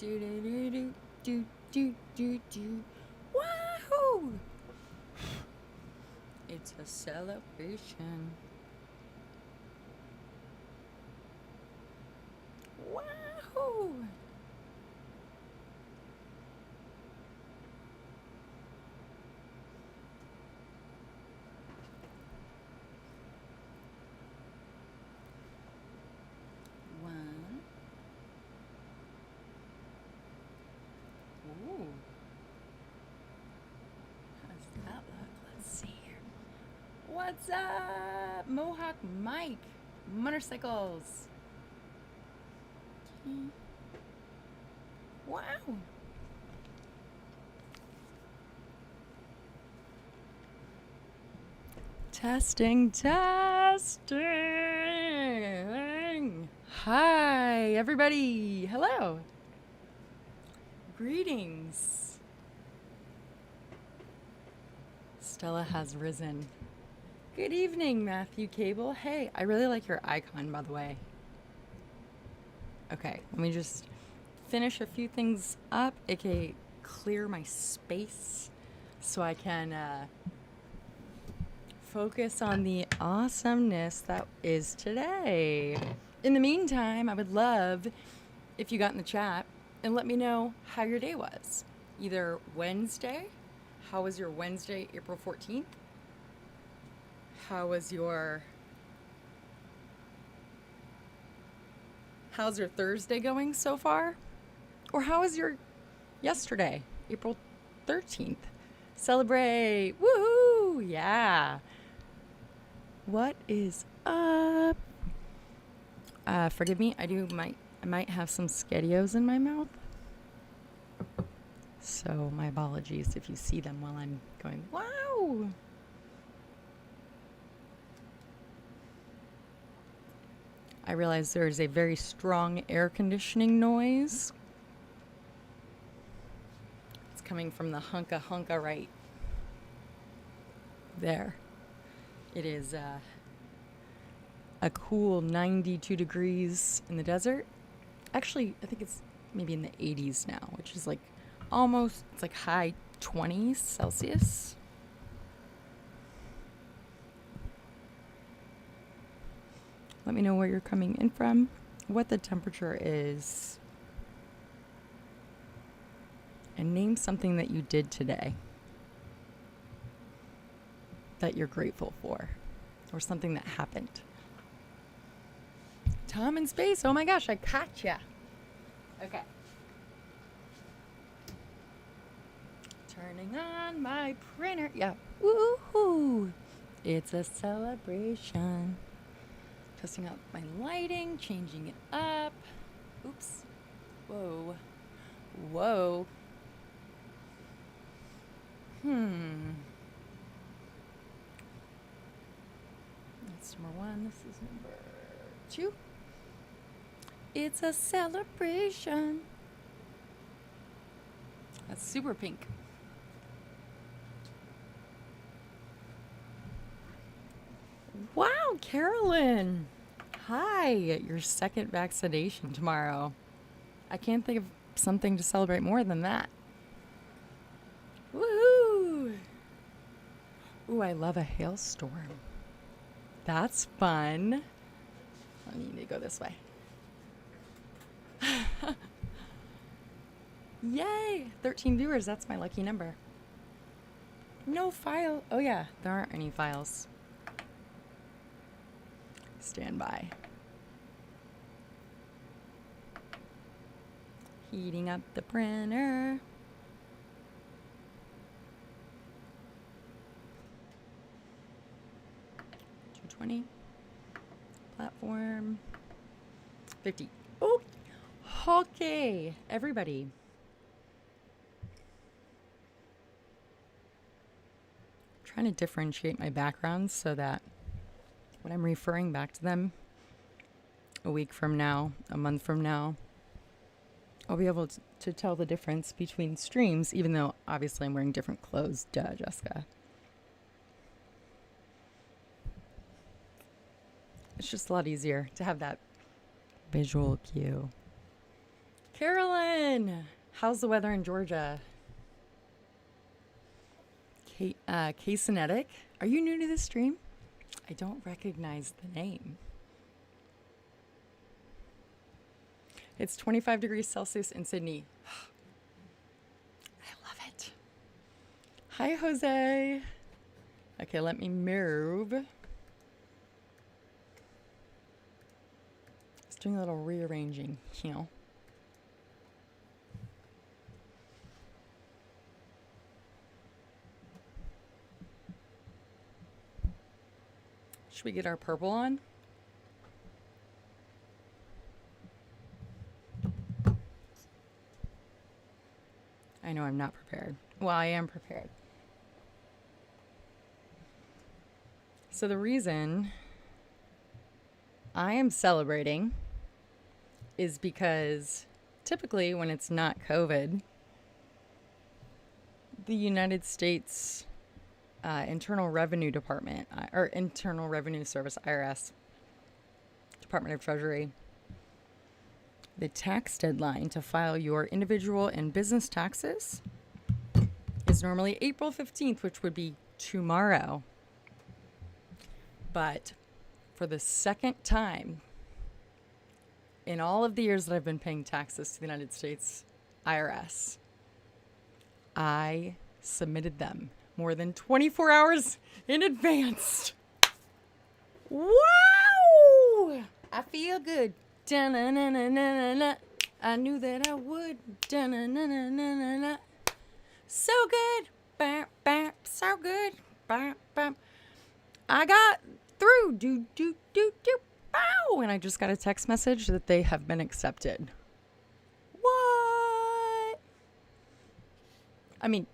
Do do do do do do do. Wahoo! It's a celebration. Wahoo! One. Ooh. How does that look? Let's see here. What's up? Mohawk Mike. Motorcycles. Okay. Wow. Testing, testing. Hi, everybody. Hello. Greetings. Stella has risen. Good evening, Matthew Cable. Hey, I really like your icon, by the way. Okay, let me just finish a few things up, aka clear my space so I can focus on the awesomeness that is today. In the meantime, I would love if you got in the chat and let me know how your day was. Either Wednesday, how was your Wednesday, April 14th? How's your Thursday going so far? Or how was your yesterday, April 13th? Celebrate! Woohoo! Yeah. What is up? Forgive me, I might have some SpaghettiOs in my mouth. So my apologies if you see them while I'm going, wow! I realize there is a very strong air conditioning noise. It's coming from the hunka right there. It is a cool 92 degrees in the desert. Actually, I think it's maybe in the 80s now, which is like almost, it's like high 20s Celsius. Let me know where you're coming in from, what the temperature is, and name something that you did today that you're grateful for, or something that happened. Tom in space, oh my gosh, I caught ya. Okay. Turning on my printer. Yeah. Woohoo! It's a celebration. Testing out my lighting, changing it up. Oops. Whoa. Whoa. That's number 1. This is number 2. It's a celebration. That's super pink. Wow, Carolyn. Hi, your second vaccination tomorrow. I can't think of something to celebrate more than that. Woohoo! Ooh, I love a hailstorm. That's fun. I need to go this way. Yay! 13 viewers, that's my lucky number. No file. Oh yeah, there aren't any files. Stand by. Heating up the printer. $220. Platform. 50. Oh, okay, everybody. Trying to differentiate my backgrounds so that when I'm referring back to them a week from now, a month from now, I'll be able to tell the difference between streams, even though obviously I'm wearing different clothes. Duh, Jessica. It's just a lot easier to have that visual cue. Carolyn, how's the weather in Georgia? K-Cinetic, are you new to this stream? I don't recognize the name. It's 25 degrees Celsius in Sydney. I love it. Hi, Jose. Okay, let me move. Just doing a little rearranging here. Should we get our purple on? I know I'm not prepared. Well, I am prepared. So the reason I am celebrating is because typically when it's not COVID, the United States Internal Revenue Department, or Internal Revenue Service, IRS, Department of Treasury, the tax deadline to file your individual and business taxes is normally April 15th, which would be tomorrow. But for the second time in all of the years that I've been paying taxes to the United States IRS, I submitted them more than 24 hours in advance. Wow! I feel good. Da-na-na-na-na-na. I knew that I would. Da-na-na-na-na-na. So good. Bam, bam. So good. Bam, bam. I got through. Do, do, do, do. Bow. And I just got a text message that they have been accepted. What? I mean,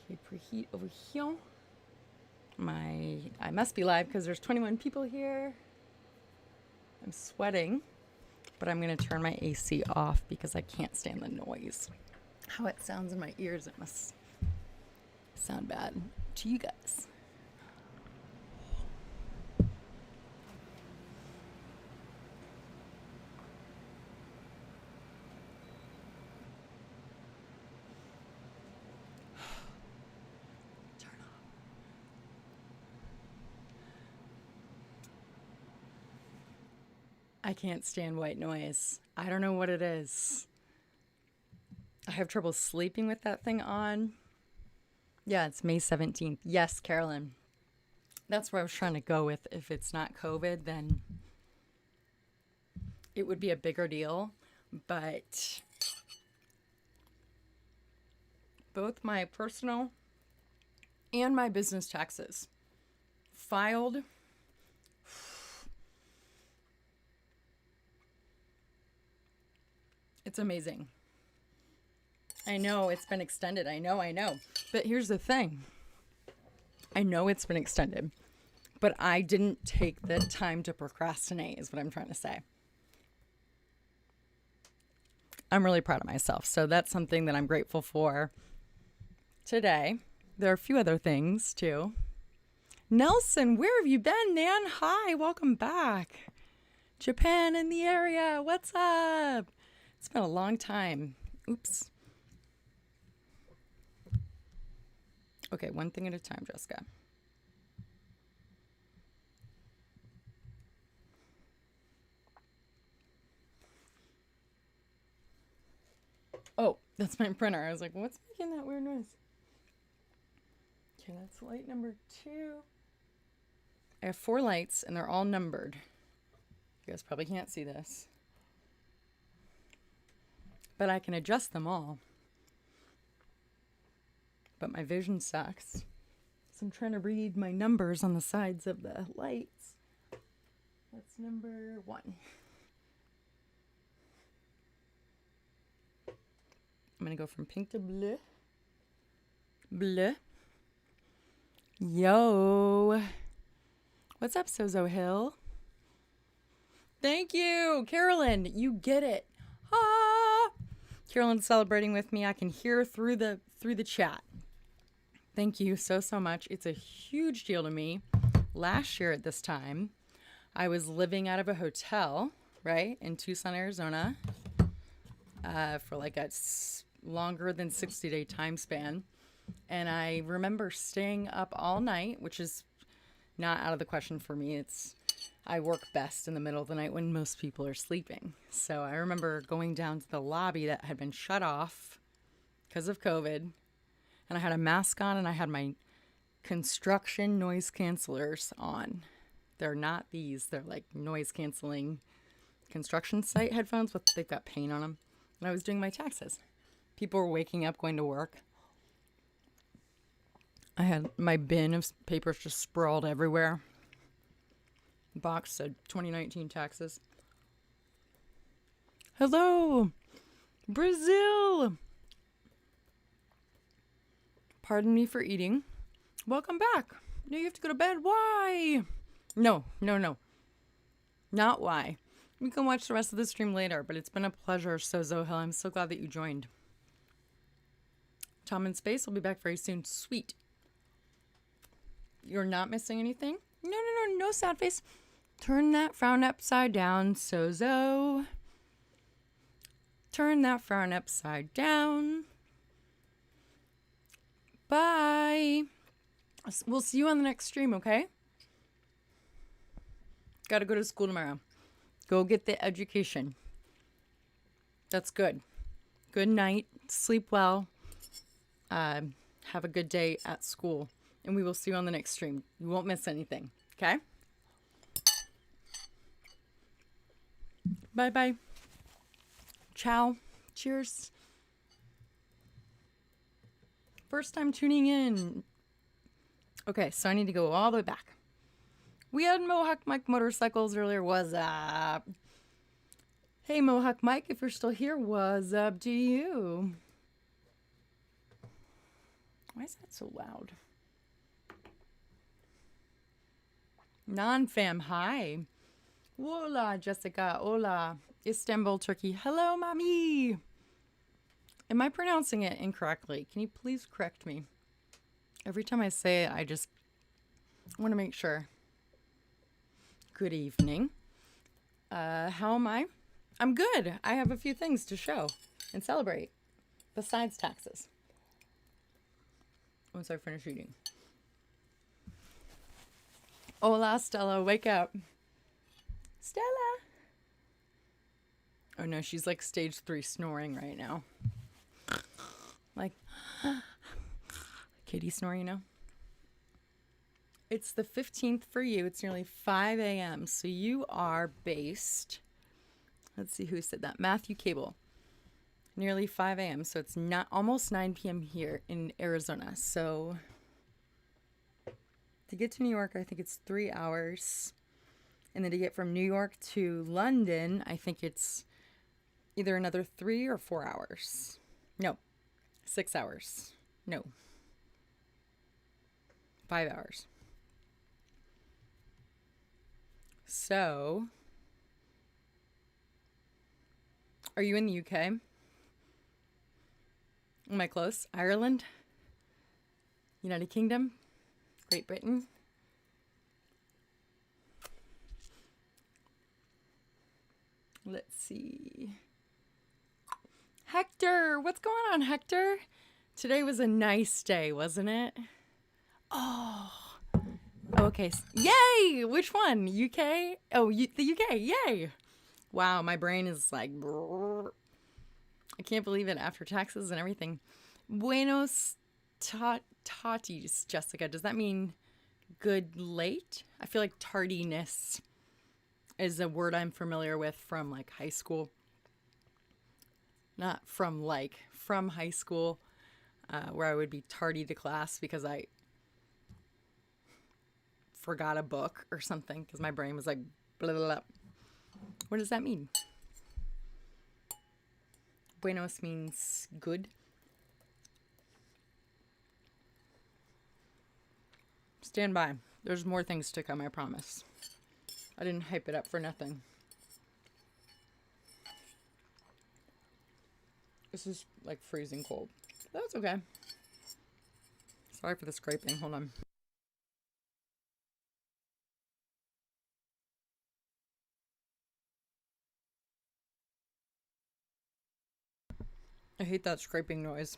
okay, preheat over here. I must be live because there's 21 people here. I'm sweating, but I'm going to turn my AC off because I can't stand the noise. How it sounds in my ears, it must sound bad to you guys. I can't stand white noise. I don't know what it is. I have trouble sleeping with that thing on. Yeah, it's May 17th. Yes, Carolyn. That's where I was trying to go with. If it's not COVID, then it would be a bigger deal. But both my personal and my business taxes filed. It's amazing. I know it's been extended. I know. But here's the thing. I know it's been extended, but I didn't take the time to procrastinate is what I'm trying to say. I'm really proud of myself. So that's something that I'm grateful for today. There are a few other things too. Nelson, where have you been, man? Hi, welcome back. Japan in the area. What's up? It's been a long time. Oops. Okay, one thing at a time, Jessica. Oh, that's my printer. I was like, what's making that weird noise? Okay, that's light number 2. I have 4 lights, and they're all numbered. You guys probably can't see this. But I can adjust them all. But my vision sucks. So I'm trying to read my numbers on the sides of the lights. That's number 1. I'm going to go from pink to blue. Bleu. Yo. What's up, Sozo Hill? Thank you. Carolyn, you get it. Ah. Carolyn's celebrating with me. I can hear through the chat. Thank you so much. It's a huge deal to me. Last year at this time, I was living out of a hotel right? In Tucson, Arizona, for like a longer than 60-day time span. And I remember staying up all night, which is not out of the question for me. I work best in the middle of the night when most people are sleeping. So I remember going down to the lobby that had been shut off because of COVID. And I had a mask on and I had my construction noise cancelers on. They're not these. They're like noise canceling construction site headphones, but they've got paint on them. And I was doing my taxes. People were waking up, going to work. I had my bin of papers just sprawled everywhere. The box said 2019 taxes. Hello, Brazil. Pardon me for eating. Welcome back. No, you have to go to bed. Why? No. Not why. We can watch the rest of the stream later, but it's been a pleasure, Sozo Hill. I'm so glad that you joined. Tom in Space will be back very soon. Sweet. You're not missing anything? No, sad face. Turn that frown upside down, Sozo. Turn that frown upside down. Bye. We'll see you on the next stream, okay? Gotta go to school tomorrow. Go get the education. That's good. Good night. Sleep well. Have a good day at school. And we will see you on the next stream. You won't miss anything, okay? Bye-bye. Ciao. Cheers. First time tuning in. Okay, so I need to go all the way back. We had Mohawk Mike Motorcycles earlier. What's up? Hey, Mohawk Mike, if you're still here, what's up to you? Why is that so loud? Non-fam, hi. Hola, Jessica. Hola. Istanbul, Turkey. Hello, mommy. Am I pronouncing it incorrectly? Can you please correct me? Every time I say it, I just want to make sure. Good evening. How am I? I'm good. I have a few things to show and celebrate besides taxes. Once I finish eating. Hola, Stella. Wake up. Stella. Oh no, she's like stage 3 snoring right now. Like, kitty snore, you know? It's the 15th for you. It's nearly 5 a.m. So you are based. Let's see who said that. Matthew Cable. Nearly 5 a.m. So it's not almost 9 p.m. here in Arizona. So to get to New York, I think it's 3 hours. And then to get from New York to London, I think it's either another 3 or 4 hours. No, 6 hours. No, 5 hours. So, are you in the UK? Am I close? Ireland? United Kingdom? Great Britain? Let's see. Hector! What's going on, Hector? Today was a nice day, wasn't it? Oh. Okay. Yay! Which one? UK? Oh, the UK. Yay! Wow, my brain is like... brrr. I can't believe it after taxes and everything. Buenos tatis, Jessica. Does that mean good late? I feel like tardiness is a word I'm familiar with from like high school. Not from high school, where I would be tardy to class because I forgot a book or something because my brain was like blah, blah, blah. What does that mean? Buenos means good. Stand by. There's more things to come, I promise. I didn't hype it up for nothing. This is like freezing cold. That's okay. Sorry for the scraping. Hold on. I hate that scraping noise.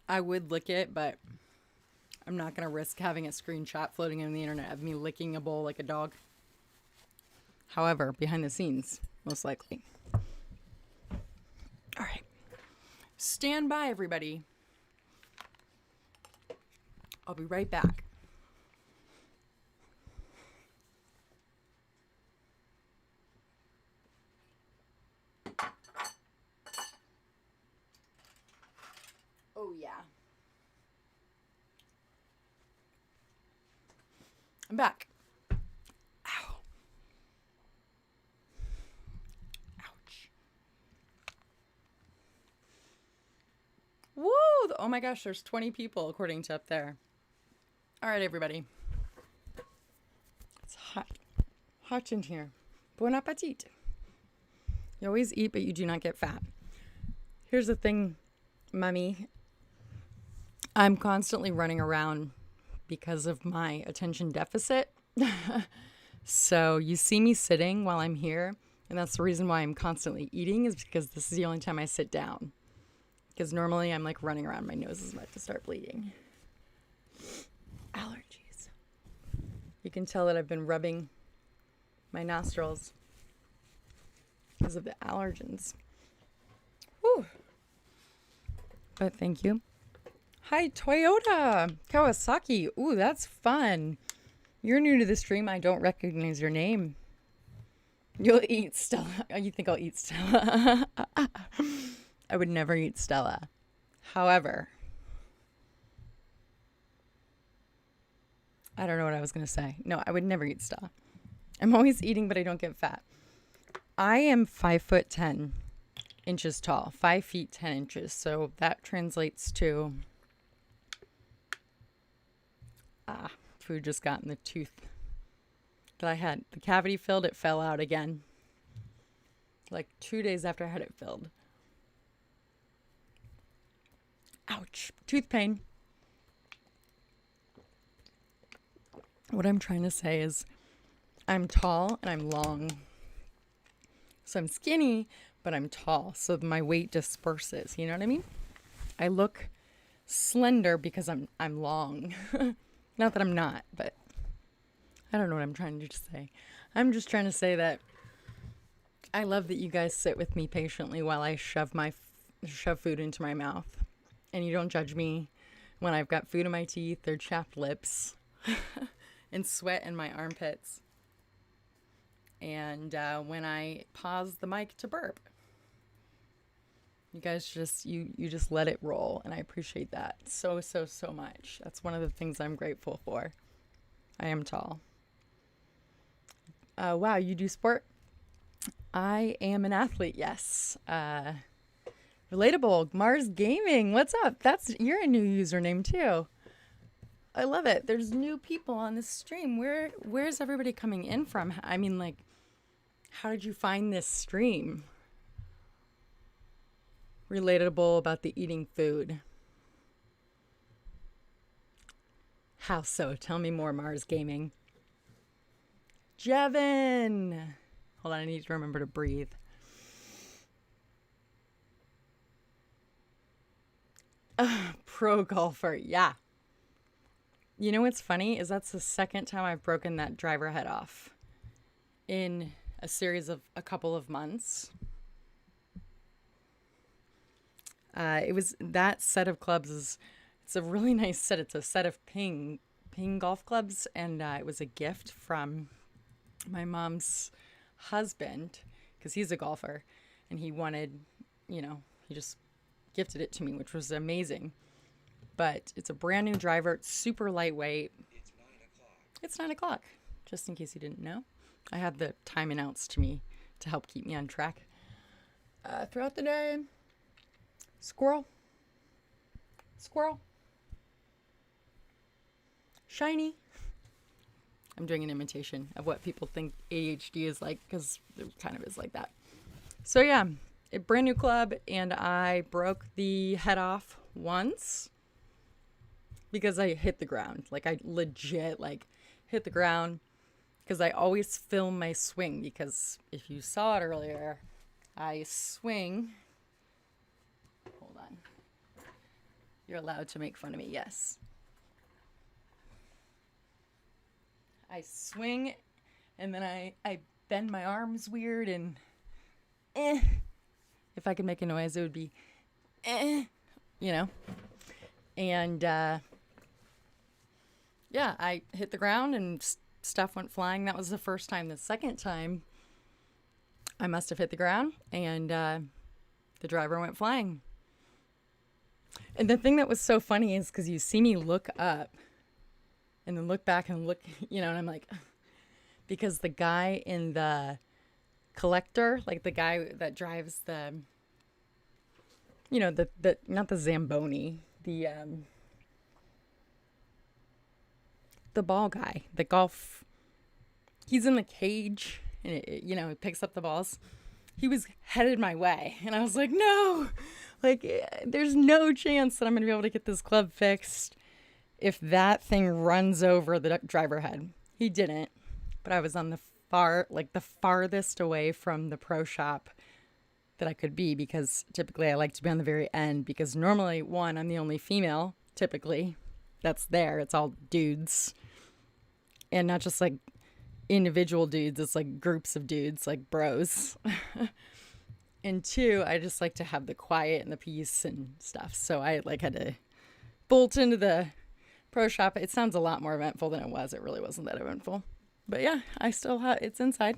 I would lick it, but I'm not going to risk having a screenshot floating on the internet of me licking a bowl like a dog. However, behind the scenes, most likely. All right. Stand by, everybody. I'll be right back. Oh, yeah. I'm back. Ow. Ouch. Woo! Oh my gosh, there's 20 people according to up there. All right, everybody. It's hot. Hot in here. Bon appetit. You always eat, but you do not get fat. Here's the thing, Mummy. I'm constantly running around because of my attention deficit. So you see me sitting while I'm here, and that's the reason why I'm constantly eating, is because this is the only time I sit down. Because normally I'm like running around, my nose is about to start bleeding. Allergies. You can tell that I've been rubbing my nostrils because of the allergens. Whew. But thank you. Hi, Toyota Kawasaki. Ooh, that's fun. You're new to the stream. I don't recognize your name. You'll eat Stella. You think I'll eat Stella? I would never eat Stella. However, I don't know what I was going to say. No, I would never eat Stella. I'm always eating, but I don't get fat. I am 5'10" tall, 5 feet 10 inches. So that translates to food just got in the tooth that I had. The cavity filled, it fell out again. Like 2 days after I had it filled. Ouch. Tooth pain. What I'm trying to say is I'm tall and I'm long. So I'm skinny, but I'm tall. So my weight disperses. You know what I mean? I look slender because I'm long. Not that I'm not, but I don't know what I'm trying to say. I'm just trying to say that I love that you guys sit with me patiently while I shove food into my mouth. And you don't judge me when I've got food in my teeth or chapped lips and sweat in my armpits. And when I pause the mic to burp. You guys just, you just let it roll. And I appreciate that so much. That's one of the things I'm grateful for. I am tall. Wow, you do sport? I am an athlete, yes. Relatable, Mars Gaming, what's up? You're a new username too. I love it. There's new people on this stream. Where's everybody coming in from? I mean, like, how did you find this stream? Relatable about the eating food. How so? Tell me more, Mars Gaming. Jevin! Hold on, I need to remember to breathe. Pro golfer, yeah. You know what's funny is that's the second time I've broken that driver head off in a series of a couple of months. It was that set of clubs it's a really nice set. It's a set of ping golf clubs, and it was a gift from my mom's husband because he's a golfer, and he wanted, he just gifted it to me, which was amazing. But it's a brand new driver. It's super lightweight. It's 9 o'clock, just in case you didn't know. I had the time announced to me to help keep me on track throughout the day. Squirrel. Squirrel. Shiny. I'm doing an imitation of what people think ADHD is like, because it kind of is like that. So yeah, a brand new club, and I broke the head off once because I hit the ground. Like, I legit hit the ground, because I always film my swing, because if you saw it earlier, I swing. Hold on. You're allowed to make fun of me, yes. I swing, and then I bend my arms weird, and if I could make a noise, it would be you know. And yeah, I hit the ground and stuff went flying. That was the first time. The second time, I must have hit the ground, and the driver went flying. And the thing that was so funny is because you see me look up and then look back and look, and I'm like, because the guy in the collector, like the guy that drives the, the not the Zamboni, the ball guy, the golf, he's in the cage, and it picks up the balls. He was headed my way, and I was like, no, there's no chance that I'm going to be able to get this club fixed if that thing runs over the driver head. He didn't, but I was on the farthest away from the pro shop that I could be, because typically I like to be on the very end, because normally, one, I'm the only female, typically, that's there. It's all dudes, and not just like individual dudes, it's like groups of dudes, like bros. And two, I just like to have the quiet and the peace and stuff, so I had to bolt into the pro shop. It sounds a lot more eventful than it was. It really wasn't that eventful, but yeah, I still have, it's inside.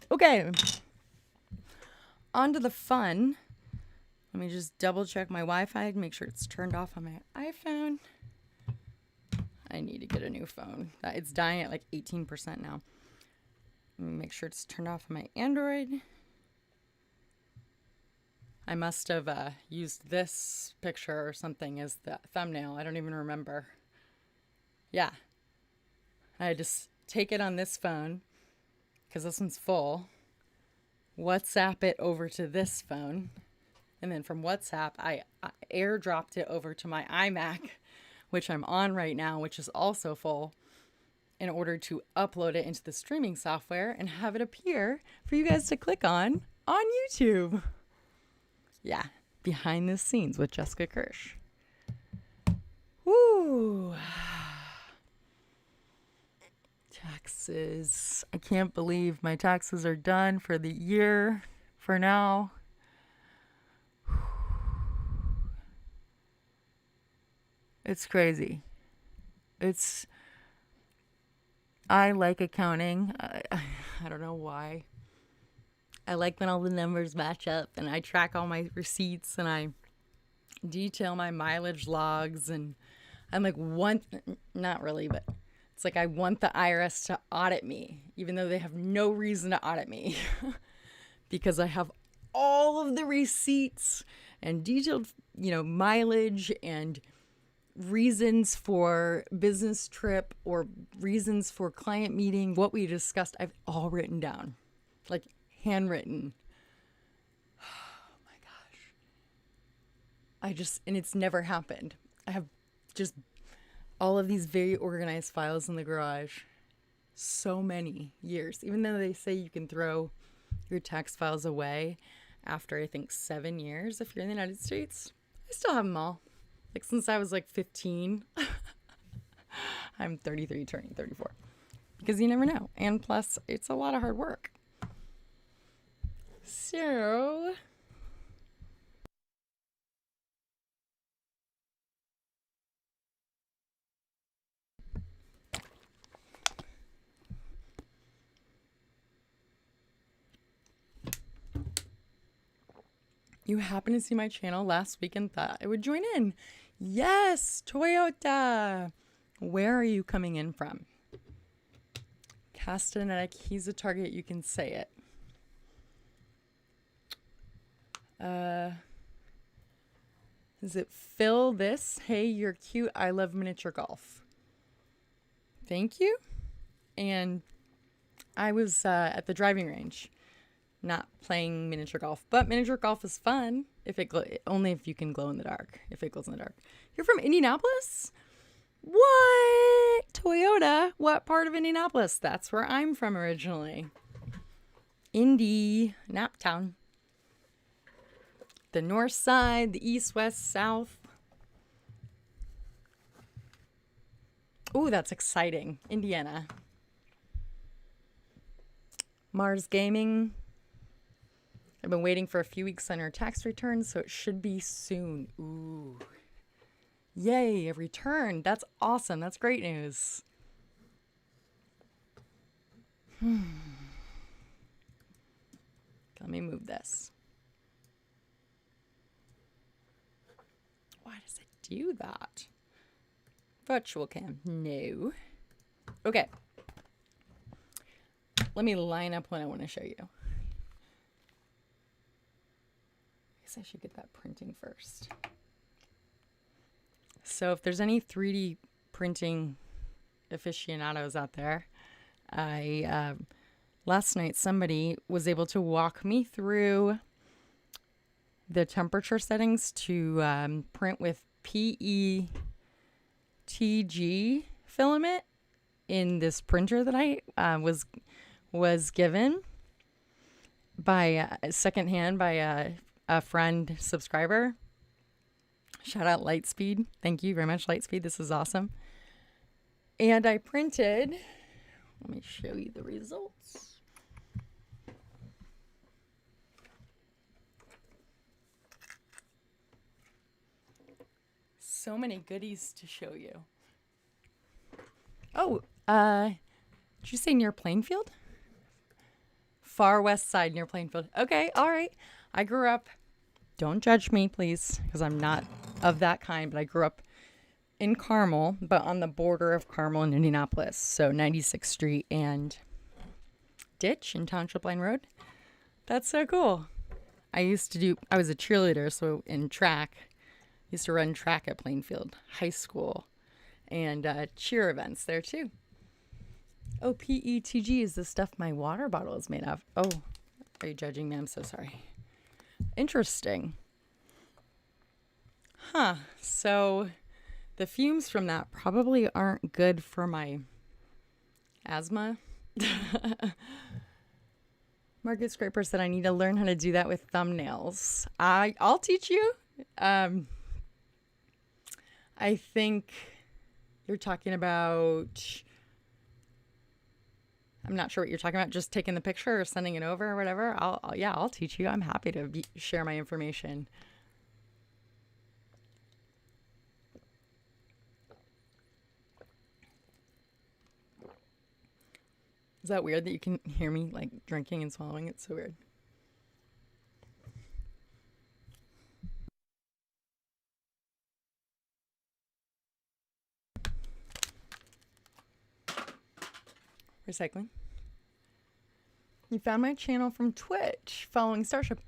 Okay, on to the fun. Let me just double check my Wi-Fi, make sure it's turned off on my iPhone. I need to get a new phone. It's dying at like 18% now. Let me make sure it's turned off on my Android. I must have used this picture or something as the thumbnail. I don't even remember. Yeah. I just take it on this phone, because this one's full. WhatsApp it over to this phone. And then from WhatsApp, I airdropped it over to my iMac, which I'm on right now, which is also full, in order to upload it into the streaming software and have it appear for you guys to click on YouTube. Yeah, behind the scenes with Jessica Kirsh. Woo! Taxes. I can't believe my taxes are done for the year for now. It's crazy. I like accounting. I don't know why. I like when all the numbers match up, and I track all my receipts, and I detail my mileage logs, and I'm like, not really, but it's like I want the IRS to audit me, even though they have no reason to audit me, because I have all of the receipts and detailed, mileage and reasons for business trip or reasons for client meeting, what we discussed, I've all written down, like handwritten. Oh my gosh. And it's never happened. I have just all of these very organized files in the garage. So many years. Even though they say you can throw your tax files away after, I think, 7 years if you're in the United States, I still have them all. Like, since I was like 15. I'm 33, turning 34. Because you never know. And plus, it's a lot of hard work. So, you happened to see my channel last week and thought I would join in. Yes, Toyota. Where are you coming in from? Castanetic, he's a target, you can say it. Is it Phil this? Hey, you're cute. I love miniature golf. Thank you. And I was at the driving range, not playing miniature golf. But miniature golf is fun if it only if you can glow in the dark. If it glows in the dark. You're from Indianapolis? What? Toyota? What part of Indianapolis? That's where I'm from originally. Indy, Naptown. The north side, the east, west, south. Oh, that's exciting. Indiana. Mars Gaming. I've been waiting for a few weeks on her tax return, so it should be soon. Ooh. Yay, a return. That's awesome. That's great news. Let me move this. Why does it do that? Virtual cam. No. Okay. Let me line up what I want to show you. I guess I should get that printing first. So if there's any 3D printing aficionados out there, last night somebody was able to walk me through the temperature settings to print with PETG filament in this printer that I was given by secondhand by a friend subscriber. Shout out Lightspeed. Thank you very much, Lightspeed. This is awesome. And I printed, let me show you the results. So many goodies to show you. Oh, did you say near Plainfield? Far west side near Plainfield. Okay, all right. I grew up, don't judge me, please, because I'm not of that kind, but I grew up in Carmel, but on the border of Carmel and Indianapolis. So 96th Street and Ditch and Township Line Road. That's so cool. I was a cheerleader, so in track, used to run track at Plainfield High School and cheer events there too. Oh, PETG is the stuff my water bottle is made of. Oh, are you judging me? I'm so sorry. Interesting. Huh. So the fumes from that probably aren't good for my asthma. Margaret Scraper said I need to learn how to do that with thumbnails. I'll teach you. I think you're talking about, I'm not sure what you're talking about, just taking the picture or sending it over or whatever. I'll teach you. I'm happy to share my information. Is that weird that you can hear me like drinking and swallowing? It's so weird. Recycling. You found my channel from Twitch following Starship.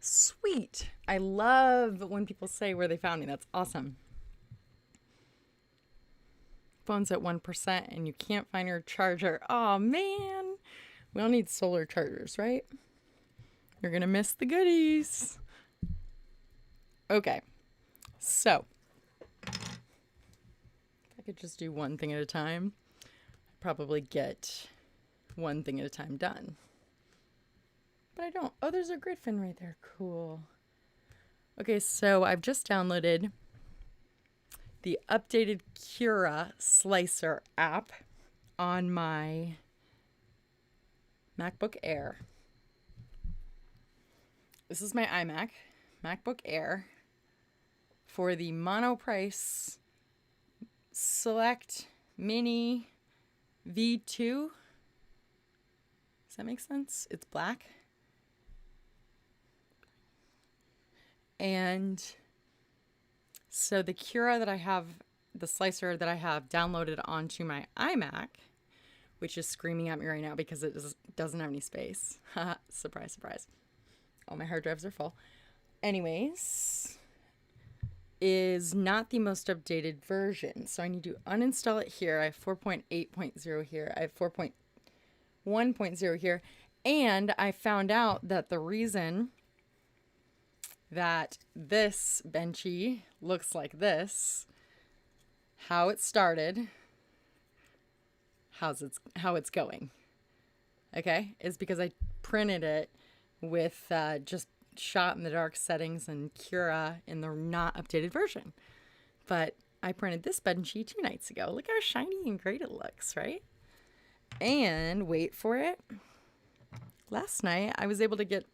Sweet. I love when people say where they found me. That's awesome. Phone's at 1% and you can't find your charger. Oh man. We all need solar chargers, right? You're going to miss the goodies. Okay. So, if I could just do one thing at a time, I'd probably get one thing at a time done. But I don't. Oh, there's a grid fin right there. Cool. Okay, so I've just downloaded the updated Cura Slicer app on my MacBook Air. This is my iMac, MacBook Air, for the Monoprice Select Mini V2. Does that make sense? It's black. And so the Cura that I have, the slicer that I have downloaded onto my iMac, which is screaming at me right now because it doesn't have any space. Surprise, surprise. All my hard drives are full. Anyways, is not the most updated version. So I need to uninstall it here. I have 4.8.0 here. I have 4.1.0 here. And I found out that the reason that this benchy looks like this, how it started, how it's going, okay, is because I printed it with just shot in the dark settings and Cura in the not updated version. But I printed this benchy 2 nights ago. Look how shiny and great it looks, right? And wait for it. Last night I was able to get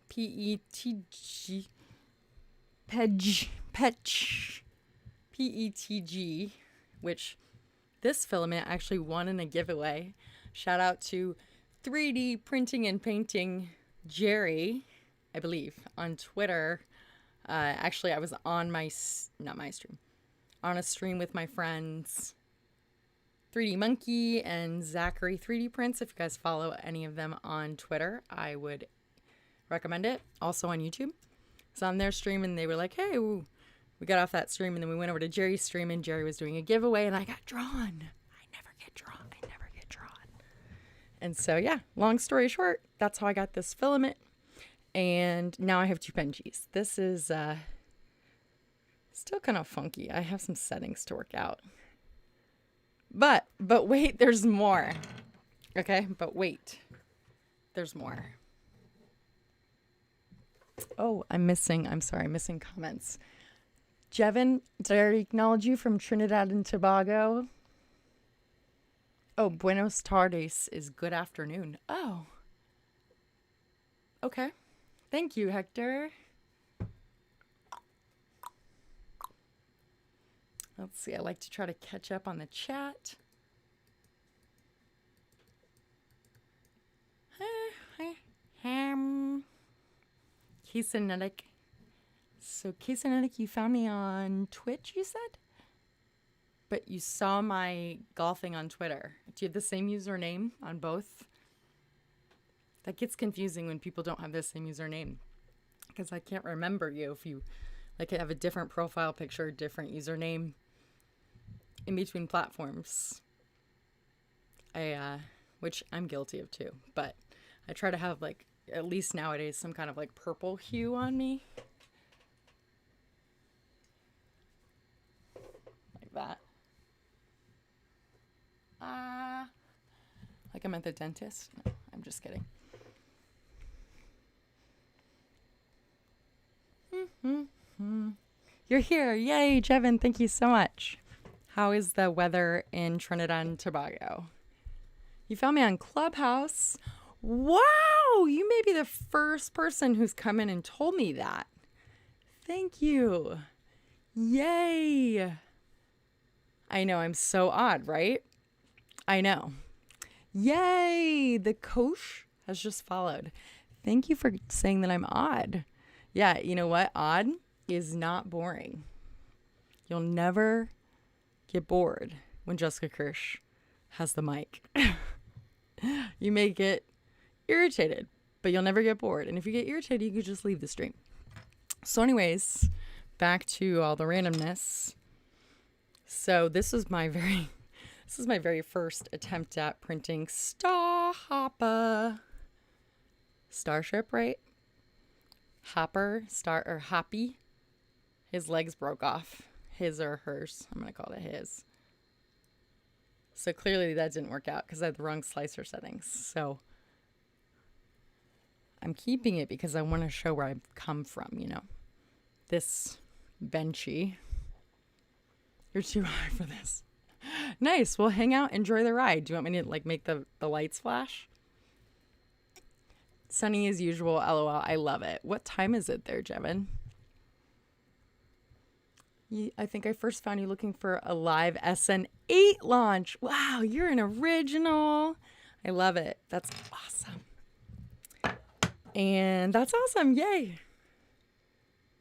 PETG, which this filament actually won in a giveaway. Shout out to 3D Printing and Painting Jerry, I believe, on Twitter. Actually, I was on on a stream with my friends 3D Monkey and Zachary 3D Prints. If you guys follow any of them on Twitter, I would recommend it. Also on YouTube. It's on their stream and they were like, hey, we got off that stream and then we went over to Jerry's stream and Jerry was doing a giveaway and I got drawn. I never get drawn. And so, yeah, long story short, that's how I got this filament. And now I have 2 benchies. This is still kind of funky. I have some settings to work out. But wait, there's more. Okay, but wait, there's more. Oh, I'm missing comments. Jevin, did I already acknowledge you from Trinidad and Tobago? Oh, buenos tardes is good afternoon. Oh. Okay. Thank you, Hector. Let's see. I like to try to catch up on the chat. Kisenetic. So, Kisenetic, you found me on Twitch, you said? But you saw my golfing on Twitter. Do you have the same username on both? That gets confusing when people don't have the same username. Because I can't remember you if you have a different profile picture, different username in between platforms. Which I'm guilty of too. But I try to have at least nowadays, some kind of purple hue on me. Like that. Like I'm at the dentist? No, I'm just kidding. You're here. Yay, Jevin. Thank you so much. How is the weather in Trinidad and Tobago? You found me on Clubhouse. Wow, you may be the first person who's come in and told me that. Thank you. Yay. I know, I'm so odd, right? I know. Yay! The Kirsh has just followed. Thank you for saying that I'm odd. Yeah, you know what? Odd is not boring. You'll never get bored when Jessica Kirsh has the mic. You may get irritated, but you'll never get bored. And if you get irritated, you could just leave the stream. So anyways, back to all the randomness. So this is my very first attempt at printing Starship, right? Hopper, Star, or Hoppy. His legs broke off. His or hers. I'm going to call it his. So clearly that didn't work out because I had the wrong slicer settings. So I'm keeping it because I want to show where I've come from, you know. This benchy. You're too high for this. Nice. Well, hang out. Enjoy the ride. Do you want me to make the lights flash? Sunny as usual. LOL. I love it. What time is it there, Jevin? I think I first found you looking for a live SN8 launch. Wow, you're an original. I love it. That's awesome. And that's awesome. Yay.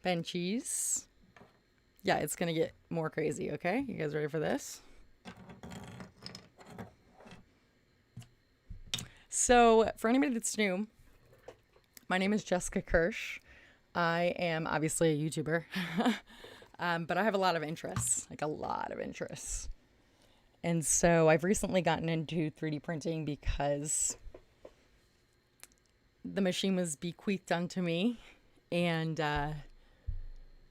Benchies. Yeah, it's going to get more crazy, okay? You guys ready for this? So, for anybody that's new, my name is Jessica Kirsh. I am obviously a YouTuber, but I have a lot of interests, like a lot of interests. And so I've recently gotten into 3D printing because the machine was bequeathed unto me, and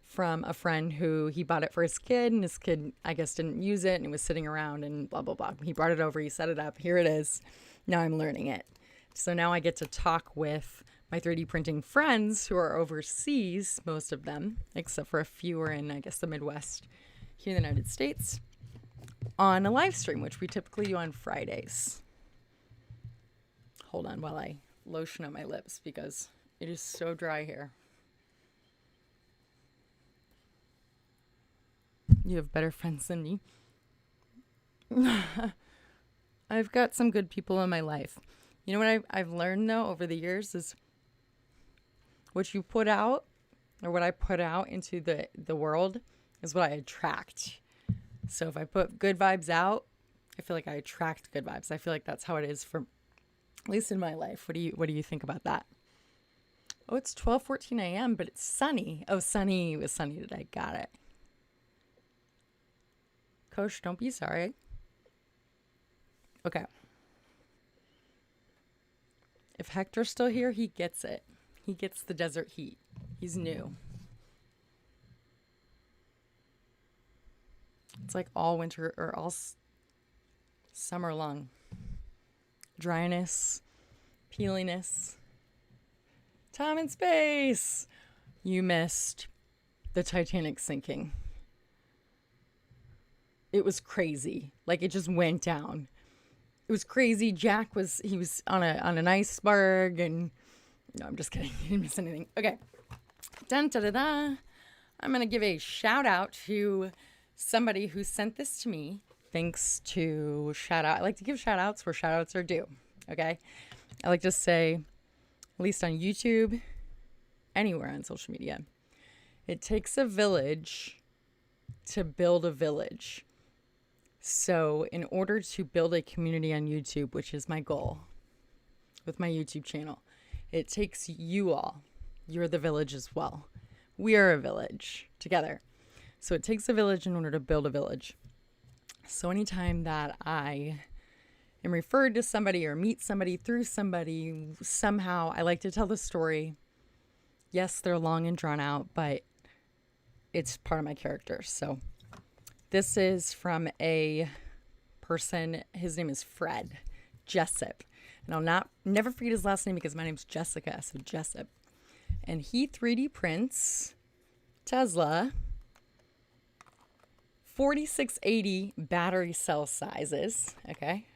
from a friend who he bought it for his kid, and his kid, I guess, didn't use it, and it was sitting around and blah, blah, blah. He brought it over, he set it up. Here it is. Now I'm learning it. So now I get to talk with my 3D printing friends who are overseas, most of them, except for a few are in, I guess, the Midwest here in the United States, on a live stream, which we typically do on Fridays. Hold on while I lotion on my lips because it is so dry here. You have better friends than me. I've got some good people in my life. You know what I've learned, though, over the years is what you put out, or what I put out into the world, is what I attract. So if I put good vibes out, I feel like I attract good vibes. I feel like that's how it is for, at least in my life. What do you think about that? Oh, it's 12:14 a.m., but it's sunny. Oh, sunny. It was sunny today. Got it. Coach, don't be sorry. Okay. If Hector's still here, he gets it. He gets the desert heat. He's new. It's like all winter or all summer long. Dryness, peeliness. Time and space. You missed the Titanic sinking. It was crazy. Like, it just went down. It was crazy. Jack was on an iceberg, and no, I'm just kidding. He didn't miss anything. Okay. Dun da da da. I'm gonna give a shout out to somebody who sent this to me. Thanks to shout out. I like to give shout outs where shout outs are due. Okay. I like to say, at least on YouTube, anywhere on social media, it takes a village to build a village. So in order to build a community on YouTube, which is my goal with my YouTube channel, it takes you all. You're the village as well. We are a village together. So it takes a village in order to build a village. So anytime that I am referred to somebody or meet somebody through somebody, somehow I like to tell the story. Yes, they're long and drawn out, but it's part of my character. So this is from a person. His name is Fred Jessup. And I'll never forget his last name because my name's Jessica, so Jessup. And he 3D prints Tesla 4680 battery cell sizes. Okay.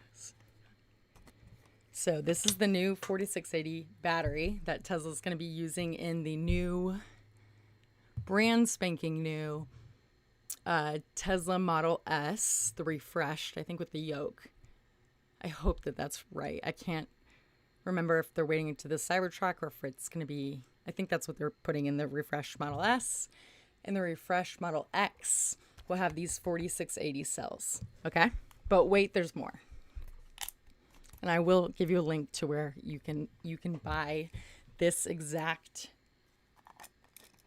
So this is the new 4680 battery that Tesla's going to be using in the new, brand spanking new Tesla Model S, the refreshed, I think with the yoke. I hope that that's right. I can't remember if they're waiting into the Cybertruck or if it's going to be, I think that's what they're putting in the refreshed Model S. And the refreshed Model X will have these 4680 cells. Okay? But wait, there's more. And I will give you a link to where you can buy this exact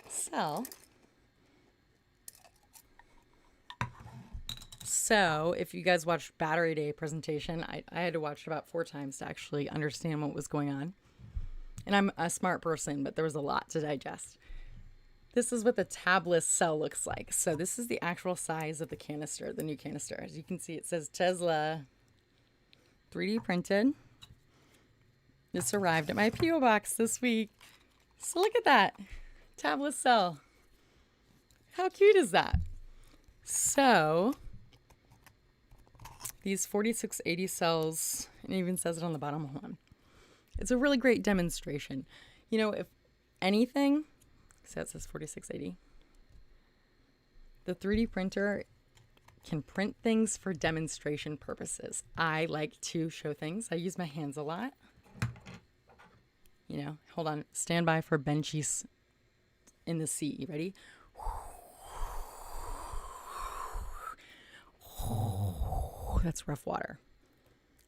cell. So if you guys watched Battery Day presentation, I had to watch it about 4 times to actually understand what was going on. And I'm a smart person, but there was a lot to digest. This is what the tabless cell looks like. So this is the actual size of the canister, the new canister. As you can see, it says Tesla 3D printed. This arrived at my P.O. box this week. So look at that. Tabless cell. How cute is that? So these 4680 cells, and it even says it on the bottom. Hold on. It's a really great demonstration. You know, if anything, so it says 4680. The 3D printer can print things for demonstration purposes. I like to show things. I use my hands a lot. You know, hold on. Stand by for benchies in the sea. You ready? That's rough water.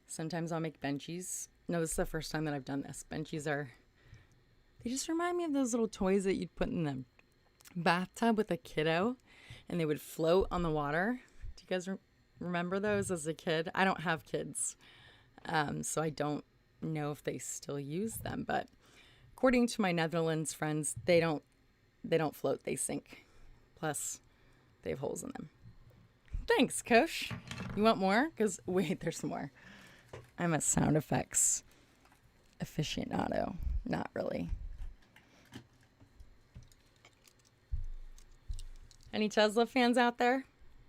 Sometimes I'll make benchies. No, this is the first time that I've done this. Benchies are They just remind me of those little toys that you'd put in the bathtub with a kiddo and they would float on the water. Do you guys remember those as a kid? I don't have kids, so I don't know if they still use them, but according to my Netherlands friends, they don't float, they sink. Plus, they have holes in them. Thanks, Kirsh. You want more? Because, wait, there's some more. I'm a sound effects aficionado. Not really. Any Tesla fans out there?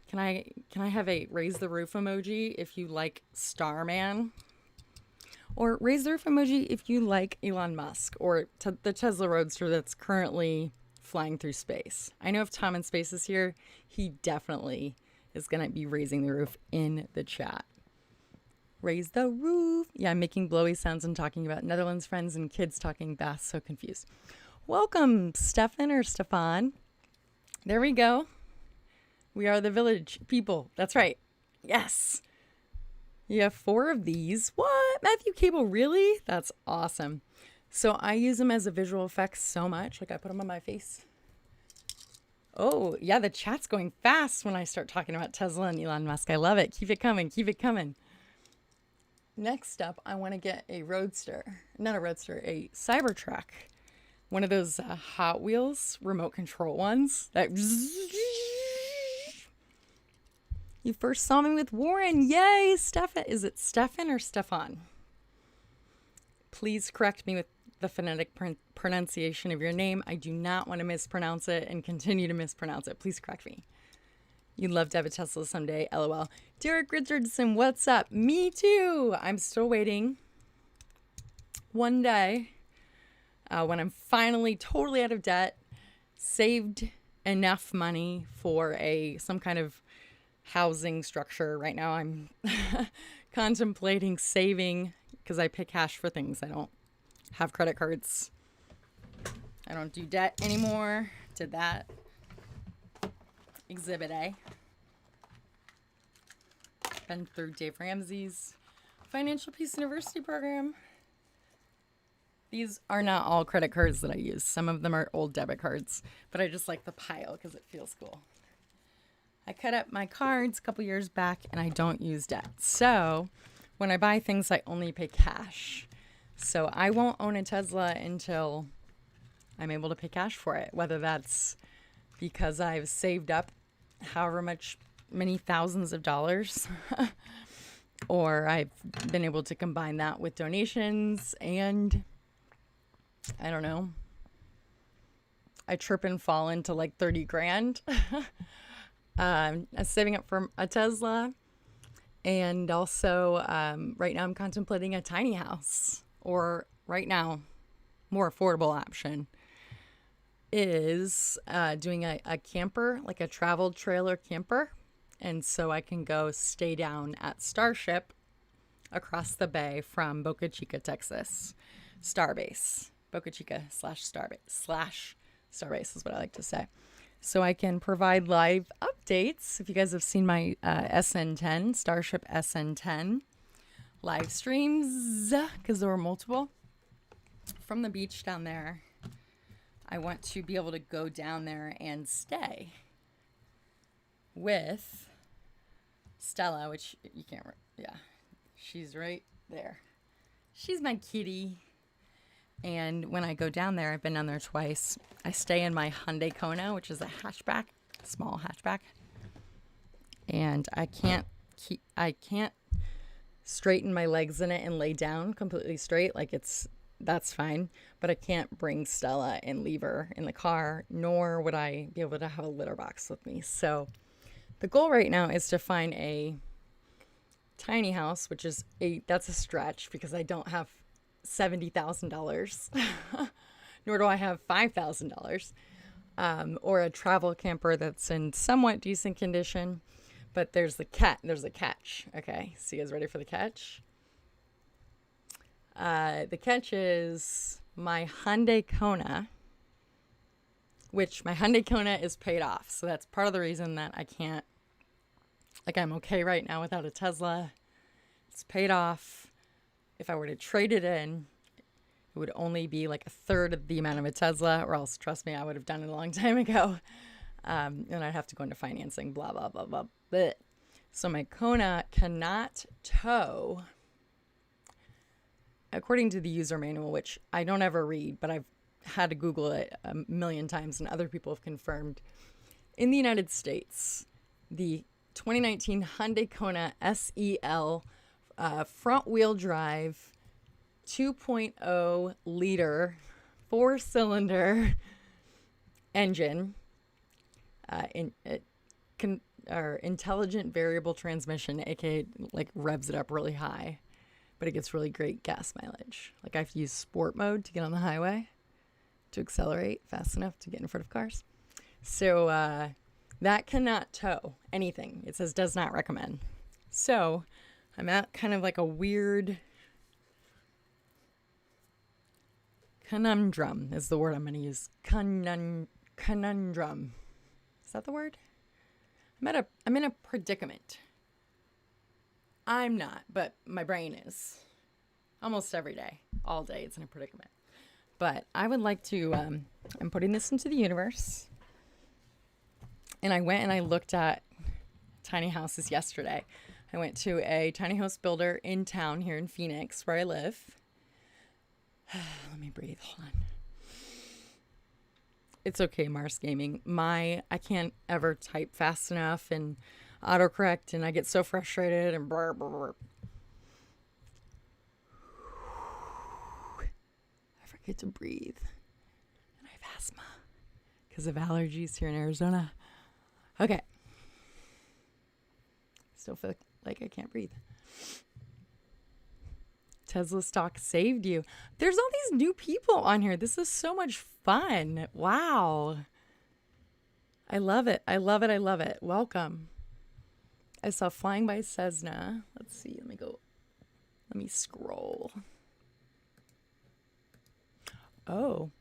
Can I have a raise the roof emoji if you like Starman? Or raise the roof emoji if you like Elon Musk or the Tesla Roadster that's currently flying through space. I know if Tom in Space is here, he definitely is going to be raising the roof in the chat. Raise the roof. Yeah, I'm making blowy sounds and talking about Netherlands friends and kids talking bass. So confused. Welcome, Stefan or Stefan. There we go. We are the village people. That's right. Yes. You have 4 of these. What? Matthew Cable, really? That's awesome. So I use them as a visual effects so much. Like I put them on my face. Oh, yeah, the chat's going fast when I start talking about Tesla and Elon Musk. I love it. Keep it coming. Keep it coming. Next up, I want to get a Roadster. Not a Roadster, a Cybertruck. One of those Hot Wheels remote control ones. That you first saw me with Warren. Yay, Stefan. Is it Stefan or Stefan? Please correct me with the phonetic pronunciation of your name. I do not want to mispronounce it and continue to mispronounce it. Please correct me. You'd love to have a Tesla someday, LOL. Derek Richardson, what's up? Me too. I'm still waiting. One day, when I'm finally totally out of debt, saved enough money for some kind of housing structure. Right now I'm contemplating saving because I pay cash for things. I don't have credit cards. I don't do debt anymore. Did that. Exhibit A. Been through Dave Ramsey's Financial Peace University program. These are not all credit cards that I use. Some of them are old debit cards, but I just like the pile because it feels cool. I cut up my cards a couple years back and I don't use debt. So when I buy things, I only pay cash. So I won't own a Tesla until I'm able to pay cash for it, whether that's because I've saved up however many thousands of dollars or I've been able to combine that with donations and I don't know. I trip and fall into like 30 grand. Saving up for a Tesla. And also, right now I'm contemplating a tiny house. Or right now, more affordable option is doing a camper, like a travel trailer camper. And so I can go stay down at Starship across the bay from Boca Chica, Texas. Starbase. Boca Chica /Starbase is what I like to say. So I can provide live updates. If you guys have seen my SN10, Starship SN10 live streams, because there were multiple from the beach down there. I want to be able to go down there and stay with Stella, which you can't, yeah, she's right there. She's my kitty. And when I go down there, I've been down there twice. I stay in my Hyundai Kona, which is a hatchback, small hatchback. And I can't straighten my legs in it and lay down completely straight. Like that's fine. But I can't bring Stella and leave her in the car, nor would I be able to have a litter box with me. So the goal right now is to find a tiny house, which is that's a stretch because I don't have $70,000, nor do I have $5,000, or a travel camper that's in somewhat decent condition. But there's a catch. Okay, so you guys ready for the catch? The catch is my Hyundai Kona, which my Hyundai Kona is paid off. So that's part of the reason that I can't, like I'm okay right now without a Tesla. It's paid off. If I were to trade it in, It would only be like a third of the amount of a Tesla, or else, trust me, I would have done it a long time ago. And I'd have to go into financing, blah, blah, blah, blah. But so my Kona cannot tow, according to the user manual, which I don't ever read, but I've had to Google it a million times and other people have confirmed. In the United States, the 2019 Hyundai Kona SEL front wheel drive 2.0 liter 4-cylinder engine or intelligent variable transmission, aka like revs it up really high, but it gets really great gas mileage. Like I have to use sport mode to get on the highway to accelerate fast enough to get in front of cars. So that cannot tow anything. It says does not recommend. So I'm at kind of like a weird conundrum is the word I'm going to use. Conundrum. Is that the word? I'm in a predicament. I'm not, but my brain is. Almost every day, all day, it's in a predicament. But I would like to, I'm putting this into the universe. And I went and I looked at tiny houses yesterday. I went to a tiny house builder in town here in Phoenix, where I live. Let me breathe. Hold on. It's okay, Mars Gaming. I can't ever type fast enough and autocorrect, and I get so frustrated and brr, brr, brr. I forget to breathe. And I have asthma because of allergies here in Arizona. Okay. Still feel like I can't breathe. Tesla stock saved you. There's all these new people on here. This is so much fun. Wow. I love it. I love it. I love it. Welcome. I saw Flying by Cessna. Let's see. Let me scroll. Oh.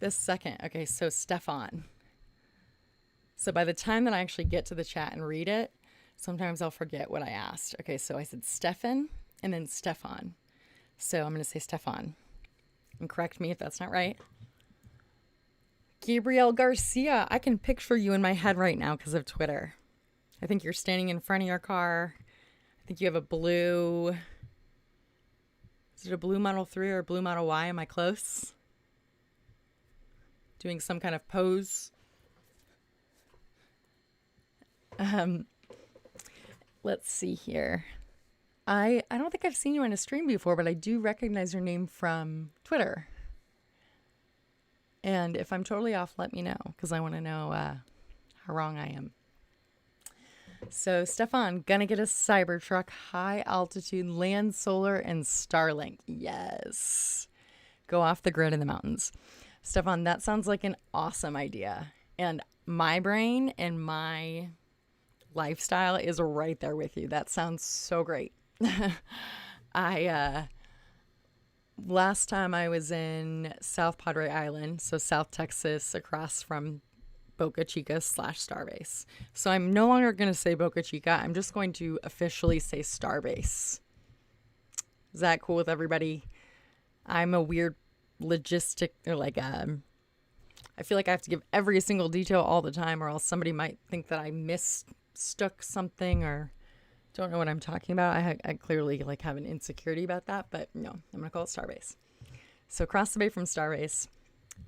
This second. Okay, so Stefan. So by the time that I actually get to the chat and read it, sometimes I'll forget what I asked. Okay, so I said Stefan and then Stefan. So I'm going to say Stefan. And correct me if that's not right. Gabriel Garcia. I can picture you in my head right now because of Twitter. I think you're standing in front of your car. I think you have a blue... Is it a blue Model 3 or a blue Model Y? Am I close? Doing some kind of pose. Let's see here. I don't think I've seen you on a stream before, but I do recognize your name from Twitter. And if I'm totally off, let me know, because I want to know how wrong I am. So, Stefan, gonna get a Cybertruck, high altitude, land solar, and Starlink. Yes. Go off the grid in the mountains. Stefan, that sounds like an awesome idea. And my brain and my lifestyle is right there with you. That sounds so great. Last time I was in South Padre Island, so South Texas, across from Boca Chica / Starbase. So I'm no longer going to say Boca Chica. I'm just going to officially say Starbase. Is that cool with everybody? I'm a weird logistic, or like, I feel like I have to give every single detail all the time, or else somebody might think that I mistook something or don't know what I'm talking about. I clearly like have an insecurity about that, but no, I'm going to call it Starbase. So across the bay from Starbase,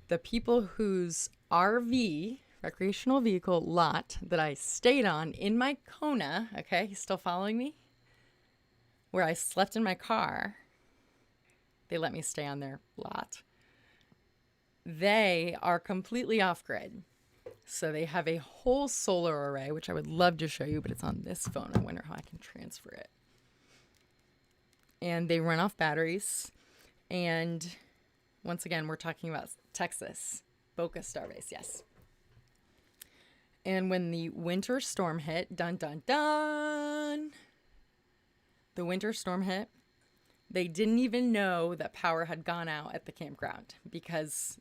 the people whose RV, recreational vehicle lot that I stayed on in my Kona, okay, he's still following me, where I slept in my car, they let me stay on their lot. They are completely off-grid. So they have a whole solar array, which I would love to show you, but it's on this phone. I wonder how I can transfer it. And they run off batteries. And once again, we're talking about Texas. Boca Starbase, yes. And when the winter storm hit, dun dun dun, the winter storm hit, they didn't even know that power had gone out at the campground because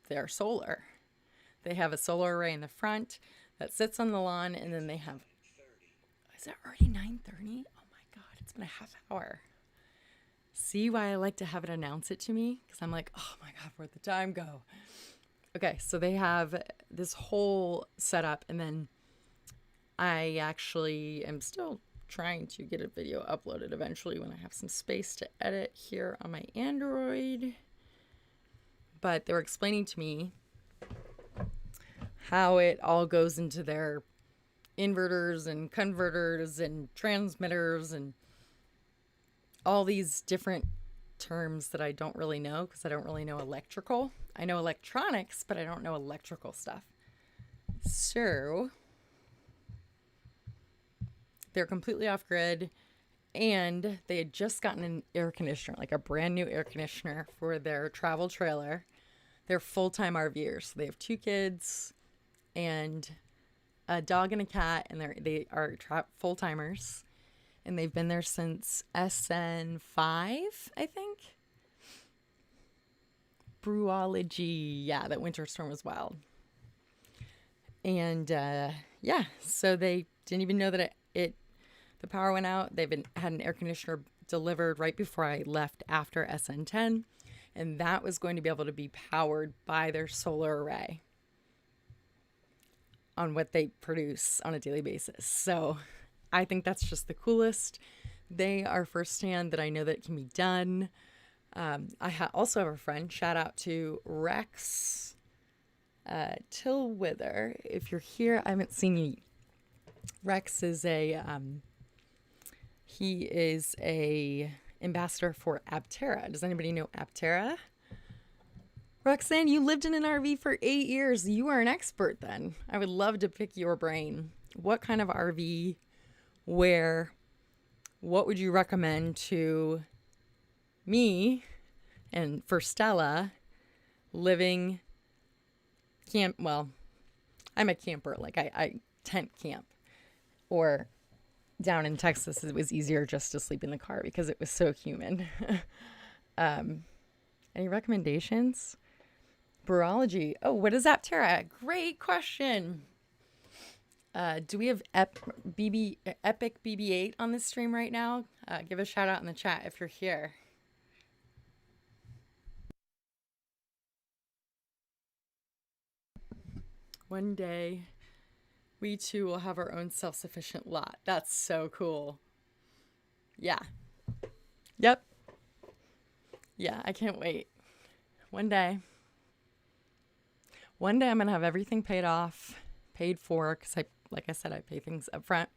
they're solar. They have a solar array in the front that sits on the lawn, and then they have... Is it already 9:30? Oh my God. It's been a half hour. See why I like to have it announce it to me? Because I'm like, oh my God, where'd the time go? Okay, so they have this whole setup, and then I actually am still trying to get a video uploaded eventually when I have some space to edit here on my Android. But they were explaining to me how it all goes into their inverters and converters and transmitters and all these different terms that I don't really know because I don't really know electrical. I know electronics, but I don't know electrical stuff. So they're completely off grid, and they had just gotten an air conditioner, like a brand new air conditioner for their travel trailer. They're full-time RVers. So they have 2 kids and a dog and a cat, and they are full-timers. And they've been there since SN5, I think. Brewology. Yeah, that winter storm was wild. And yeah, so they didn't even know that the power went out. They've had an air conditioner delivered right before I left after SN10. And that was going to be able to be powered by their solar array on what they produce on a daily basis. So I think that's just the coolest. They are firsthand that I know that it can be done. I also have a friend, shout out to Rex Tillwither. If you're here, I haven't seen you. Rex is he is a ambassador for Aptera. Does anybody know Aptera? Roxanne, you lived in an RV for 8 years. You are an expert then. I would love to pick your brain. What kind of RV, where, what would you recommend to me and for Stella living well, I'm a camper. Like I tent camp, or down in Texas, it was easier just to sleep in the car because it was so humid. Any recommendations? Brewology. Oh, what is Aptera? Great question. Do we have Epic BB8 on this stream right now? Give a shout out in the chat if you're here. One day, we too will have our own self-sufficient lot. That's so cool. Yeah. Yep. Yeah, I can't wait. One day I'm going to have everything paid off, paid for, because like I said, I pay things up front.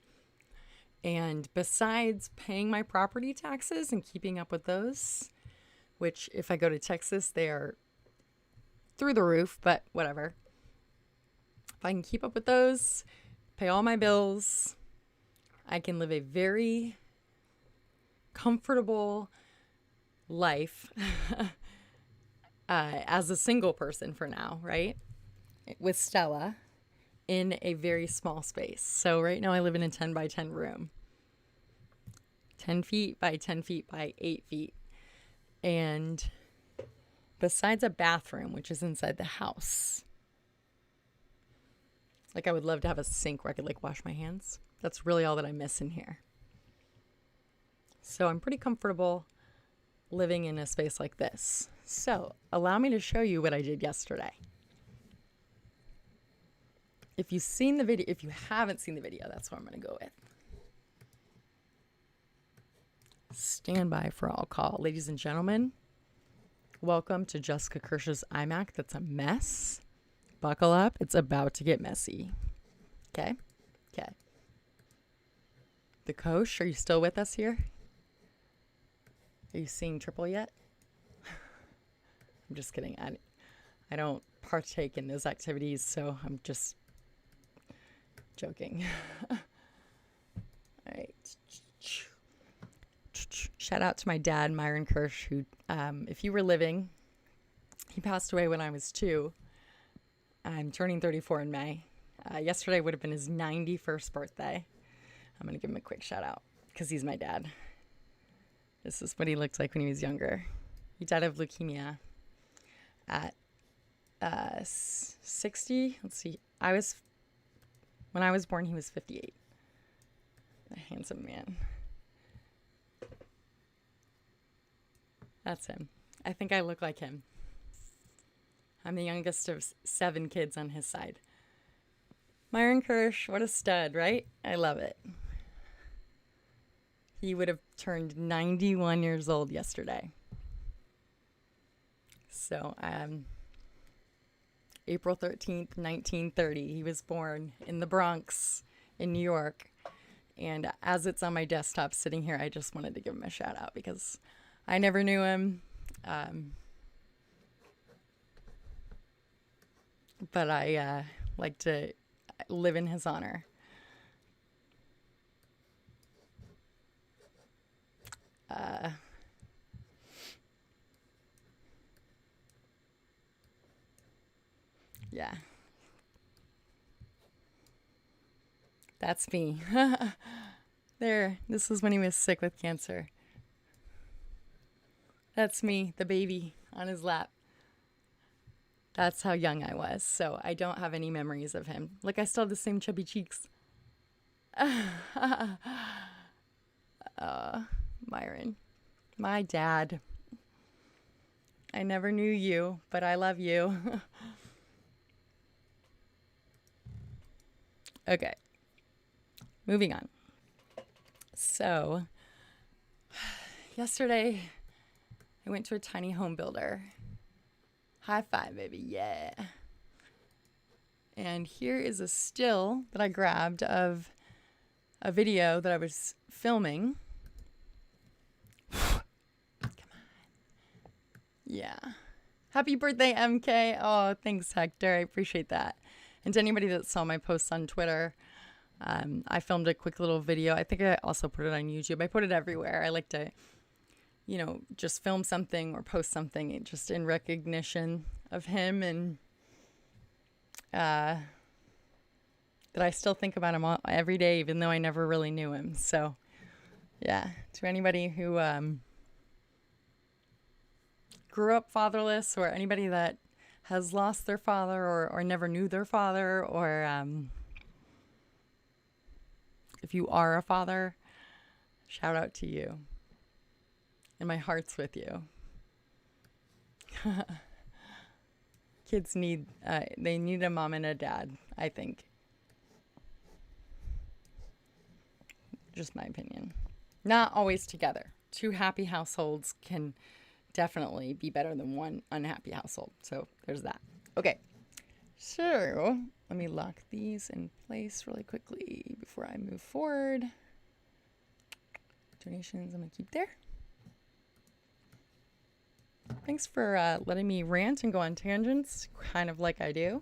And besides paying my property taxes and keeping up with those, which if I go to Texas, they are through the roof, but whatever. If I can keep up with those, pay all my bills, I can live a very comfortable life as a single person for now, right? With Stella in a very small space. So right now I live in a 10 by 10 room. 10 feet by 10 feet by 8 feet. And besides a bathroom, which is inside the house, like I would love to have a sink where I could like wash my hands. That's really all that I miss in here. So I'm pretty comfortable living in a space like this. So allow me to show you what I did yesterday. If you've seen the video, if you haven't seen the video, that's what I'm going to go with. Stand by for all call. Ladies and gentlemen, welcome to Jessica Kirsh's iMac that's a mess. Buckle up. It's about to get messy. Okay? Okay. The Kirsh, are you still with us here? Are you seeing triple yet? I'm just kidding. I don't partake in those activities, so I'm just joking. All right. Shout out to my dad, Myron Kirsh, who, if you were living, he passed away when I was 2. I'm turning 34 in May. Yesterday would have been his 91st birthday. I'm going to give him a quick shout out because he's my dad. This is what he looked like when he was younger. He died of leukemia at 60. Let's see. When I was born, he was 58. A handsome man. That's him. I think I look like him. I'm the youngest of 7 kids on his side. Myron Kirsh, what a stud, right? I love it. He would have turned 91 years old yesterday. So, April 13th, 1930, he was born in the Bronx in New York. And as it's on my desktop sitting here, I just wanted to give him a shout out because I never knew him. But I like to live in his honor. Yeah. That's me. There, this was when he was sick with cancer. That's me, the baby on his lap. That's how young I was. So I don't have any memories of him. Look, I still have the same chubby cheeks. Myron, my dad. I never knew you, but I love you. Okay, moving on. So, yesterday I went to a tiny home builder. High five, baby, yeah. And here is a still that I grabbed of a video that I was filming. Come on. Yeah. Happy birthday, MK. Oh, thanks, Hector. I appreciate that. And to anybody that saw my posts on Twitter, I filmed a quick little video. I think I also put it on YouTube. I put it everywhere. I like to, just film something or post something just in recognition of him, and that I still think about him every day, even though I never really knew him. So, yeah, to anybody who grew up fatherless, or anybody that has lost their father or never knew their father, or if you are a father, shout out to you. And my heart's with you. Kids need a mom and a dad, I think. Just my opinion. Not always together. 2 happy households can definitely be better than 1 unhappy household. So there's that. Okay. So let me lock these in place really quickly before I move forward. Donations I'm going to keep there. Thanks for letting me rant and go on tangents, kind of like I do.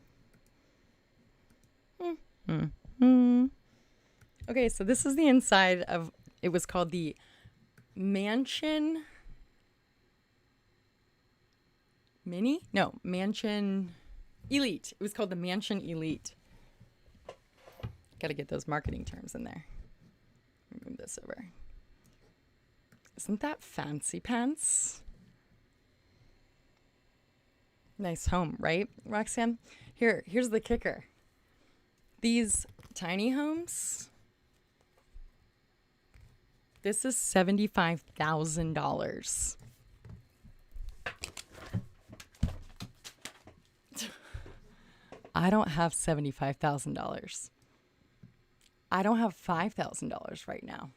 Okay, so this is the inside of, it was called the Mansion Mini? No, Mansion Elite. It was called the Mansion Elite. Got to get those marketing terms in there. Move this over. Isn't that fancy pants? Nice home, right, Roxanne? Here's the kicker. These tiny homes, this is $75,000. I don't have $75,000. I don't have $5,000 right now.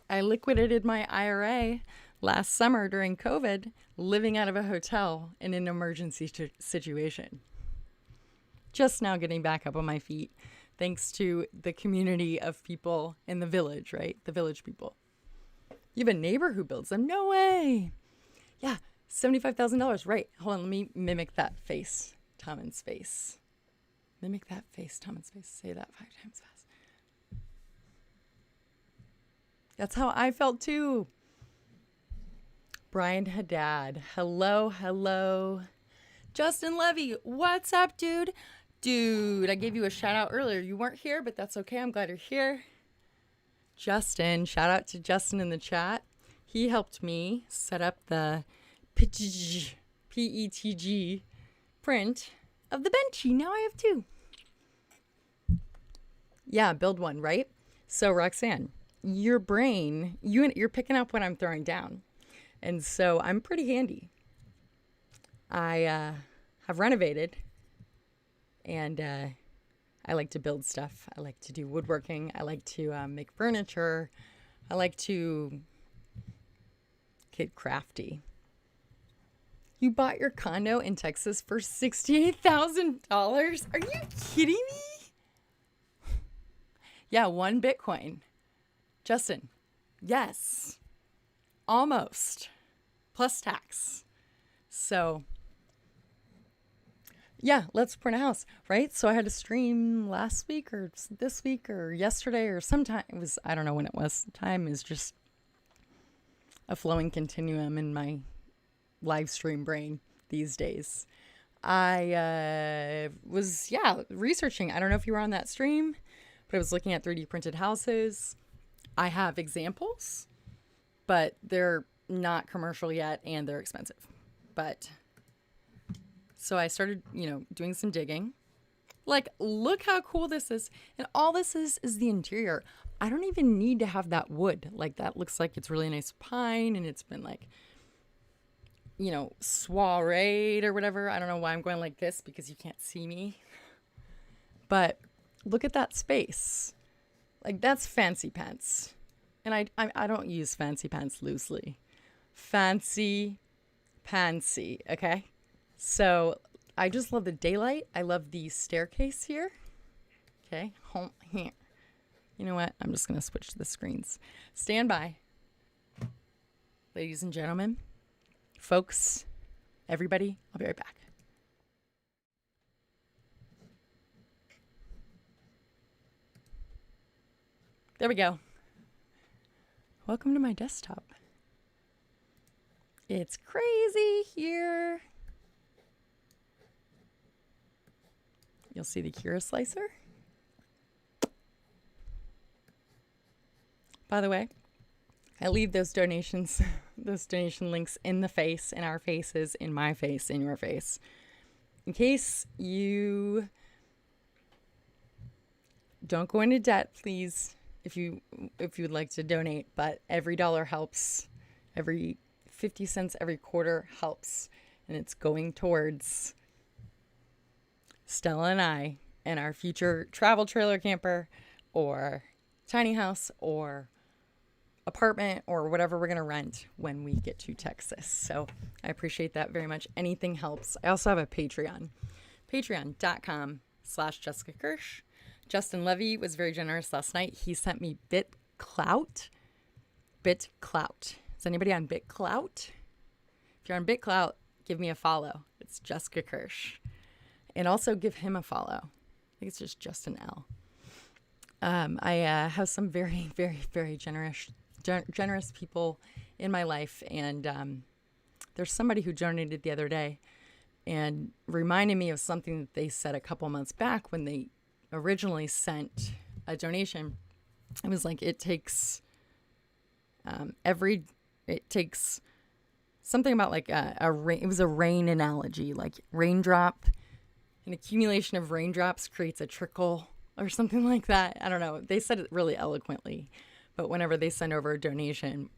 I liquidated my IRA last summer during COVID, living out of a hotel in an emergency situation. Just now getting back up on my feet, thanks to the community of people in the village, right? The village people. You have a neighbor who builds them? No way. Yeah, $75,000. Right. Hold on, let me mimic that face. Tommen's face. Mimic that face, Tommen's face. Say that 5 times fast. That's how I felt too. Brian Haddad. Hello. Justin Levy. What's up, dude? Dude, I gave you a shout out earlier. You weren't here, but that's okay. I'm glad you're here. Justin. Shout out to Justin in the chat. He helped me set up the PETG print of the Benchy. Now I have 2. Yeah, build one, right? So, Roxanne, your brain, you're picking up what I'm throwing down. And so I'm pretty handy. I have renovated, and I like to build stuff. I like to do woodworking. I like to make furniture. I like to get crafty. You bought your condo in Texas for $68,000? Are you kidding me? Yeah, 1 Bitcoin. Justin, yes. Almost. Plus tax. So, yeah, let's print a house, right? So I had to stream last week or this week or yesterday or sometime. It was, I don't know when it was. Time is just a flowing continuum in my live stream brain these days. I was, researching. I don't know if you were on that stream, but I was looking at 3D printed houses. I have examples, but they're not commercial yet and they're expensive. But so I started, doing some digging. Like, look how cool this is. And all this is the interior. I don't even need to have that wood. Like, that looks like it's really nice pine and it's been like, soireed or whatever. I don't know why I'm going like this because you can't see me. But look at that space. Like, that's fancy pants. And I don't use fancy pants loosely. Fancy pantsy, okay? So I just love the daylight. I love the staircase here. Okay, home here. You know what? I'm just going to switch the screens. Stand by. Ladies and gentlemen, folks, everybody, I'll be right back. There we go. Welcome to my desktop. It's crazy here. You'll see the Kirsh slicer. By the way, I leave those donation links in the face, in our faces, in my face, in your face. In case you don't go into debt, please, if you would like to donate, but every dollar helps. Every 50 cents every quarter helps, and it's going towards Stella and I and our future travel trailer camper or tiny house or apartment or whatever we're going to rent when we get to Texas. So I appreciate that very much. Anything helps. I also have a Patreon, patreon.com/Jessica Kirsh. Justin Levy was very generous last night. He sent me BitClout. Is anybody on BitClout? If you're on BitClout, give me a follow. It's Jessica Kirsh. And also give him a follow. I think it's just Justin L. I have some very, very, very generous people in my life. And there's somebody who donated the other day and reminded me of something that they said a couple months back when they originally sent a donation. It was like, it takes something about like it was a rain analogy, like raindrop, an accumulation of raindrops creates a trickle or something like that. I don't know. They said it really eloquently, but whenever they send over a donation,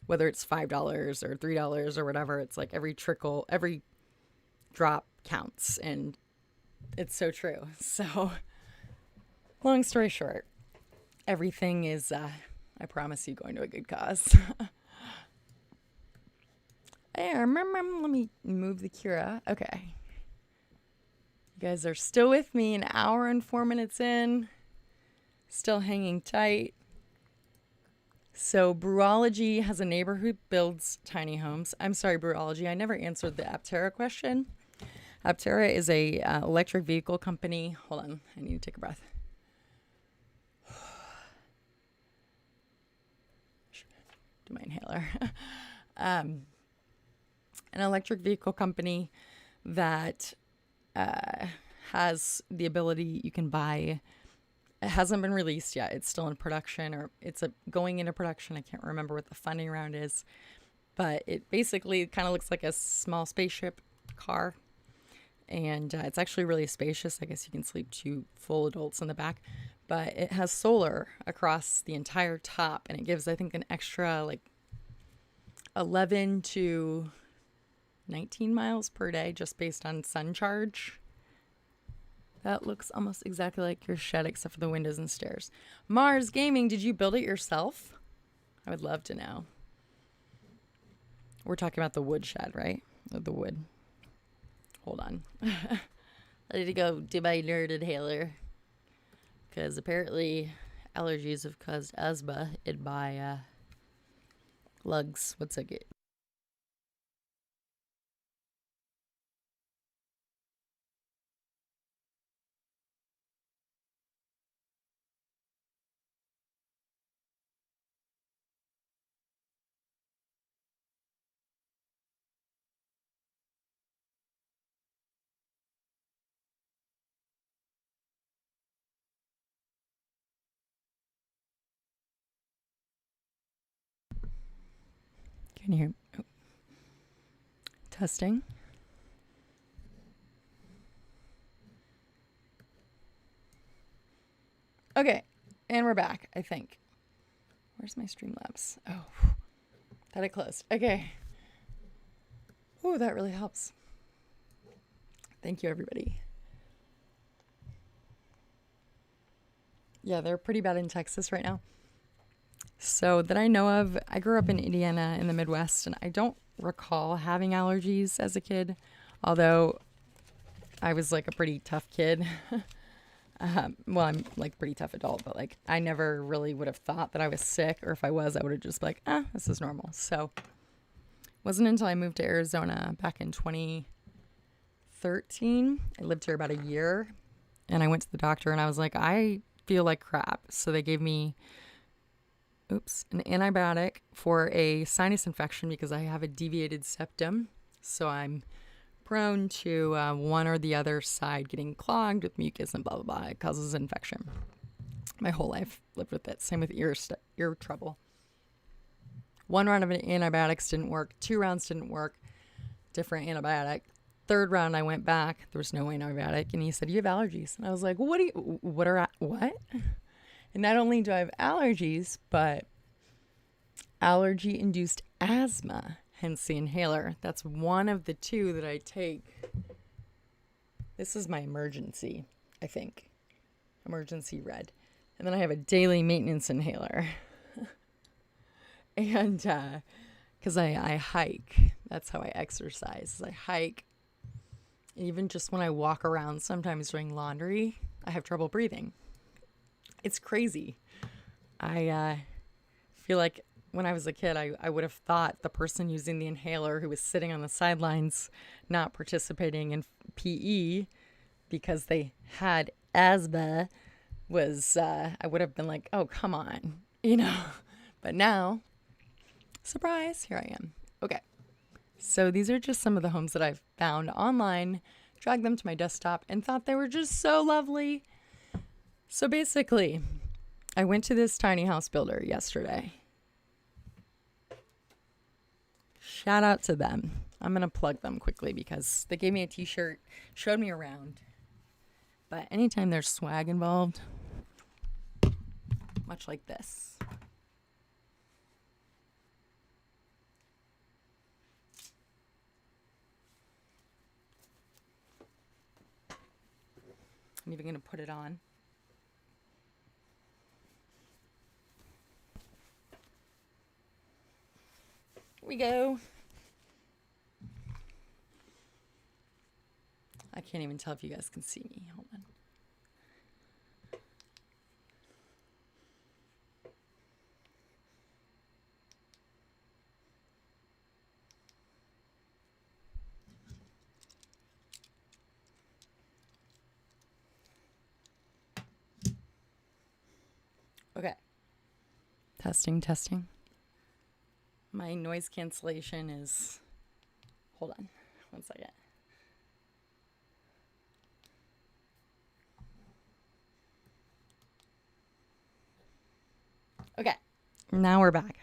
whether it's $5 or $3 or whatever, it's like every drop counts, and it's so true. So long story short, everything is, I promise you, going to a good cause. Hey, remember, let me move the Kira. Okay. You guys are still with me, an hour and 4 minutes in. Still hanging tight. So Brewology has a neighbor who builds tiny homes. I'm sorry, Brewology, I never answered the Aptera question. Aptera is a electric vehicle company. Hold on, I need to take a breath. Do my inhaler. An electric vehicle company that has the ability, you can buy. It hasn't been released yet. It's still in production, or it's going into production. I can't remember what the funding round is, but it basically kind of looks like a small spaceship car, and it's actually really spacious. I guess you can sleep 2 full adults in the back, but it has solar across the entire top, and it gives, I think, an extra like 11 to 19 miles per day just based on sun charge. That looks almost exactly like your shed except for the windows and stairs. Mars Gaming, did you build it yourself? I would love to know. We're talking about the wood shed, right? The wood. Hold on. I need to go do my nerd inhaler. Because apparently allergies have caused asthma in my lungs. One second. Can you hear me? Oh. Testing. Okay, and we're back, I think. Where's my Streamlabs? Oh, thought it closed. Okay. Oh, that really helps. Thank you, everybody. Yeah, they're pretty bad in Texas right now. So that I know of, I grew up in Indiana in the Midwest, and I don't recall having allergies as a kid, although I was like a pretty tough kid. Well, I'm like a pretty tough adult, but like I never really would have thought that I was sick, or if I was, I would have just been like, this is normal. So it wasn't until I moved to Arizona back in 2013. I lived here about a year, and I went to the doctor, and I was like, I feel like crap. So they gave me an antibiotic for a sinus infection because I have a deviated septum. So I'm prone to one or the other side getting clogged with mucus and blah, blah, blah. It causes infection. My whole life lived with it. Same with ear trouble. One round of antibiotics didn't work. 2 rounds didn't work. Different antibiotic. 3rd round I went back. There was no antibiotic. And he said, you have allergies. And I was like, what? And not only do I have allergies, but allergy-induced asthma, hence the inhaler. That's one of the 2 that I take. This is my emergency, I think. Emergency red. And then I have a daily maintenance inhaler. And because I hike. That's how I exercise. I hike. Even just when I walk around, sometimes doing laundry, I have trouble breathing. It's crazy. I feel like when I was a kid, I would have thought the person using the inhaler who was sitting on the sidelines not participating in PE because they had asthma was, I would have been like, oh, come on, But now, surprise, here I am. Okay. So these are just some of the homes that I've found online, dragged them to my desktop, and thought they were just so lovely. So basically, I went to this tiny house builder yesterday. Shout out to them. I'm going to plug them quickly because they gave me a t-shirt, showed me around. But anytime there's swag involved, much like this. I'm even going to put it on. Here we go. I can't even tell if you guys can see me. Hold on. Okay. Testing. My noise cancellation is... Hold on. One second. Okay. Now we're back.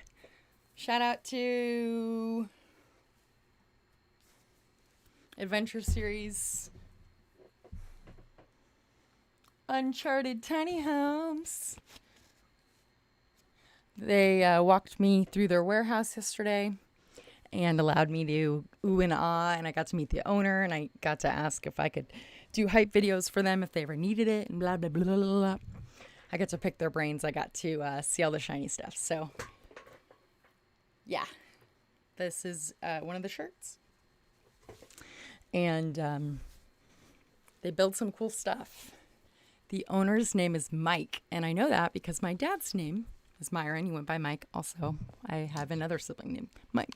Shout out to Adventure Series Uncharted Tiny Homes. They walked me through their warehouse yesterday. and allowed me to ooh and ah, and I got to meet the owner, and I got to ask if I could do hype videos for them if they ever needed it, and blah, blah, blah, blah, blah. I got to pick their brains. I got to see all the shiny stuff. So, yeah, this is one of the shirts. And they build some cool stuff. The owner's name is Mike, and I know that because my dad's name is Myron. He went by Mike. Also, I have another sibling named Mike.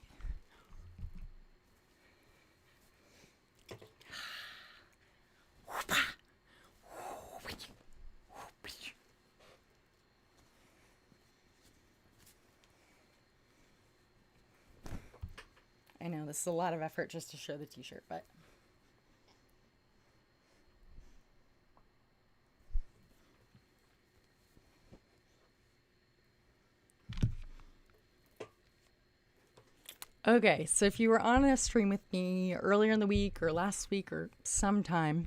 I know this is a lot of effort just to show the t-shirt, but okay, so if you were on a stream with me earlier in the week or last week or sometime,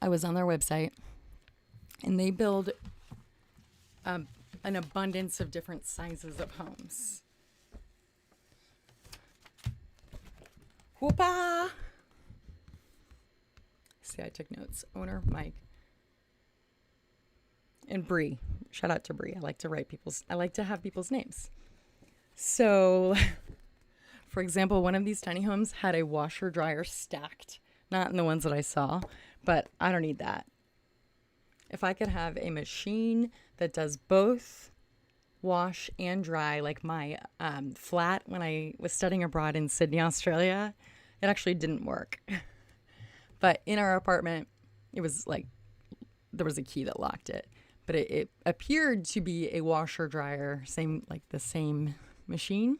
I was on their website, and they build an abundance of different sizes of homes. Whoopah! See, I took notes. Owner, Mike. And Bree. Shout out to Bree. I like to have people's names. So, for example, one of these tiny homes had a washer dryer stacked. Not in the ones that I saw, but I don't need that. If I could have a machine that does both wash and dry, like my flat when I was studying abroad in Sydney, Australia, it actually didn't work. But in our apartment, it was like there was a key that locked it. But it appeared to be a washer dryer, the same machine.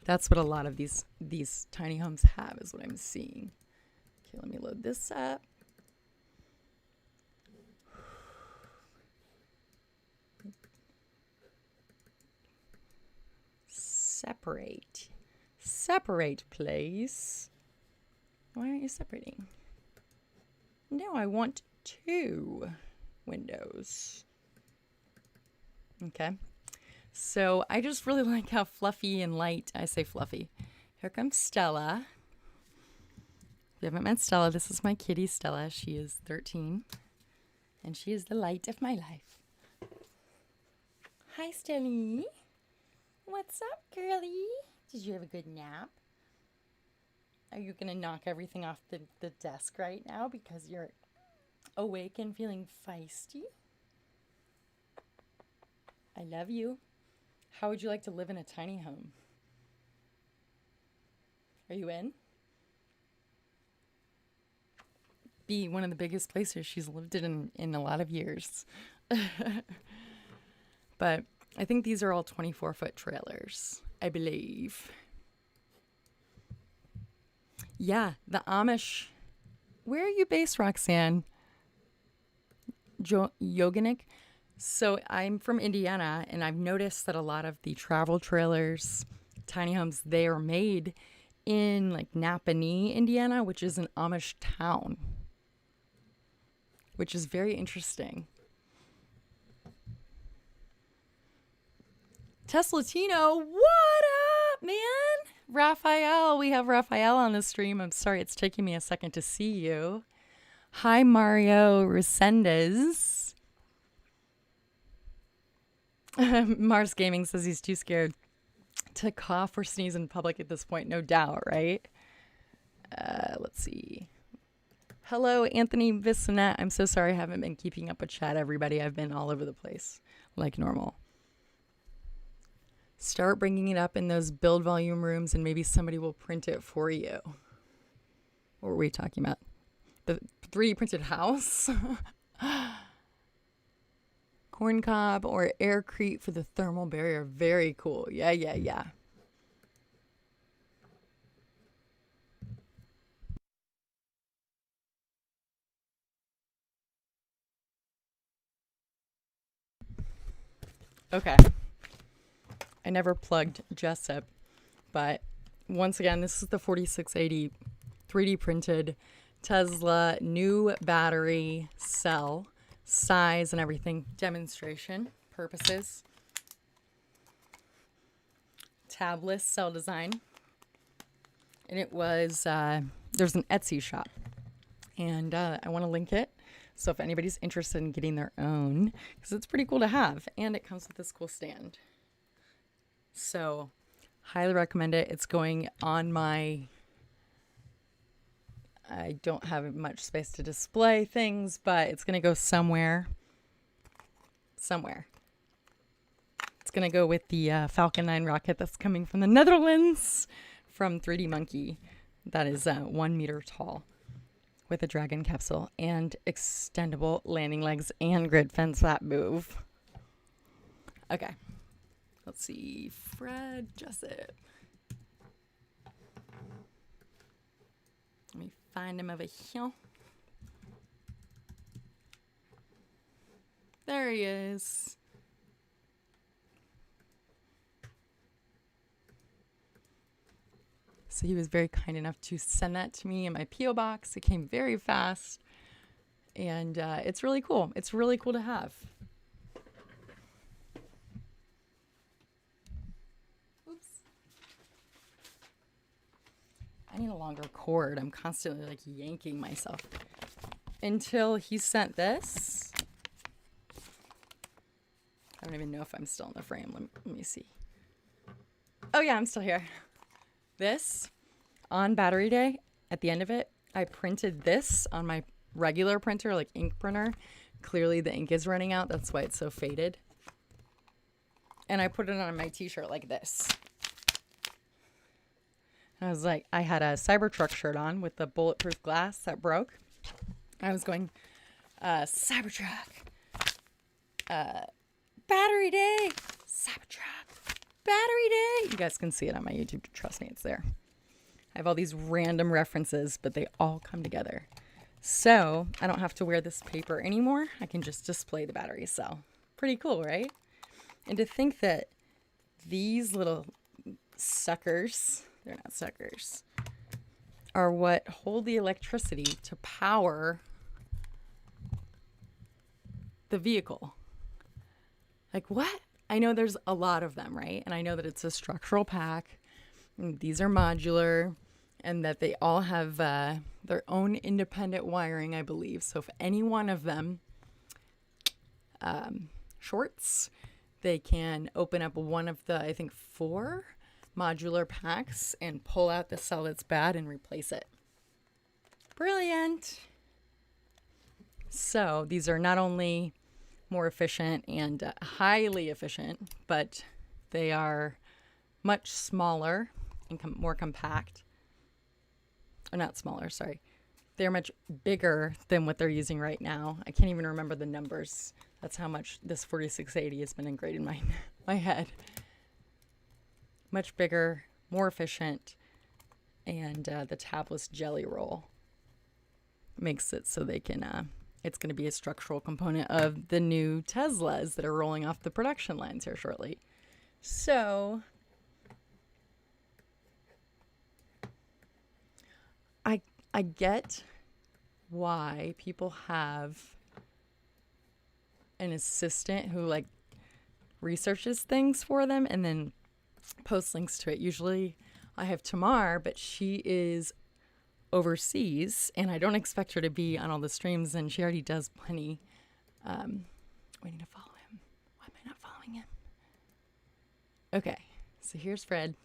That's what a lot of these tiny homes have, is what I'm seeing. Okay, let me load this up. Separate, please. Why aren't you separating? No, I want 2 windows. Okay. So I just really like how fluffy and light. I say fluffy. Here comes Stella. If you haven't met Stella, this is my kitty Stella. She is 13. And she is the light of my life. Hi, Stelly. What's up, girlie? Did you have a good nap? Are you going to knock everything off the desk right now because you're awake and feeling feisty? I love you. How would you like to live in a tiny home? Are you in? Be one of the biggest places she's lived in a lot of years. But I think these are all 24-foot trailers, I believe. Yeah, the Amish. Where are you based, Roxanne? Yoganik? So I'm from Indiana, and I've noticed that a lot of the travel trailers, tiny homes, they are made in like Napanee, Indiana, which is an Amish town, which is very interesting. Teslatino, what up, man? Raphael, we have Raphael on the stream. I'm sorry, it's taking me a second to see you. Hi, Mario Resendez. Mars Gaming says he's too scared to cough or sneeze in public at this point. No doubt, right? Let's see. Hello, Anthony Bissonette. I'm so sorry I haven't been keeping up with chat, everybody. I've been all over the place, like normal. Start bringing it up in those build volume rooms, and maybe somebody will print it for you. What were we talking about? The 3D printed house? Corn cob or aircrete for the thermal barrier. Very cool. Yeah. Okay. I never plugged Jessup, but once again, this is the 4680 3D printed Tesla new battery cell, size and everything, demonstration purposes. tabless cell design. And it was, there's an Etsy shop. And I want to link it. So if anybody's interested in getting their own, because it's pretty cool to have. And it comes with this cool stand. So highly recommend it. It's going on my... I don't have much space to display things, but it's going to go somewhere. Somewhere. It's going to go with the Falcon 9 rocket that's coming from the Netherlands from 3D Monkey. That is 1 meter tall with a Dragon capsule and extendable landing legs and grid fence that move. Okay. Let's see. Fred Jessup. Let me find him over here. There he is. So he was very kind enough to send that to me in my P.O. box. It came very fast. And it's really cool. It's really cool to have. Oops. I need a longer cord. I'm constantly like yanking myself. Until he sent this. I don't even know if I'm still in the frame. Let me see. Oh yeah, I'm still here. This, on battery day, at the end of it, I printed this on my regular printer, like ink printer. Clearly the ink is running out. That's why it's so faded. And I put it on my t-shirt like this. I was like, I had a Cybertruck shirt on with the bulletproof glass that broke. I was going, Cybertruck, battery day, Cybertruck, battery day. You guys can see it on my YouTube. Trust me, it's there. I have all these random references, but they all come together. So I don't have to wear this paper anymore. I can just display the battery cell. Pretty cool, right? And to think that these little suckers, they're not suckers, are what hold the electricity to power the vehicle. Like what? I know there's a lot of them, right? And I know that it's a structural pack. And these are modular and that they all have their own independent wiring, I believe. So if any one of them shorts, they can open up one of the, I think, 4 modular packs and pull out the cell that's bad and replace it. Brilliant. So these are not only more efficient and highly efficient, but they are much smaller and more compact. Or not smaller, sorry. They're much bigger than what they're using right now. I can't even remember the numbers. That's how much this 4680 has been ingrained in my head. Much bigger, more efficient, and the tabless jelly roll makes it so they can, it's going to be a structural component of the new Teslas that are rolling off the production lines here shortly. So I get why people have an assistant who like researches things for them and then posts links to it. Usually I have Tamar, but she is overseas and I don't expect her to be on all the streams, and she already does plenty. We need to follow him. Why am I not following him? Okay, so here's Fred.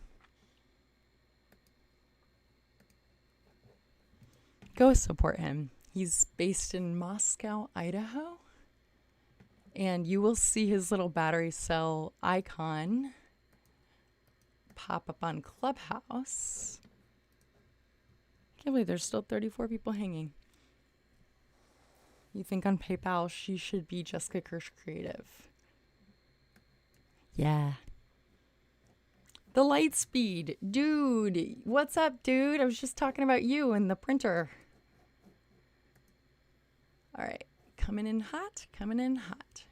Go support him. He's based in Moscow, Idaho. And you will see his little battery cell icon pop up on Clubhouse. I can't believe there's still 34 people hanging. You think on PayPal she should be Jessica Kirsh Creative. Yeah. The light speed. Dude, what's up, dude? I was just talking about you and the printer. All right. Coming in hot. Coming in hot.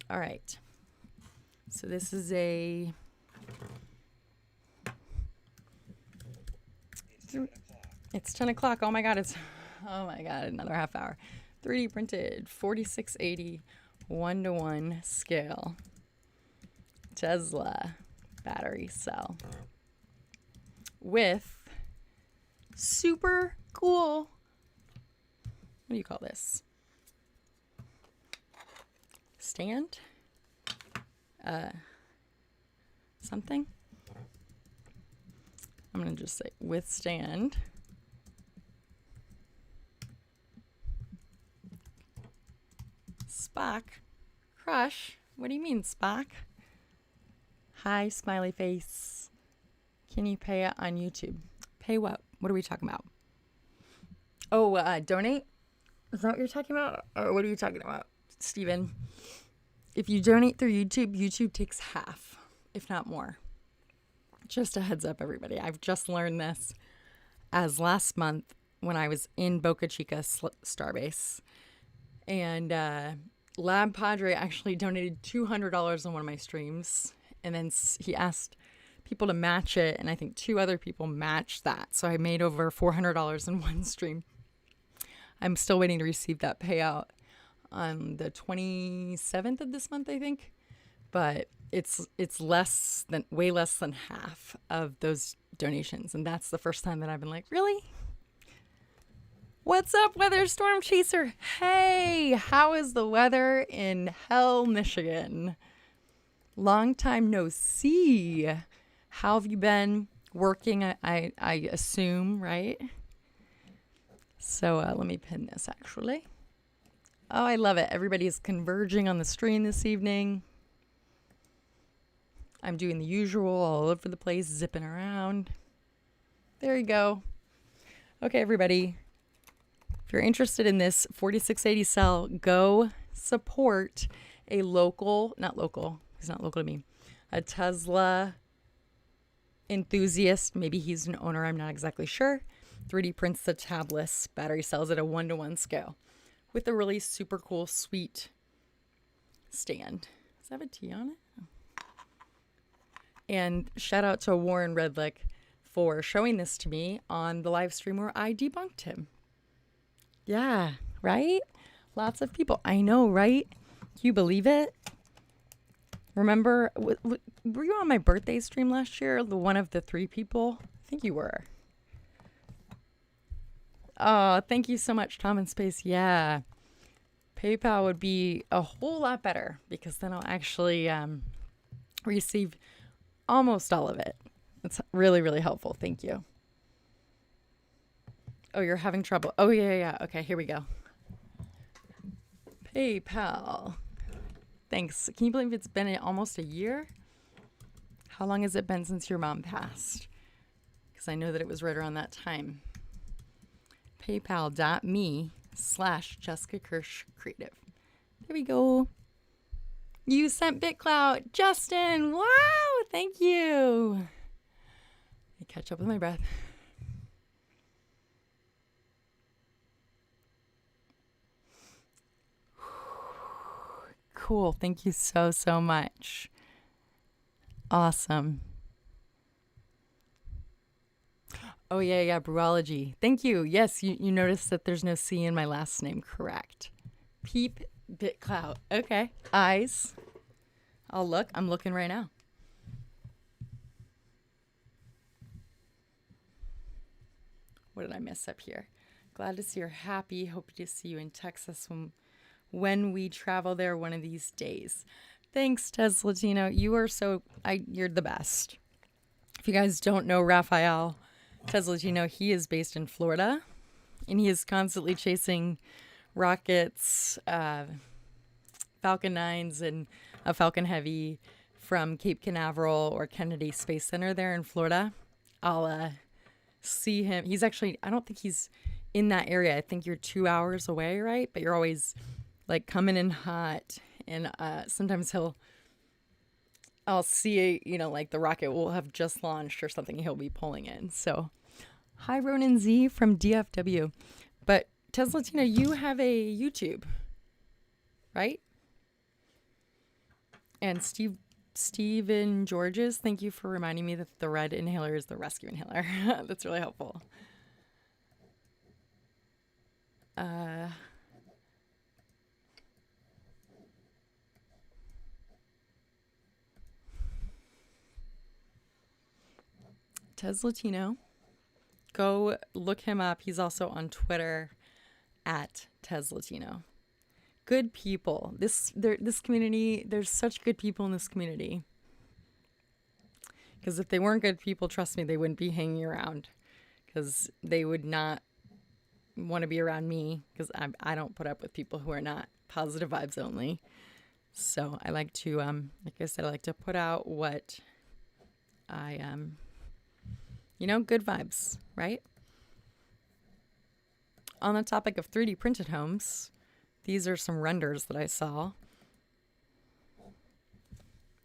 All right. So this is a... It's 10 o'clock. Oh my God, another half hour. 3D printed 4680 1:1 scale Tesla battery cell with super cool, what do you call this? Stand? Something? I'm going to just say withstand. Spock. Crush. What do you mean, Spock? Hi, smiley face. Can you pay it on YouTube? Pay what? What are we talking about? Oh, donate? Is that what you're talking about? Or what are you talking about, Steven? If you donate through YouTube, YouTube takes half, if not more. Just a heads up, everybody. I've just learned this as last month when I was in Boca Chica Starbase. And Lab Padre actually donated $200 on one of my streams. And then he asked people to match it. And I think 2 other people matched that. So I made over $400 in one stream. I'm still waiting to receive that payout on the 27th of this month, I think. But it's way less than half of those donations. And that's the first time that I've been like, really? What's up, Weather Storm Chaser? Hey, how is the weather in Hell, Michigan? Long time no see. How have you been working? I assume, right? So let me pin this, actually. Oh, I love it. Everybody's converging on the stream this evening. I'm doing the usual, all over the place, zipping around. There you go. Okay, everybody. If you're interested in this 4680 cell, go support a local, he's not local to me, a Tesla enthusiast. Maybe he's an owner, I'm not exactly sure. 3D prints the tabless battery cells at a 1:1 scale with a really super cool, sweet stand. Does that have a T on it? And shout out to Warren Redlick for showing this to me on the live stream where I debunked him. Yeah, right? Lots of people. I know, right? Can you believe it? Remember, were you on my birthday stream last year? The one of the 3 people? I think you were. Oh, thank you so much, Tom and Space. Yeah. PayPal would be a whole lot better because then I'll actually receive almost all of it. It's really, really helpful. Thank you. Oh, you're having trouble. Oh, yeah. Okay, here we go. PayPal. Thanks. Can you believe it's been almost a year? How long has it been since your mom passed? Because I know that it was right around that time. PayPal.me/Jessica Kirsh Creative. There we go. You sent BitClout. Justin, wow, thank you. I catch up with my breath. Cool. Thank you so, so much. Awesome. Oh, yeah, Brewology. Thank you. Yes, you noticed that there's no C in my last name. Correct. Peep BitClout. Okay. Eyes. I'll look. I'm looking right now. What did I miss up here? Glad to see you're happy. Hope to see you in Texas when we travel there one of these days. Thanks, Teslatino. You are you're the best. If you guys don't know Raphael Teslatino, he is based in Florida, and he is constantly chasing rockets, Falcon 9s and a Falcon Heavy from Cape Canaveral or Kennedy Space Center there in Florida. I'll see him. He's actually, I don't think he's in that area. I think you're 2 hours away, right? But you're always like coming in hot, and sometimes I'll see, like the rocket will have just launched or something. He'll be pulling in. So, hi, Ronan Z from DFW. But Teslatino, you have a YouTube, right? And Steven Georges, thank you for reminding me that the red inhaler is the rescue inhaler. That's really helpful. Tez Latino. Go look him up. He's also on Twitter at Tez Latino. Good people. This community, there's such good people in this community. Because if they weren't good people, trust me, they wouldn't be hanging around. Because they would not want to be around me. Because I don't put up with people who are not positive vibes only. So I like to, like I said, I like to put out what I, good vibes, right? On the topic of 3D printed homes, these are some renders that I saw.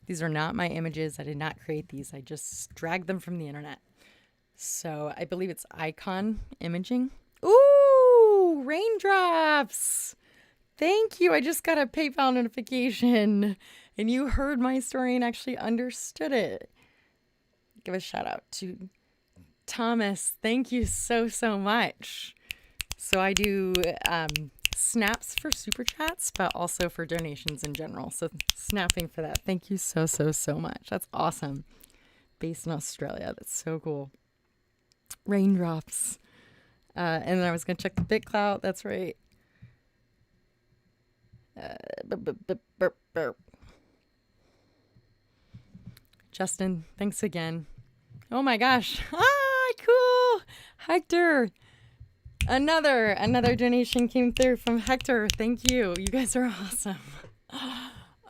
These are not my images. I did not create these. I just dragged them from the internet. So I believe it's Icon Imaging. Ooh, raindrops. Thank you. I just got a PayPal notification and you heard my story and actually understood it. Give a shout out to Thomas. Thank you so, so much. So I do snaps for super chats, but also for donations in general. So snapping for that. Thank you so, so, so much. That's awesome. Based in Australia. That's so cool. Raindrops. And then I was going to check the BitClout. That's right. Justin, thanks again. Oh my gosh. Ah, cool. Hector. Another donation came through from Hector. Thank you. You guys are awesome.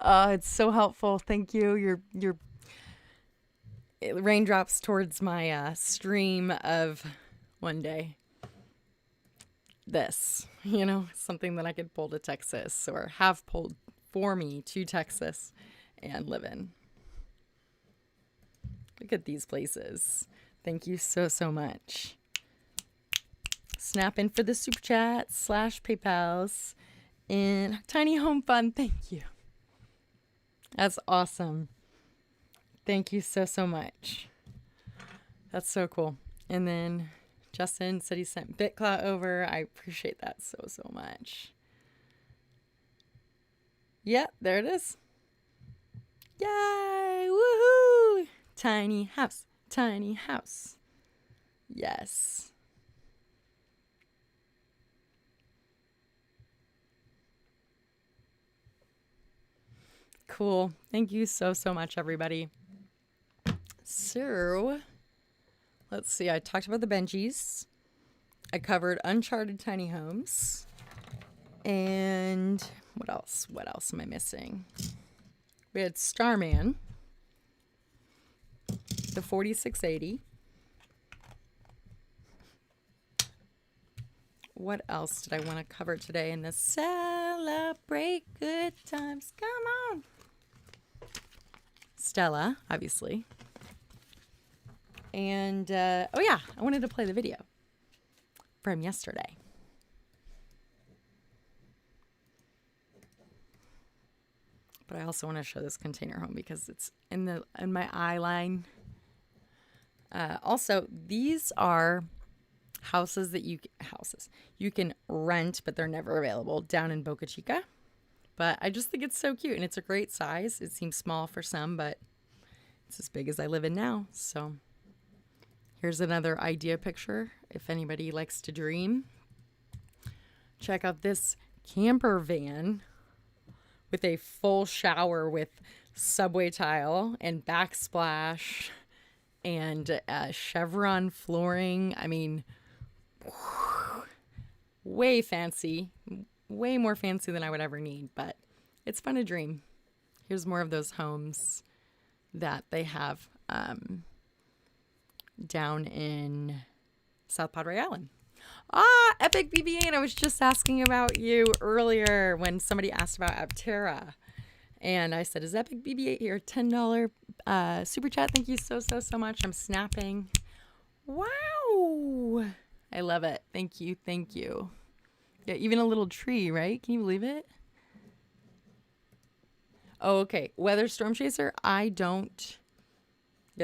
It's so helpful. Thank you. Your raindrops towards my stream of one day. This, something that I could pull to Texas or have pulled for me to Texas and live in. Look at these places. Thank you so, so much. Snap in for the super chat / PayPals and Tiny Home Fund. Thank you. That's awesome. Thank you so, so much. That's so cool. And then Justin said he sent BitClout over. I appreciate that so, so much. Yep, there it is. Yay! Woohoo! Tiny house. Tiny house. Yes. Cool. Thank you so, so much, everybody. So, let's see. I talked about the Benjis. I covered Uncharted Tiny Homes. And what else? What else am I missing? We had Starman. The 4680. What else did I want to cover today in the Celebrate Good Times? Come on. Stella, obviously. And, I wanted to play the video from yesterday. But I also want to show this container home because it's in my eye line. Also, these are houses that you can rent, but they're never available down in Boca Chica. But I just think it's so cute, and it's a great size. It seems small for some, but it's as big as I live in now. So here's another idea picture. If anybody likes to dream, check out this camper van with a full shower with subway tile and backsplash and chevron flooring. I mean, way fancy, way more fancy than I would ever need, but it's fun to dream. Here's more of those homes that they have down in South Padre Island. Epic BB-8. I was just asking about you earlier when somebody asked about Aptera. And I said, is Epic BB-8 here? $10 super chat. Thank you so, so, so much. I'm snapping. Wow. I love it. Thank you. Thank you. Yeah, even a little tree, right? Can you believe it? Oh, okay. Weather Storm Chaser. Yeah,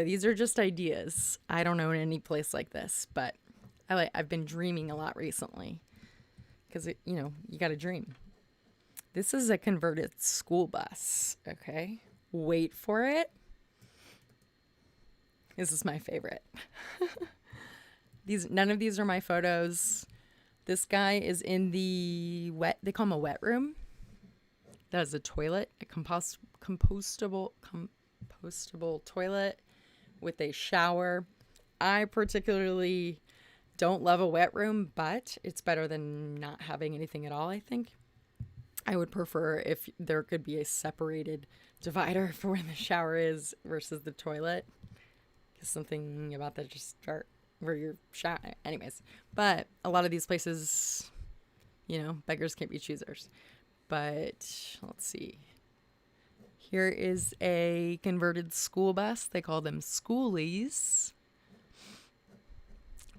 these are just ideas. I don't know any place like this, but I've been dreaming a lot recently because, you got to dream. This is a converted school bus, okay? Wait for it. This is my favorite. None of these are my photos. This guy is in the they call him a wet room. That is a toilet, a compostable toilet with a shower. I particularly don't love a wet room, but it's better than not having anything at all, I think. I would prefer if there could be a separated divider for where the shower is versus the toilet. Because something about that just start where you're shower. Anyways, but a lot of these places, beggars can't be choosers. But let's see. Here is a converted school bus. They call them schoolies.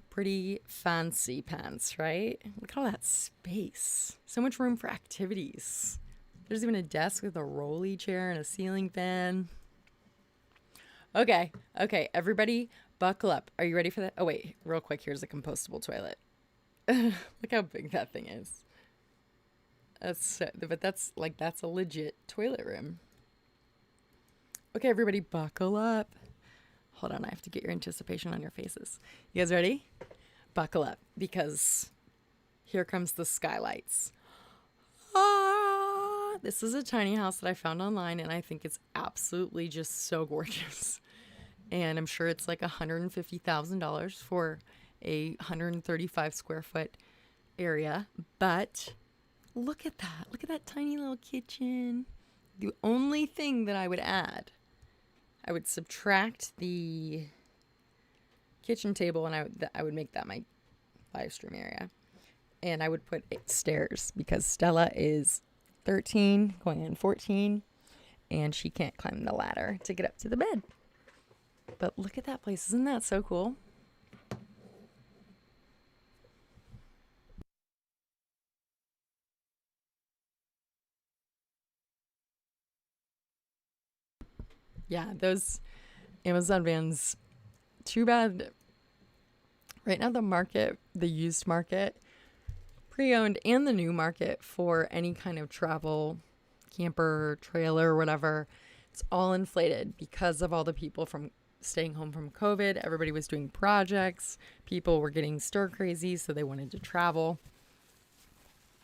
Pretty fancy pants, right? Look at all that space. So much room for activities. There's even a desk with a rolly chair and a ceiling fan. Okay, everybody buckle up. Are you ready for that? Oh, wait, real quick. Here's a compostable toilet. Look how big that thing is. That's a legit toilet room. Okay, everybody buckle up. Hold on, I have to get your anticipation on your faces. You guys ready? Buckle up, because here comes the skylights. This is a tiny house that I found online, and I think it's absolutely just so gorgeous. And I'm sure it's like $150,000 for a 135 square foot area. But look at that. Look at that tiny little kitchen. The only thing that I would add, I would subtract the kitchen table, and I would make that my live stream area. And I would put stairs, because Stella is 13, going on 14, and she can't climb the ladder to get up to the bed. But look at that place. Isn't that so cool? Yeah, those Amazon vans, too bad. Right now, the used market, pre-owned, and the new market for any kind of travel, camper, trailer, whatever, it's all inflated because of all the people from staying home from COVID. Everybody was doing projects. People were getting stir crazy, so they wanted to travel.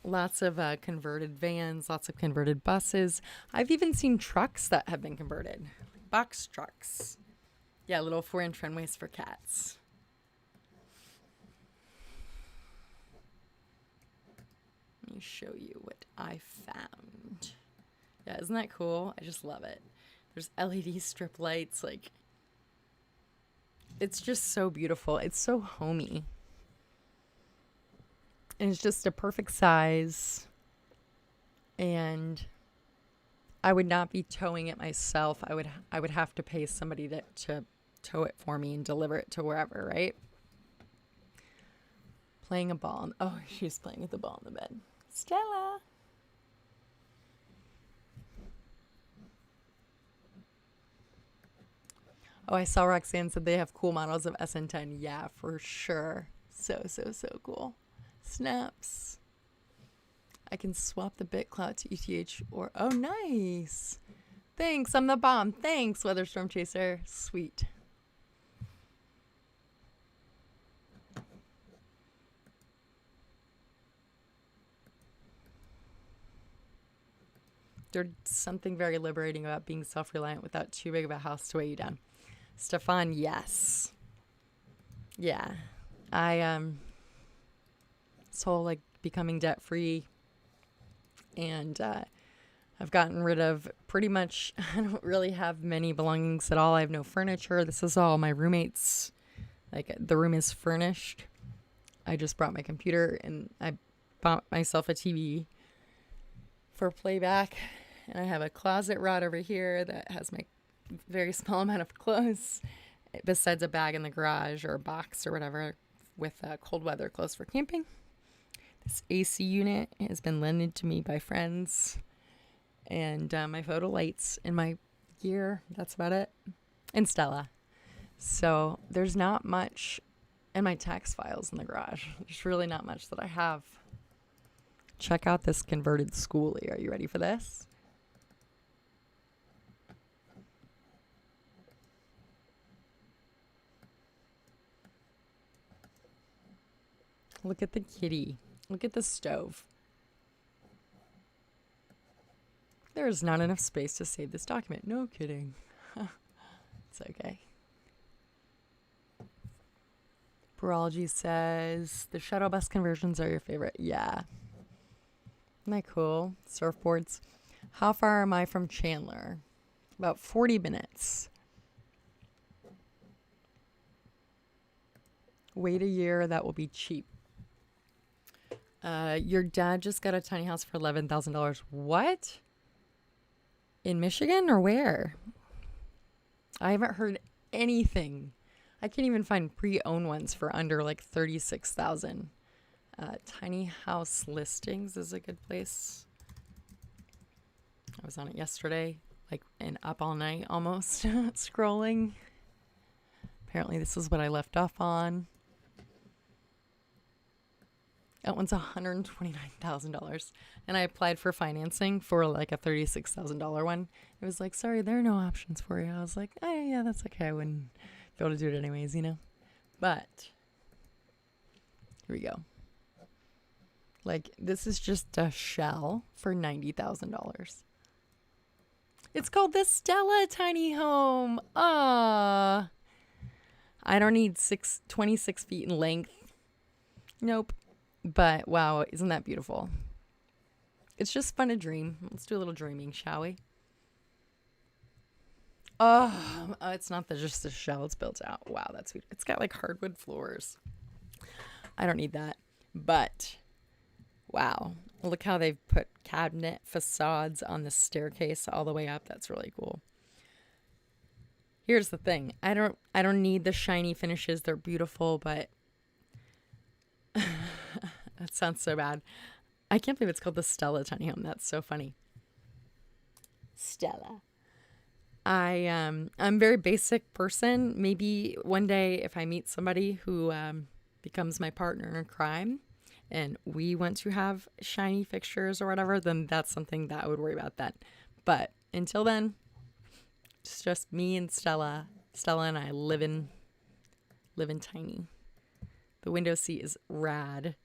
Lots of converted vans, lots of converted buses. I've even seen trucks that have been converted. Box trucks. Yeah, little 4-inch runways for cats. Let me show you what I found. Yeah, isn't that cool? I just love it. There's LED strip lights. Like, it's just so beautiful. It's so homey. And it's just a perfect size. And I would not be towing it myself. I would have to pay somebody to tow it for me and deliver it to wherever, right? Playing a ball. Oh, she's playing with the ball in the bed. Stella. Oh, I saw Roxanne said they have cool models of SN10. Yeah, for sure. So cool. Snaps. I can swap the BitClout to ETH or... Oh, nice. Thanks, I'm the bomb. Thanks, Weatherstorm Chaser. Sweet. There's something very liberating about being self-reliant without too big of a house to weigh you down. Stefan, yes. Yeah. This whole becoming debt-free, and I've gotten rid of pretty much, I don't really have many belongings at all. I have no furniture. This is all my roommates. The room is furnished. I just brought my computer, and I bought myself a TV for playback. And I have a closet rod over here that has my very small amount of clothes, besides a bag in the garage or a box or whatever with cold weather clothes for camping. This AC unit has been lended to me by friends, and my photo lights and my gear. That's about it. And Stella. So there's not much, and my tax files in the garage. There's really not much that I have. Check out this converted schoolie. Are you ready for this? Look at the kitty. Look at the stove. There is not enough space to save this document. No kidding. It's okay. Virology says the shuttle bus conversions are your favorite. Yeah. Isn't that cool? Surfboards. How far am I from Chandler? About 40 minutes. Wait a year. That will be cheap. Your dad just got a tiny house for $11,000. What? In Michigan or where? I haven't heard anything. I can't even find pre-owned ones for under like $36,000. Tiny house listings is a good place. I was on it yesterday, like, and up all night almost scrolling. Apparently this is what I left off on. That one's $129,000. And I applied for financing for like a $36,000 one. It was like, sorry, there are no options for you. I was like, oh, yeah, that's okay. I wouldn't be able to do it anyways, you know? But here we go. Like, this is just a shell for $90,000. It's called the Stella Tiny Home. I don't need 26 feet in length. Nope. But wow, isn't that beautiful? It's just fun to dream. Let's do a little dreaming, shall we? Oh, it's not just the shell. It's built out. Wow, that's sweet. It's got like hardwood floors. I don't need that. But wow, look how they've put cabinet facades on the staircase all the way up. That's really cool. Here's the thing. I don't need the shiny finishes. They're beautiful, but that sounds so bad. I can't believe it's called the Stella Tiny Home. That's so funny. Stella. I'm a very basic person. Maybe one day if I meet somebody who becomes my partner in crime and we want to have shiny fixtures or whatever, then that's something that I would worry about then. But until then, it's just me and Stella. Stella and I live in tiny. The window seat is rad.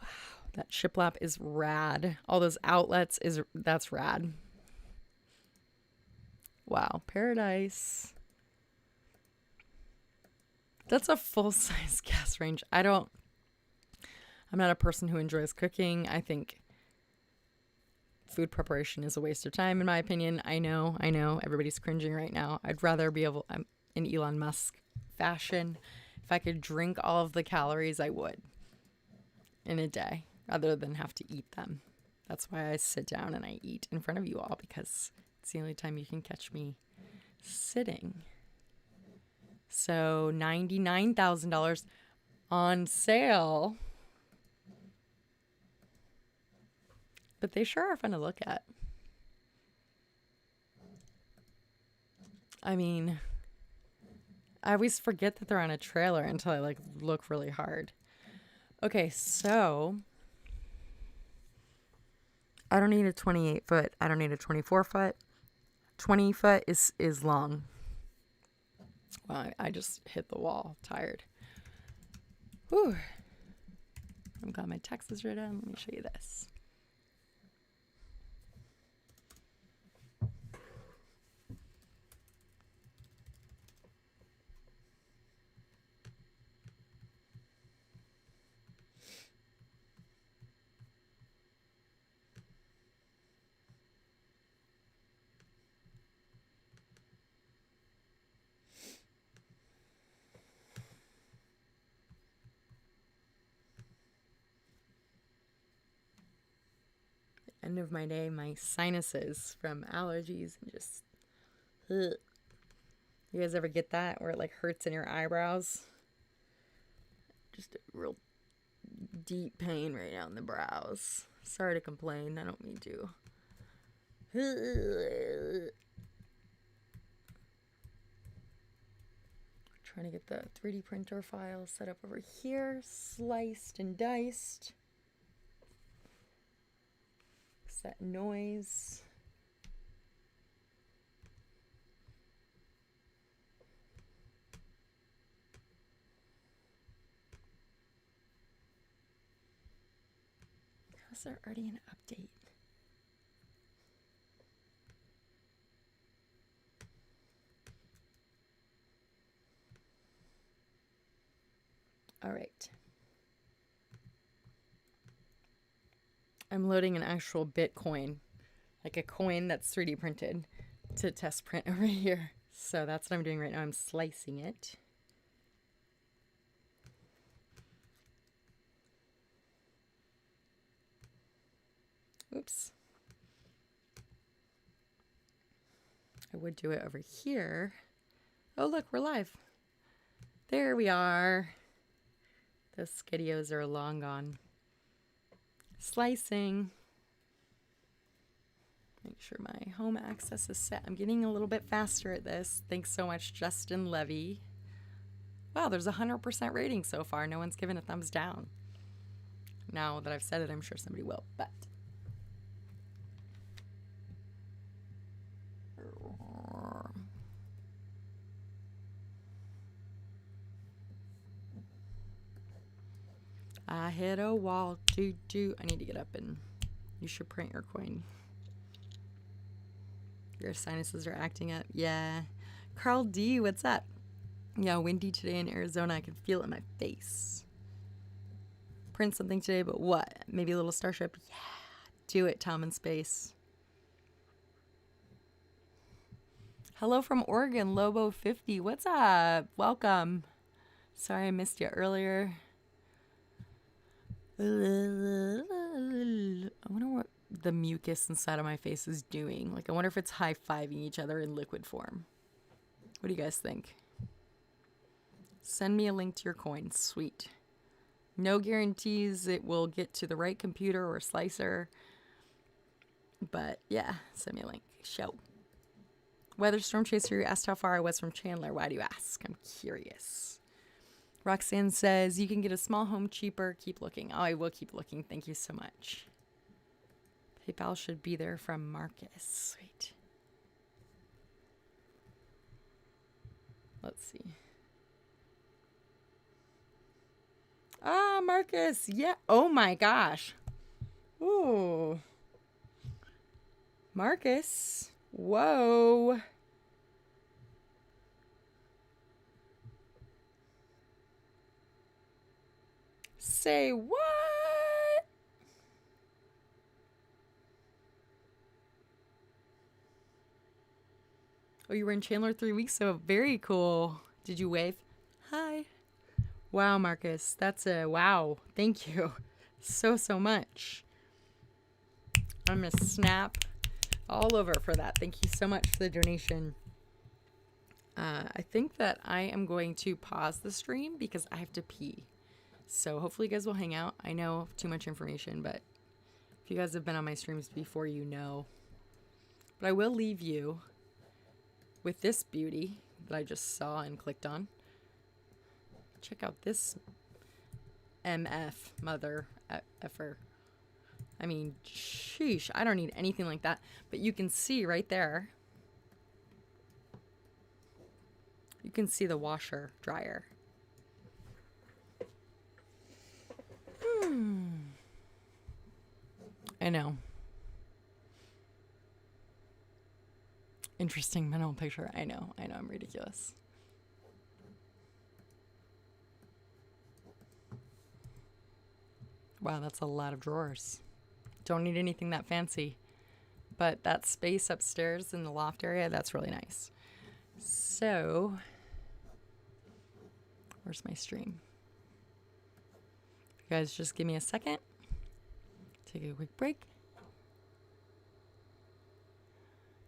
Wow, that shiplap is rad. All those outlets that's rad. Wow, paradise. That's a full-size gas range. I'm not a person who enjoys cooking. I think food preparation is a waste of time, in my opinion. I know. Everybody's cringing right now. I'd rather be able, in Elon Musk fashion, if I could drink all of the calories, I would in a day rather than have to eat them. That's why I sit down and I eat in front of you all, because it's the only time you can catch me sitting. So $99,000 on sale. But they sure are fun to look at. I mean, I always forget that they're on a trailer until I look really hard. Okay, so I don't need a 28 foot. I don't need a 24 foot. 20 foot is long. Well, I just hit the wall. Tired. Whew. I've got my texts written. Let me show you this. End of my day, my sinuses from allergies and just, ugh. You guys ever get that where it like hurts in your eyebrows? Just a real deep pain right down the brows. Sorry to complain. I don't mean to. Trying to get the 3D printer file set up over here, sliced and diced. That noise. How's there already an update? All right. I'm loading an actual Bitcoin, like a coin that's 3D printed, to test print over here. So that's what I'm doing right now. I'm slicing it. Oops. I would do it over here. Oh, look, we're live. There we are. Those skiddios are long gone. Slicing. Make sure my home access is set. I'm getting a little bit faster at this. Thanks so much, Justin Levy. Wow, there's a 100% rating so far. No one's given a thumbs down. Now that I've said it, I'm sure somebody will, but... I hit a wall. I need to get up and you should print your coin. Your sinuses are acting up. Yeah. Carl D, what's up? Yeah, windy today in Arizona. I can feel it in my face. Print something today, but what? Maybe a little Starship? Yeah. Do it, Tom in Space. Hello from Oregon, Lobo50. What's up? Welcome. Sorry I missed you earlier. I wonder what the mucus inside of my face is doing. Like, I wonder if it's high-fiving each other in liquid form. What do you guys think? Send me a link to your coin. Sweet. No guarantees it will get to the right computer or slicer. But, yeah, send me a link. Show. Weather Storm Chaser, you asked how far I was from Chandler. Why do you ask? I'm curious. Roxanne says, you can get a small home cheaper. Keep looking. Oh, I will keep looking. Thank you so much. PayPal should be there from Marcus. Sweet. Let's see. Ah, Marcus. Yeah. Oh, my gosh. Ooh. Marcus. Whoa. Say what? Oh, you were in Chandler 3 weeks ago. Very cool. Did you wave? Hi. Wow, Marcus. That's a wow. Thank you so much. I'm going to snap all over for that. Thank you so much for the donation. I think that I am going to pause the stream because I have to pee. So hopefully you guys will hang out. I know too much information, but if you guys have been on my streams before, you know. But I will leave you with this beauty that I just saw and clicked on. Check out this MF mother effer. I mean, sheesh, I don't need anything like that. But you can see right there. You can see the washer dryer. I know. Interesting mental picture. I know, I'm ridiculous. Wow, that's a lot of drawers. Don't need anything that fancy. But that space upstairs in the loft area, that's really nice. So, where's my stream? You guys just give me a second. Take a quick break.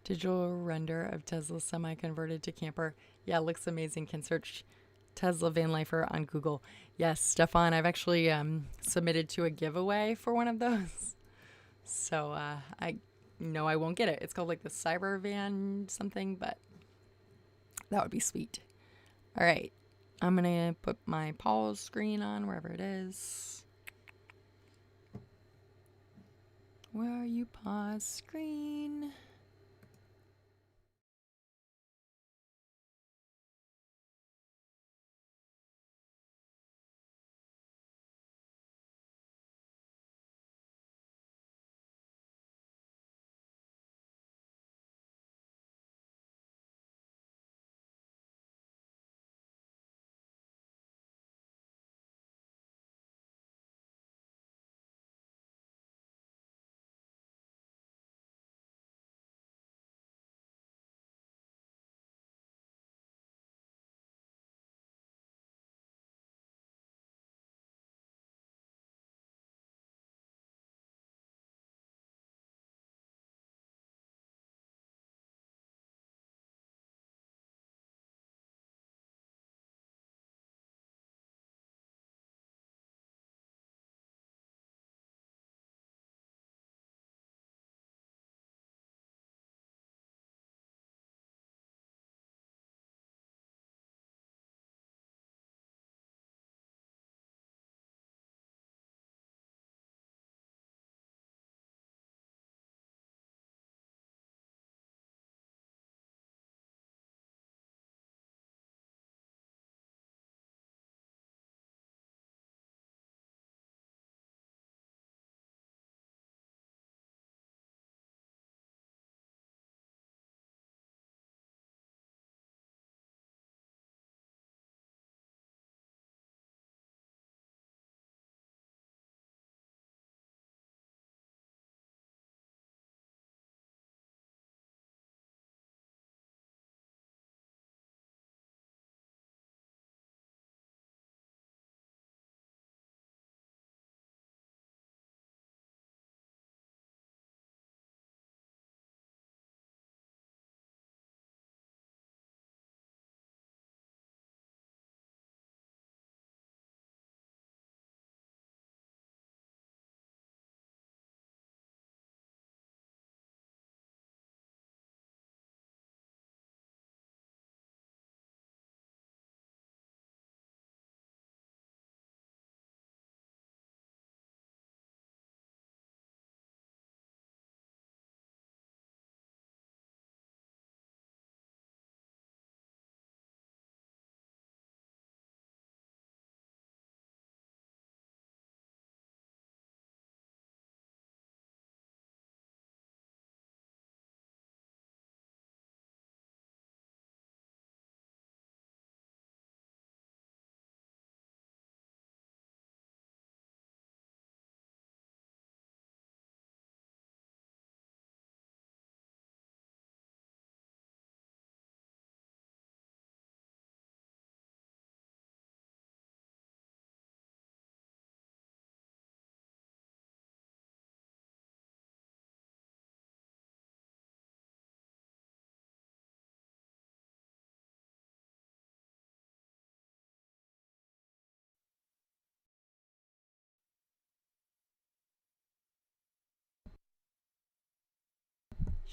Digital render of Tesla semi-converted to camper. Yeah, looks amazing. Can search Tesla van lifer on Google. Yes, Stefan, I've actually submitted to a giveaway for one of those. So I know I won't get it. It's called like the Cyber Van something, but that would be sweet. All right. I'm going to put my pause screen on wherever it is. Where are you, pause screen?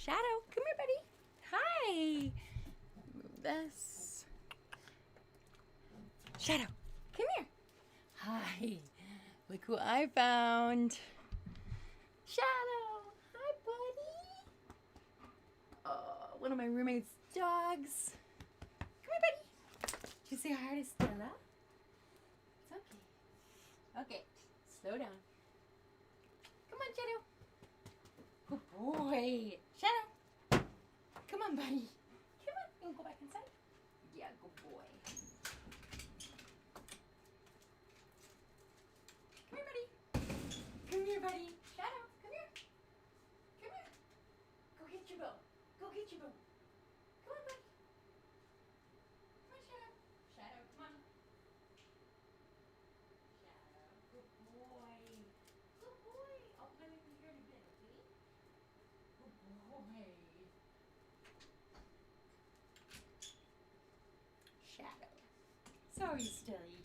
Shadow, come here, buddy. Hi. Move this. Shadow, come here. Hi. Look who I found. Shadow. Hi, buddy. Oh, one of my roommate's dogs. Come here, buddy. Did you say hi to Stella? It's okay. Okay, slow down. Come on, Shadow. Good boy. Shadow. Come on, buddy. Come on. You want to go back inside? Yeah, good boy. Come here, buddy. Come here, buddy. Shadow, come here. Come here. Go get your bow. Go get your bow. Come on, buddy. Come on, Shadow. Shadow, come on. Shadow, good boy. Good boy. I'll play with you here in a bit, okay? Good boy. Shadow. Sorry, Stilly.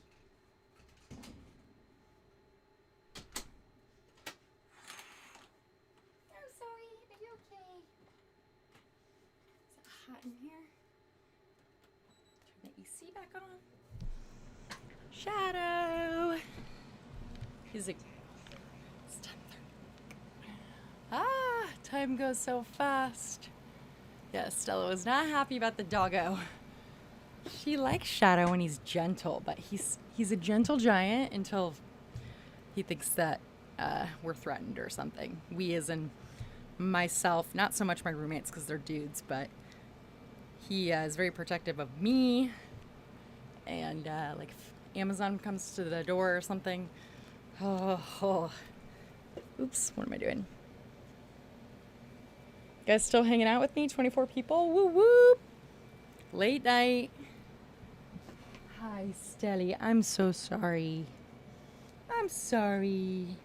I'm sorry. Are you okay? Is it hot in here? Turn the AC back on. Shadow. He's like, it's 10:30. Ah, time goes so fast. Yeah, Stella was not happy about the doggo. She likes Shadow when he's gentle, but he's a gentle giant until he thinks that we're threatened or something. We as in myself, not so much my roommates because they're dudes, but he is very protective of me. And like if Amazon comes to the door or something, oh. Oops, what am I doing? You guys still hanging out with me? 24 people? Woo woo! Late night. Hi, Stelly. I'm so sorry. I'm sorry.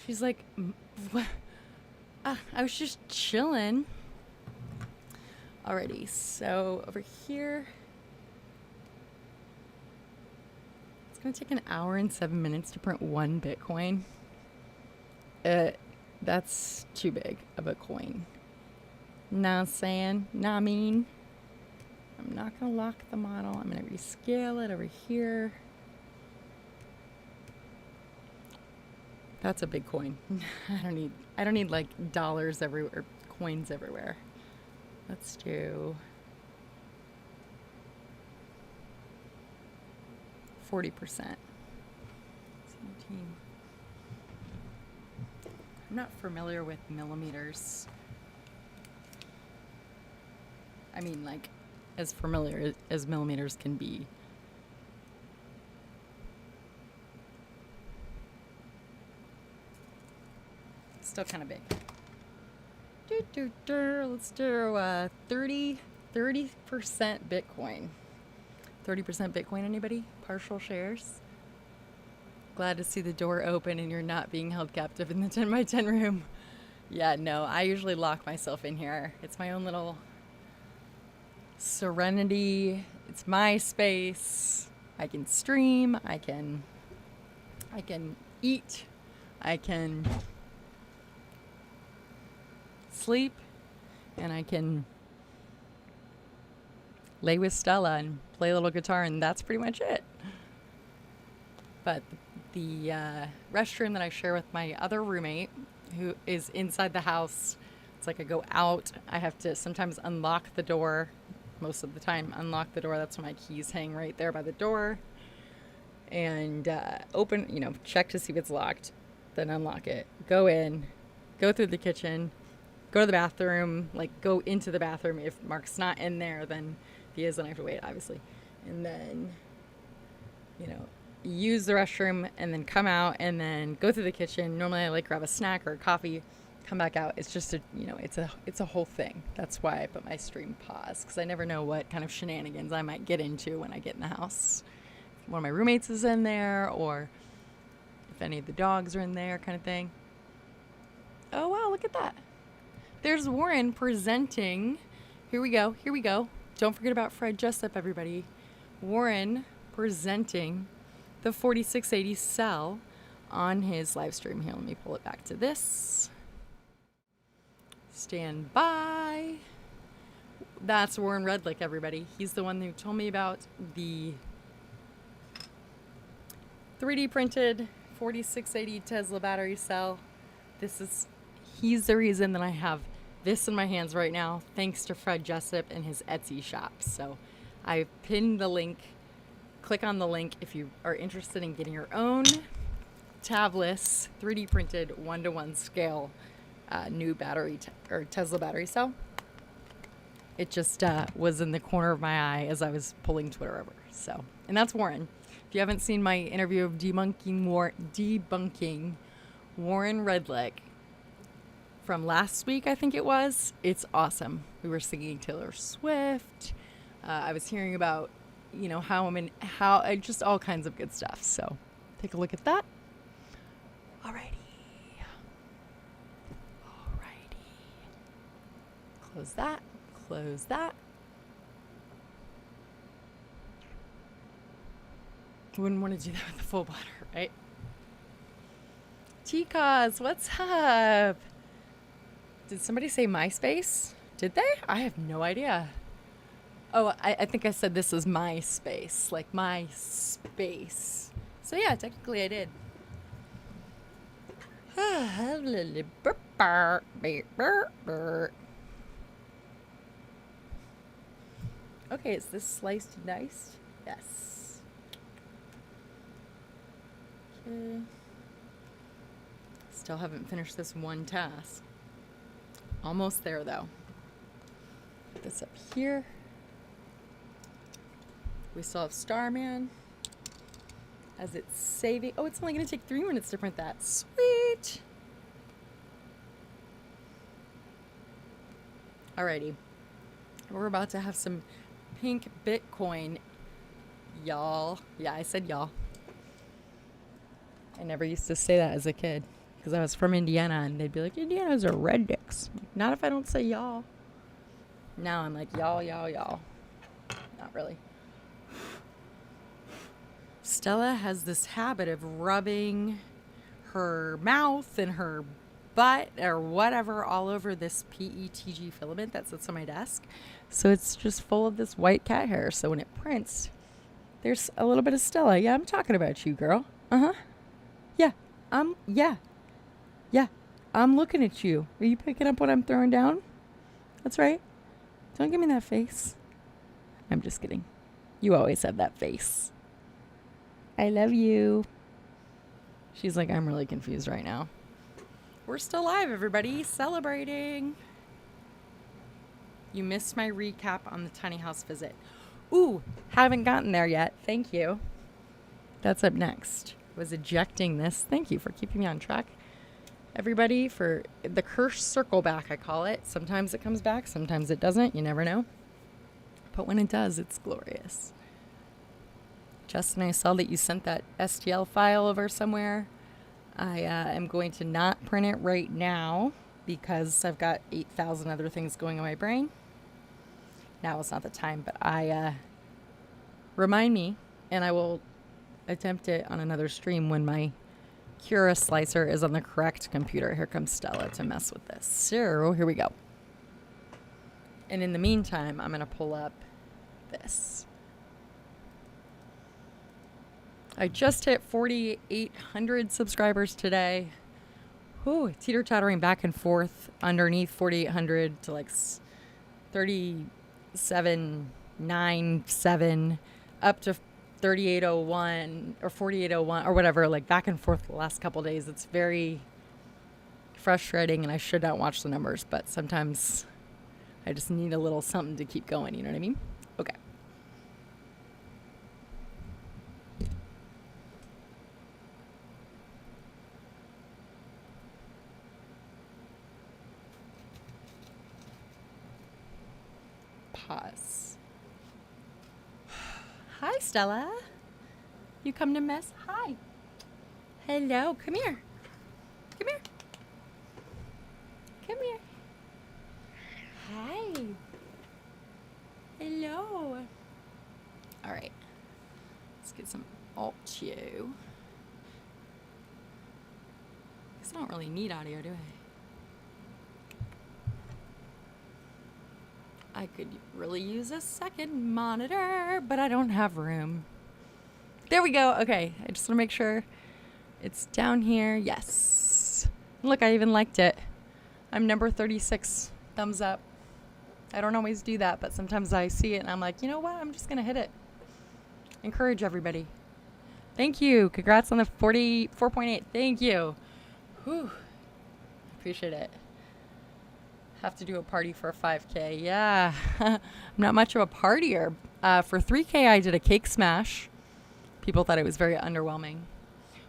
She's like, what? I was just chilling. Alrighty, so over here. It's gonna take an hour and 7 minutes to print 1 Bitcoin. That's too big of a coin. Know what I'm saying? Know what I mean? I'm not gonna lock the model. I'm gonna rescale it over here. That's a big coin. I don't need like dollars everywhere, coins everywhere. Let's do 40%. 17. I'm not familiar with millimeters. I mean, like, as familiar as millimeters can be. Still kind of big. Let's do 30% Bitcoin. 30% Bitcoin, anybody? Partial shares? Glad to see the door open and you're not being held captive in the 10 by 10 room. Yeah, no, I usually lock myself in here. It's my own little serenity. It's my space. I can stream. I can eat. I can sleep. And I can lay with Stella and play a little guitar, and that's pretty much it. But the restroom that I share with my other roommate, who is inside the house, it's like I go out. I have to sometimes unlock the door. Most of the time, unlock the door. That's when my keys hang right there by the door. And open, check to see if it's locked. Then unlock it. Go in. Go through the kitchen. Go to the bathroom. Like, go into the bathroom. If Mark's not in there, then if he is, then I have to wait, obviously. And then, use the restroom and then come out and then go through the kitchen. Normally I grab a snack or a coffee, come back out. It's just it's a whole thing. That's why I put my stream pause, because I never know what kind of shenanigans I might get into when I get in the house. If one of my roommates is in there, or if any of the dogs are in there, kind of thing. Oh wow, look at that. There's Warren presenting. Here we go. Don't forget about Fred Jessup, everybody. Warren presenting the 4680 cell on his live stream. Here, let me pull it back to this. Stand by. That's Warren Redlick, everybody. He's the one who told me about the 3D printed 4680 Tesla battery cell. He's the reason that I have this in my hands right now, thanks to Fred Jessup and his Etsy shop. So I pinned the link. Click on the link if you are interested in getting your own tabless 3D printed 1-to-1 scale new battery or Tesla battery cell. It just was in the corner of my eye as I was pulling Twitter over. So, and that's Warren. If you haven't seen my interview of debunking Warren Redlick from last week, I think it was, it's awesome. We were singing Taylor Swift. I was hearing about, how just all kinds of good stuff. So take a look at that. Alrighty. Close that. Close that. Wouldn't want to do that with the full bladder, right? Chicas, what's up? Did somebody say MySpace? Did they? I have no idea. Oh, I think I said this is my space, like my space. So yeah, technically I did. Okay, is this sliced and diced? Yes. Okay. Still haven't finished this one task. Almost there, though. Put this up here. We still have Starman. As it's saving. Oh, it's only going to take 3 minutes to print that. Sweet. Alrighty. We're about to have some pink Bitcoin, y'all. Yeah, I said y'all. I never used to say that as a kid because I was from Indiana and they'd be like, Indiana's are rednecks. Not if I don't say y'all. Now I'm like, y'all. Not really. Stella has this habit of rubbing her mouth and her butt or whatever all over this PETG filament that sits on my desk. So it's just full of this white cat hair. So when it prints, there's a little bit of Stella. Yeah, I'm talking about you, girl. Uh-huh. Yeah. Yeah. I'm looking at you. Are you picking up what I'm throwing down? That's right. Don't give me that face. I'm just kidding. You always have that face. I love you. She's like, I'm really confused right now. We're still live, everybody. Celebrating. You missed my recap on the tiny house visit. Ooh, haven't gotten there yet. Thank you. That's up next. Was ejecting this. Thank you for keeping me on track. Everybody, for the Kirsh circle back, I call it. Sometimes it comes back, sometimes it doesn't. You never know. But when it does, it's glorious. Justin, I saw that you sent that STL file over somewhere. I am going to not print it right now because I've got 8,000 other things going in my brain. Now is not the time, but remind me, and I will attempt it on another stream when my Cura slicer is on the correct computer. Here comes Stella to mess with this. So here we go. And in the meantime, I'm going to pull up this. I just hit 4,800 subscribers today. Whew, teeter-tottering back and forth underneath 4,800 to like 37,997 up to 3801 or 4801 or whatever, like back and forth the last couple days. It's very frustrating and I should not watch the numbers, but sometimes I just need a little something to keep going, you know what I mean? Okay. Pause. Hi, Stella. You come to mess? Hi. Hello. Come here. Come here. Come here. Hi. Hello. All right. Let's get some audio. Because I don't really need audio, do I? I could really use a second monitor, but I don't have room. There we go. Okay, I just want to make sure it's down here. Yes. Look, I even liked it. I'm number 36. Thumbs up. I don't always do that, but sometimes I see it and I'm like, you know what? I'm just going to hit it. Encourage everybody. Thank you. Congrats on the 44.8. Thank you. Whew. Appreciate it. Have to do a party for a 5K. Yeah. I'm not much of a partier. For 3K, I did a cake smash. People thought it was very underwhelming.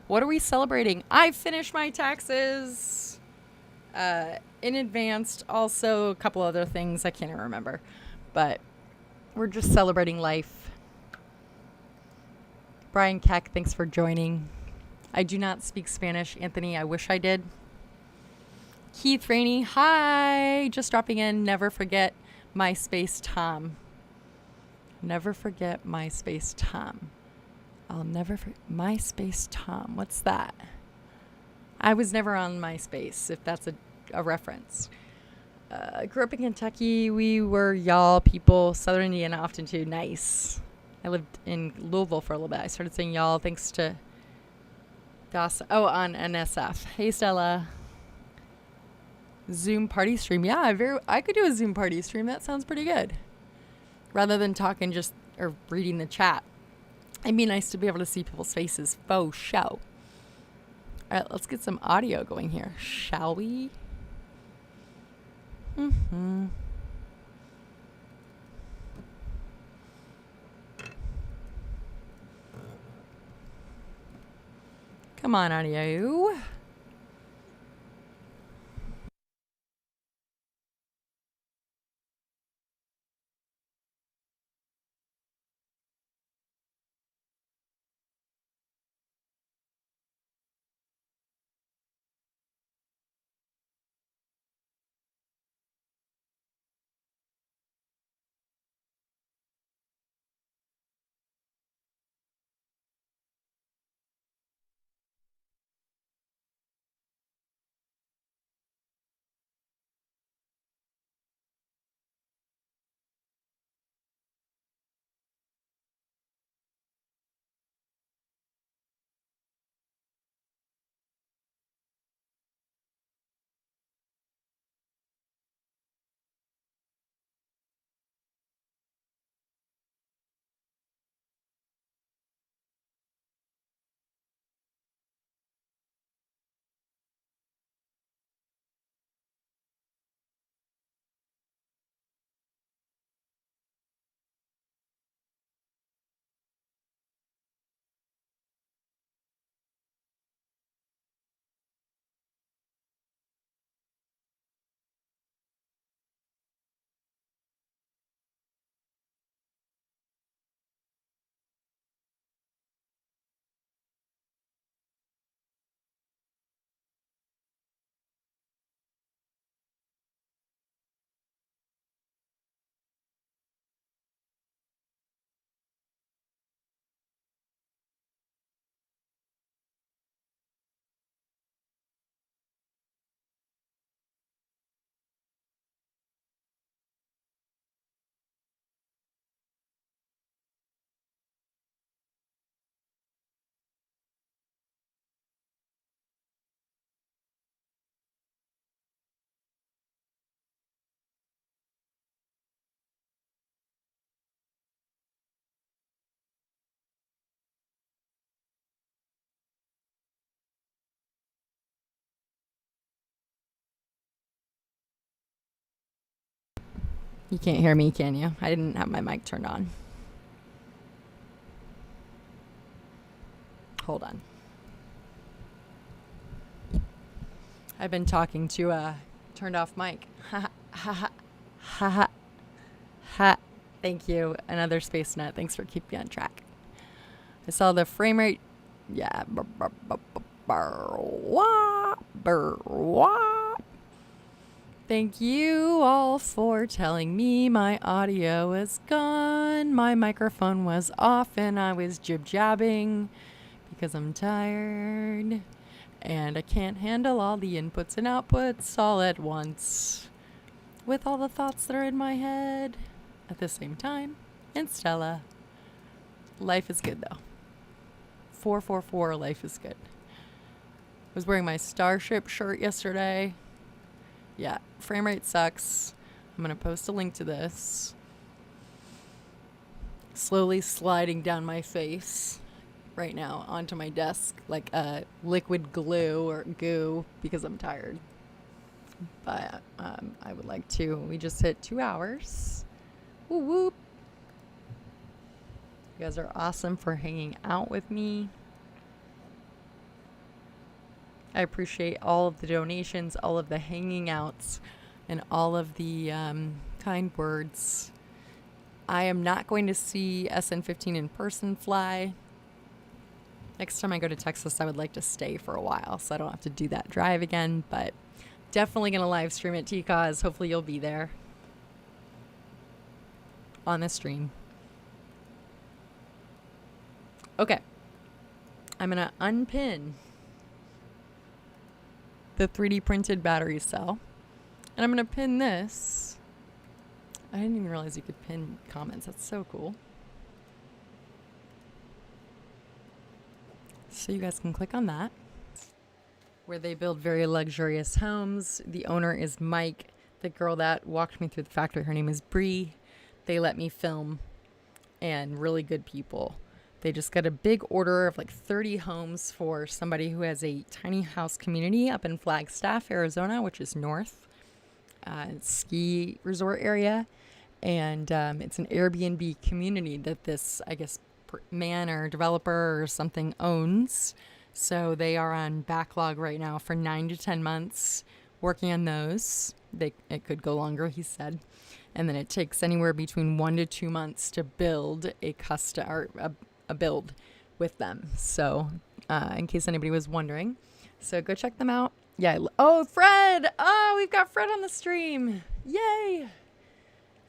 What are we celebrating? I finished my taxes in advance. Also, a couple other things I can't even remember. But we're just celebrating life. Brian Keck, thanks for joining. I do not speak Spanish, Anthony. I wish I did. Keith Rainey, hi. Just dropping in. Never forget MySpace Tom. Never forget MySpace Tom. I'll never forget MySpace Tom. What's that? I was never on MySpace, if that's a reference. Grew up in Kentucky. We were y'all people. Southern Indiana often too. Nice. I lived in Louisville for a little bit. I started saying y'all thanks to on NSF. Hey, Stella. Zoom party stream. Yeah, I could do a Zoom party stream. That sounds pretty good. Rather than talking or reading the chat. It'd be nice to be able to see people's faces. Faux show. All right, let's get some audio going here, shall we? Mm-hmm. Come on, audio. You can't hear me, can you? I didn't have my mic turned on. Hold on. I've been talking to a turned off mic. Ha ha ha ha ha ha. Thank you. Another space nut. Thanks for keeping me on track. I saw the frame rate. Yeah. Thank you all for telling me my audio is gone. My microphone was off and I was jib-jabbing because I'm tired and I can't handle all the inputs and outputs all at once. with all the thoughts that are in my head at the same time. And Stella. Life is good though. 444, life is good. I was wearing my Starship shirt yesterday. Yeah, frame rate sucks. I'm going to post a link to this. Slowly sliding down my face right now onto my desk like a liquid glue or goo because I'm tired. But I would like to. We just hit 2 hours. Woo whoop. You guys are awesome for hanging out with me. I appreciate all of the donations, all of the hanging outs, and all of the kind words. I am not going to see SN15 in person fly. Next time I go to Texas, I would like to stay for a while so I don't have to do that drive again, but definitely going to live stream at TCAUS. Hopefully you'll be there on the stream. Okay. I'm going to unpin the 3D printed battery cell. And I'm going to pin this. I didn't even realize you could pin comments. That's so cool. So you guys can click on that. Where they build very luxurious homes. The owner is Mike. The girl that walked me through the factory, her name is Bree. They let me film. And really good people. They just got a big order of like 30 homes for somebody who has a tiny house community up in Flagstaff, Arizona, which is north. Ski resort area. And it's an Airbnb community that this, I guess, man or developer or something owns. So they are on backlog right now for 9 to 10 months working on those. It could go longer, he said. And then it takes anywhere between 1 to 2 months to build a custom or a build with them. So in case anybody was wondering. So go check them out. Yeah. Oh, Fred. Oh, we've got Fred on the stream. Yay.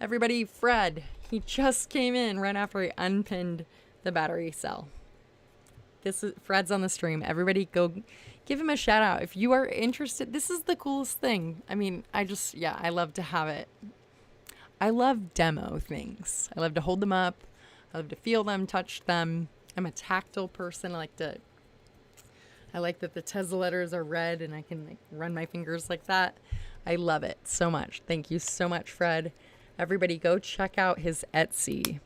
Everybody, Fred. He just came in right after I unpinned the battery cell. This is Fred's on the stream. Everybody go give him a shout out. If you are interested, this is the coolest thing. I mean, I love to have it. I love demo things. I love to hold them up. I love to feel them, touch them. I'm a tactile person. I like that the Tesla letters are red and I can like run my fingers like that. I love it so much. Thank you so much, Fred. Everybody go check out his Etsy.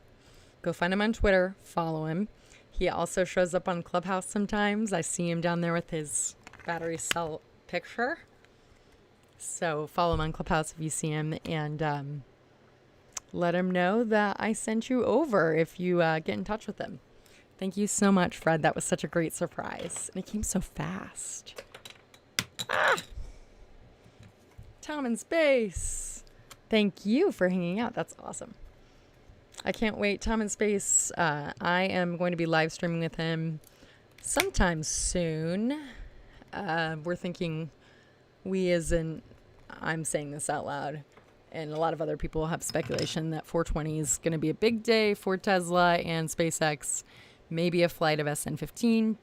Go find him on Twitter. Follow him. He also shows up on Clubhouse sometimes. I see him down there with his battery cell picture. So follow him on Clubhouse if you see him. And let him know that I sent you over if you get in touch with him. Thank you so much, Fred. That was such a great surprise. And it came so fast. Ah! Tom in Space. Thank you for hanging out. That's awesome. I can't wait. Tom in Space. I am going to be live streaming with him sometime soon. We're thinking I'm saying this out loud. And a lot of other people have speculation that 420 is going to be a big day for Tesla and SpaceX. Maybe a flight of SN15,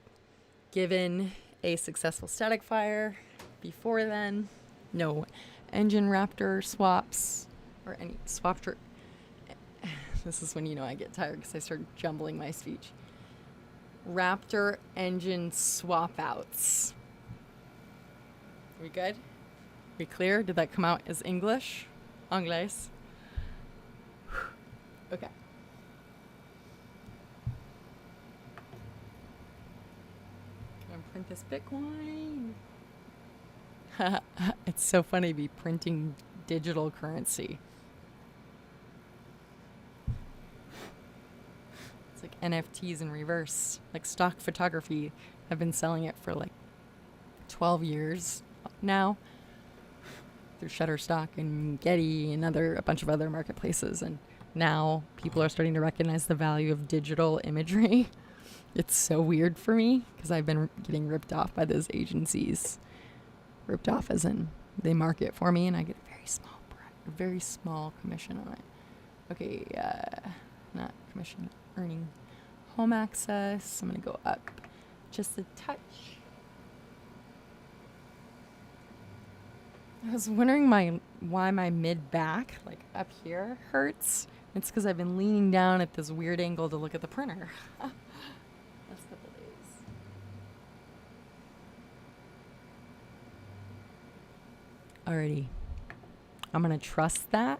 given a successful static fire. Before then, no engine Raptor swaps or any swap. This is when I get tired because I start jumbling my speech. Raptor engine swap outs. We good? We clear? Did that come out as English? Anglais. Okay. I'm gonna print this Bitcoin. It's so funny to be printing digital currency. It's like NFTs in reverse. Like stock photography. I've been selling it for like 12 years now. Through Shutterstock and Getty and a bunch of other marketplaces, and now people are starting to recognize the value of digital imagery. It's so weird for me because I've been getting ripped off by those agencies. Ripped off as in they market for me and I get a very small commission on it. Okay, not commission, earning. Home access, I'm gonna go up just a touch. I was wondering why my mid back, like up here, hurts. It's because I've been leaning down at this weird angle to look at the printer. Last couple days. Alrighty. I'm going to trust that.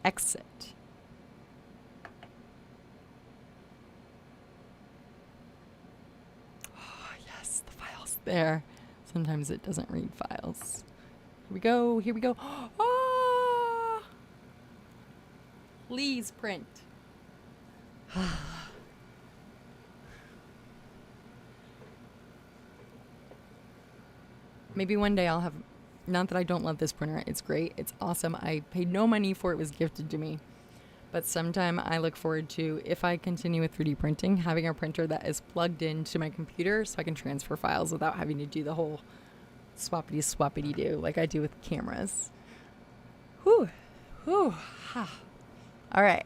Exit. Oh, yes, the file's there. Sometimes it doesn't read files. Here we go. Here we go. Oh! Please print. Maybe one day I'll have, not that I don't love this printer. It's great. It's awesome. I paid no money for it. It was gifted to me. But sometime I look forward to, if I continue with 3D printing, having a printer that is plugged into my computer so I can transfer files without having to do the whole swappity do like I do with cameras. Whew. Whew. Ha. All right.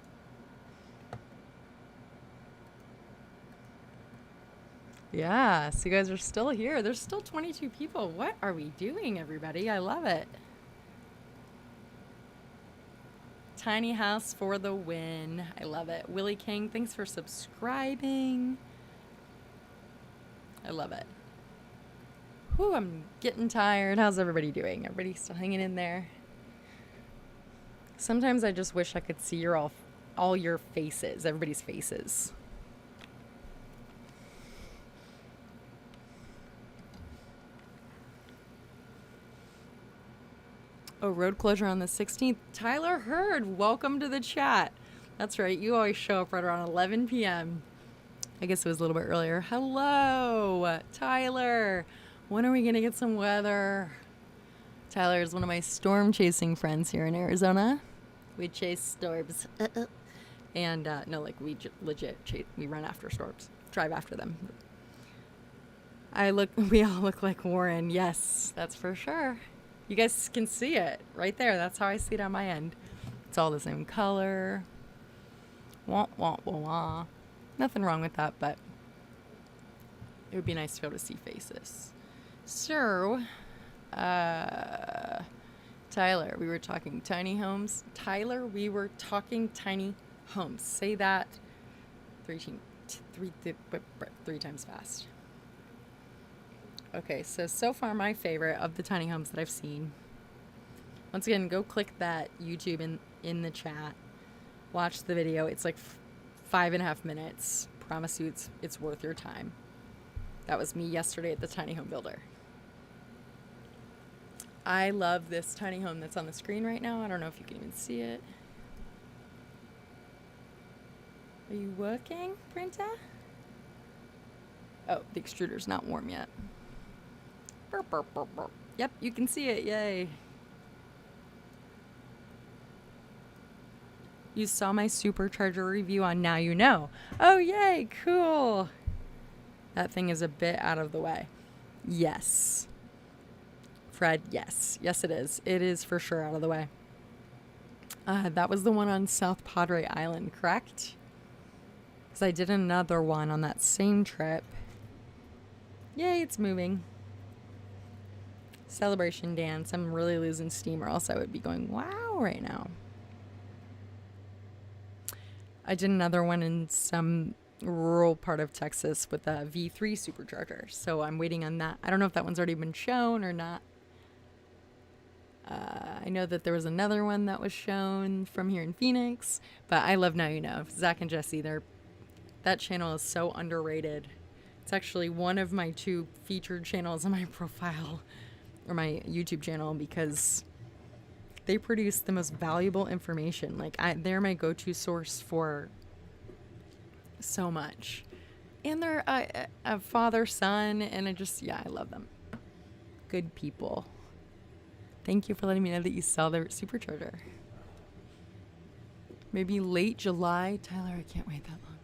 Yeah, so you guys are still here. There's still 22 people. What are we doing, everybody? I love it. Tiny house for the win. I love it. Willie King, thanks for subscribing. I love it. Whew, I'm getting tired. How's everybody doing? Everybody still hanging in there? Sometimes I just wish I could see all your faces, everybody's faces. Oh, road closure on the 16th. Tyler Hurd, welcome to the chat. That's right. You always show up right around 11 p.m. I guess it was a little bit earlier. Hello, Tyler. When are we going to get some weather? Tyler is one of my storm chasing friends here in Arizona. We chase storms. And no, like we legit chase, we run after storms, drive after them. We all look like Warren. Yes, that's for sure. You guys can see it right there. That's how I see it on my end. It's all the same color. Wah, wah, wah, wah. Nothing wrong with that, but it would be nice to be able to see faces. So, Tyler, we were talking tiny homes. Tyler, we were talking tiny homes. Say that three times fast. Okay, so far my favorite of the tiny homes that I've seen. Once again, go click that YouTube in the chat. Watch the video. It's like 5.5 minutes. Promise you it's worth your time. That was me yesterday at the tiny home builder. I love this tiny home that's on the screen right now. I don't know if you can even see it. Are you working, Printa? Oh, the extruder's not warm yet. Burp, burp, burp, burp. Yep, you can see it. Yay. You saw my supercharger review on Now You Know. Oh, yay. Cool. That thing is a bit out of the way. Yes. Fred, yes. Yes, it is. It is for sure out of the way. That was the one on South Padre Island, correct? Because I did another one on that same trip. Yay, it's moving. Celebration dance. I'm really losing steam, or else I would be going wow right now. I did another one in some rural part of Texas with a V3 supercharger, so I'm waiting on that. I don't know if that one's already been shown or not. I know that there was another one that was shown from here in Phoenix, but I love Now You Know. Zach and Jesse, that channel is so underrated. It's actually one of my 2 featured channels on my profile, or my YouTube channel, because they produce the most valuable information. Like, they're my go-to source for so much. And they're a father-son, and I love them. Good people. Thank you for letting me know that you saw the supercharger. Maybe late July. Tyler, I can't wait that long.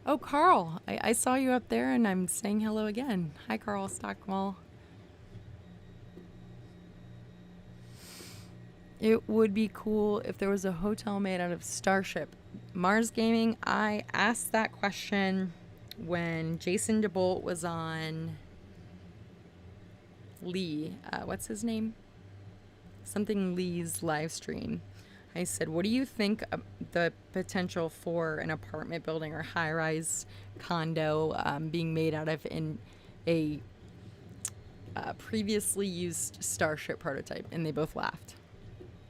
Oh, Carl. I saw you up there, and I'm saying hello again. Hi, Carl Stockwell. It would be cool if there was a hotel made out of Starship. Mars Gaming, I asked that question when Jason DeBolt was on Lee, what's his name? Something Lee's live stream. I said, what do you think of the potential for an apartment building or high-rise condo being made out of in a previously used Starship prototype? And they both laughed.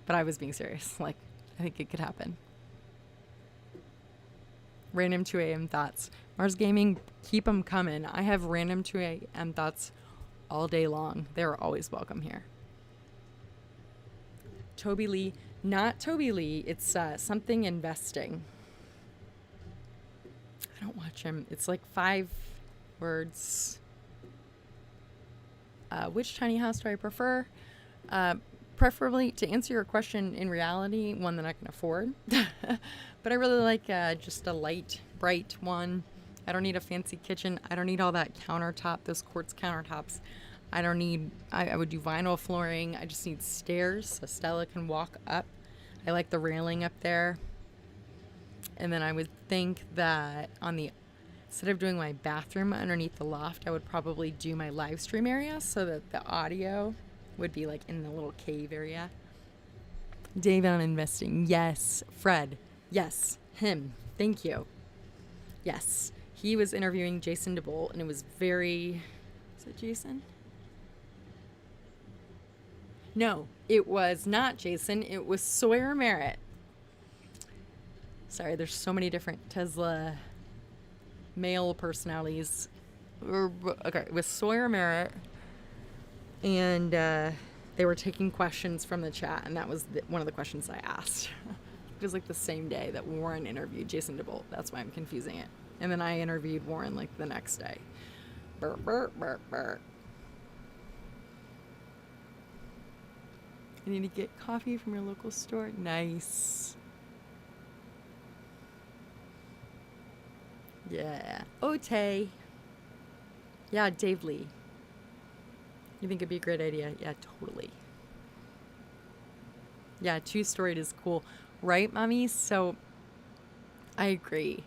But I was being serious. Like, I think it could happen. Random 2 a.m. thoughts. Mars Gaming, keep them coming. I have random 2 a.m. thoughts all day long. They're always welcome here. Toby Lee. Not Toby Lee. It's something investing. I don't watch him. It's like 5 words. Which tiny house do I prefer? Preferably, to answer your question, in reality, one that I can afford. But I really like just a light, bright one. I don't need a fancy kitchen. I don't need all that countertop, those quartz countertops. I don't need, I would do vinyl flooring. I just need stairs so Stella can walk up. I like the railing up there. And then I would think that instead of doing my bathroom underneath the loft, I would probably do my live stream area so that the audio would be like in the little cave area. Dave on investing. Yes. Fred. Yes. Him. Thank you. Yes. He was interviewing Jason DeBolt, and it was very... Is it Jason? No, it was not Jason. It was Sawyer Merritt. Sorry, there's so many different Tesla male personalities. Okay, it was Sawyer Merritt, and they were taking questions from the chat, and that was one of the questions I asked. It was like the same day that Warren interviewed Jason DeBolt. That's why I'm confusing it. And then I interviewed Warren like the next day. Burp, burp, burp, burp. You need to get coffee from your local store. Nice. Yeah. Ote. Yeah, Dave Lee. You think it'd be a great idea? Yeah, totally. Yeah, 2-storied is cool. Right, Mommy? So, I agree.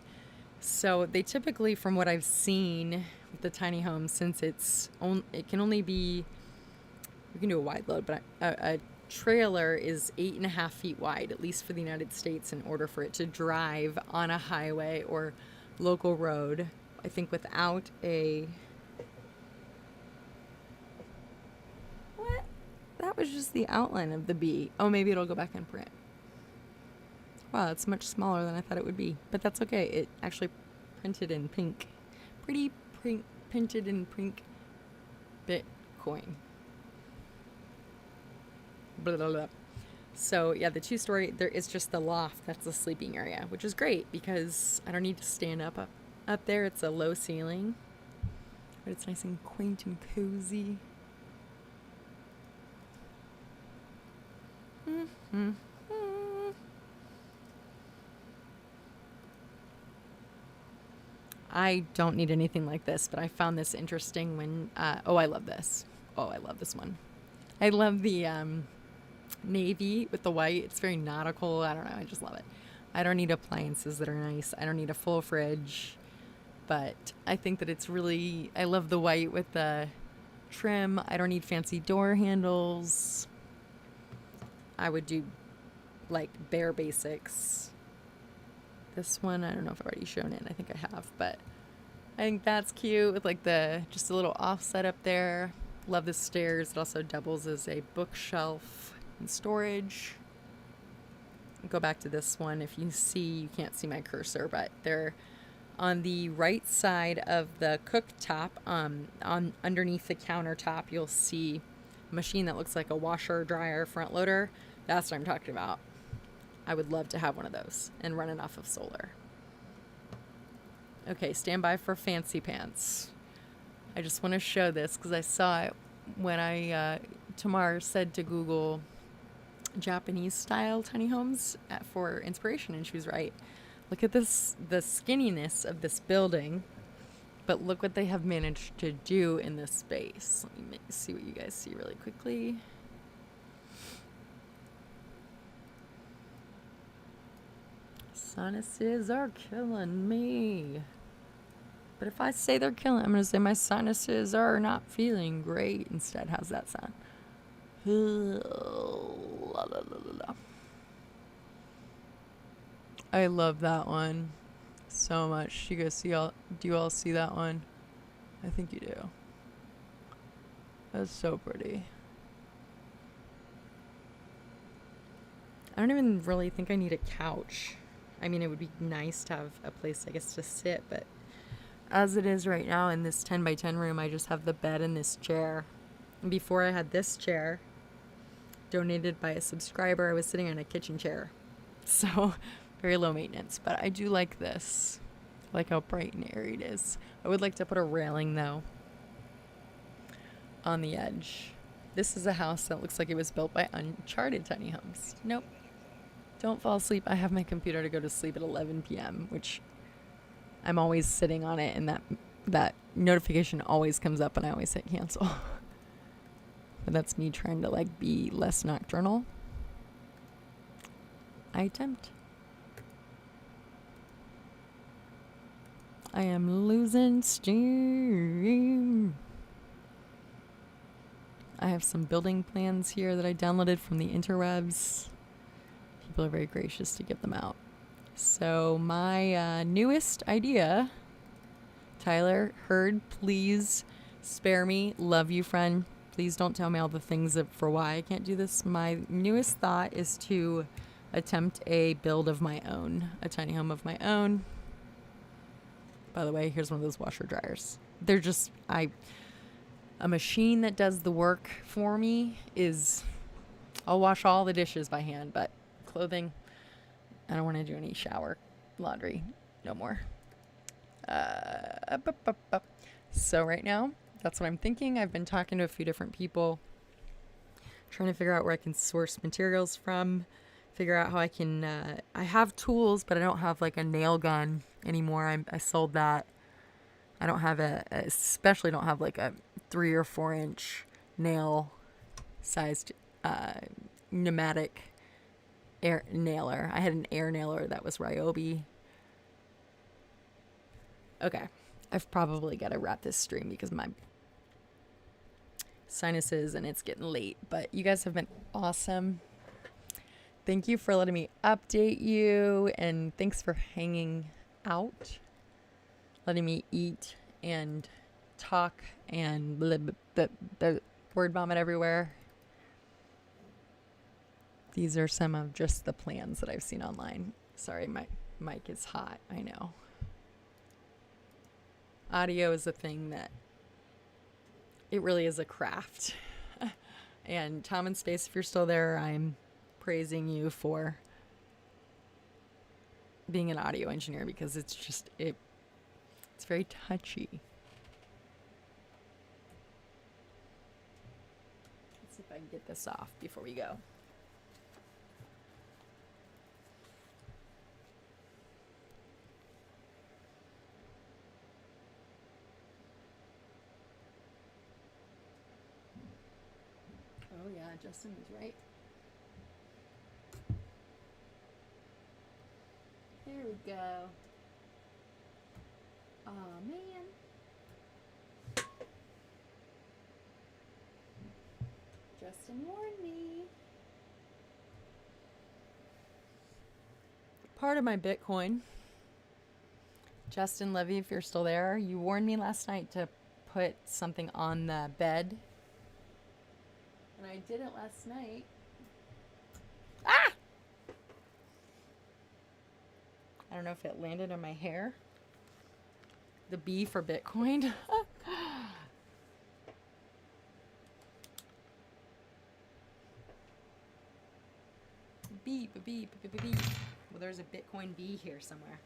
So, they typically, from what I've seen with the tiny homes, since it can only be, we can do a wide load, but a trailer is 8.5 feet wide, at least for the United States, in order for it to drive on a highway or local road. I think without a... What? That was just the outline of the bee. Oh, maybe it'll go back in print. Wow, it's much smaller than I thought it would be. But that's okay. It actually printed in pink. Pretty printed in pink Bitcoin. Blah, blah, blah. So, yeah, the 2-story, there is just the loft. That's the sleeping area, which is great because I don't need to stand up there. It's a low ceiling. But it's nice and quaint and cozy. Mm-hmm. I don't need anything like this, but I found this interesting when, I love this. Oh, I love this one. I love the navy with the white. It's very nautical. I don't know. I just love it. I don't need appliances that are nice. I don't need a full fridge, but I think that it's really, I love the white with the trim. I don't need fancy door handles. I would do like bare basics. This one, I don't know if I've already shown it. I think I have, but I think that's cute with like just a little offset up there. Love the stairs. It also doubles as a bookshelf and storage. Go back to this one. If you can't see my cursor, but they're on the right side of the cooktop. On underneath the countertop, you'll see a machine that looks like a washer, dryer, front loader. That's what I'm talking about. I would love to have one of those and run it off of solar. Okay, stand by for fancy pants. I just want to show this because I saw it when Tamar said to Google Japanese style tiny homes for inspiration, and she was right. Look at this, the skinniness of this building, but look what they have managed to do in this space. Let me see what you guys see really quickly. Sinuses are killing me. But if I say they're killing, I'm going to say my sinuses are not feeling great instead. How's that sound? I love that one so much. You guys see do you all see that one? I think you do. That's so pretty. I don't even really think I need a couch. I mean, it would be nice to have a place, I guess, to sit, but as it is right now in this 10 by 10 room, I just have the bed and this chair. And before I had this chair, donated by a subscriber, I was sitting in a kitchen chair. So, very low maintenance, but I do like this. I like how bright and airy it is. I would like to put a railing, though, on the edge. This is a house that looks like it was built by Uncharted Tiny Homes. Nope. Don't fall asleep. I have my computer to go to sleep at 11 p.m., which I'm always sitting on it, and that notification always comes up, and I always hit cancel. But that's me trying to, like, be less nocturnal. I attempt. I am losing steam. I have some building plans here that I downloaded from the interwebs. People are very gracious to give them out. So my newest idea, Tyler, heard, please spare me. Love you, friend. Please don't tell me all the things for why I can't do this. My newest thought is to attempt a build of my own, a tiny home of my own. By the way, here's one of those washer dryers. They're just, a machine that does the work for me is, I'll wash all the dishes by hand, but clothing, I don't want to do any shower laundry no more. So right now, that's what I'm thinking. I've been talking to a few different people, trying to figure out where I can source materials from, figure out how I can, I have tools, but I don't have like a nail gun anymore. I sold that. I don't have especially don't have like a 3 or 4 inch nail sized pneumatic air nailer. I had an air nailer that was Ryobi. Okay, I've probably got to wrap this stream because my sinuses and it's getting late. But you guys have been awesome. Thank you for letting me update you, and thanks for hanging out, letting me eat and talk and word vomit everywhere. These are some of just the plans that I've seen online. Sorry, my mic is hot. I know. Audio is a thing that it really is a craft. And Tom and Space, if you're still there, I'm praising you for being an audio engineer because it's just, it's very touchy. Let's see if I can get this off before we go. Oh yeah, Justin was right. There we go. Aw, man. Justin warned me. Part of my Bitcoin. Justin Levy, if you're still there, you warned me last night to put something on the bed. And I did it last night. Ah! I don't know if it landed on my hair. The B for Bitcoin. Beep, beep, beep, beep. Well, there's a Bitcoin B here somewhere.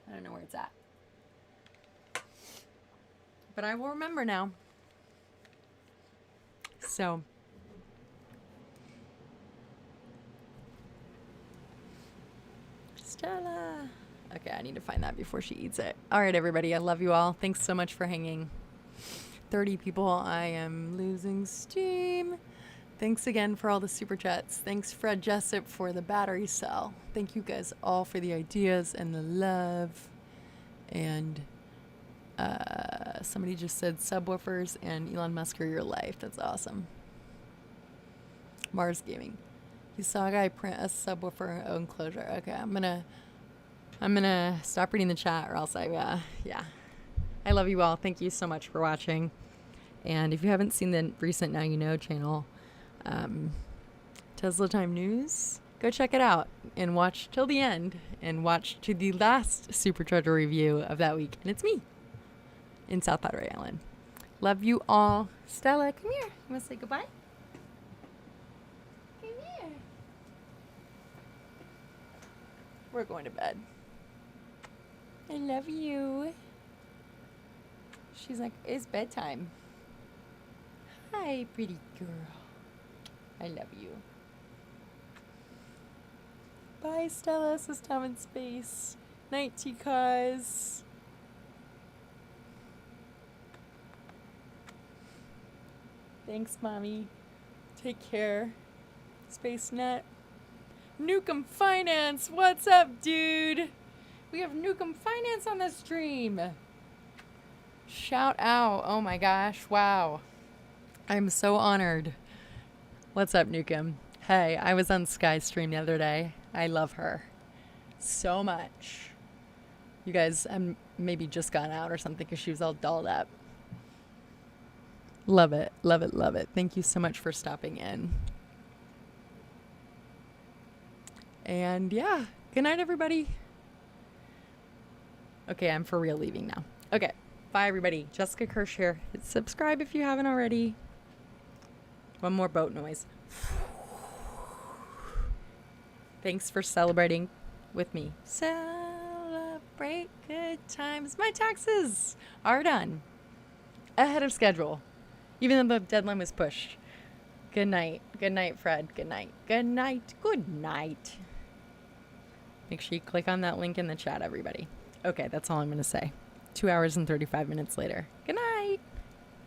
I don't know where it's at. But I will remember now. So. Stella. Okay, I need to find that before she eats it. All right, everybody. I love you all. Thanks so much for hanging. 30 people. I am losing steam. Thanks again for all the super chats. Thanks, Fred Jessup, for the battery cell. Thank you guys all for the ideas and the love. And somebody just said subwoofers and Elon Musk are your life. That's awesome. Mars Gaming. You saw a guy print a subwoofer enclosure. Okay, I'm gonna stop reading the chat, or else yeah. I love you all. Thank you so much for watching. And if you haven't seen the recent Now You Know channel, Tesla Time News, go check it out and watch till the end and watch to the last supercharger review of that week. And it's me in South Padre Island. Love you all. Stella, come here. You want to say goodbye? Come here. We're going to bed. I love you. She's like, it's bedtime. Hi, pretty girl. I love you. Bye, Stella. This is Tom in Space. Night, T-Cuz. Thanks, Mommy. Take care. Space Nut. Nukem Finance. What's up, dude? We have Nukem Finance on the stream. Shout out. Oh my gosh. Wow. I'm so honored. What's up, Nukem? Hey, I was on Sky's stream the other day. I love her so much. You guys maybe just gone out or something because she was all dolled up. Love it. Love it. Love it. Thank you so much for stopping in. And yeah, good night, everybody. Okay, I'm for real leaving now. Okay, bye, everybody. Jessica Kirsh here. Hit subscribe if you haven't already. One more boat noise. Thanks for celebrating with me. Celebrate good times. My taxes are done. Ahead of schedule. Even though the deadline was pushed. Good night. Good night, Fred. Good night. Good night. Good night. Make sure you click on that link in the chat, everybody. Okay, that's all I'm going to say. 2 hours and 35 minutes later. Good night.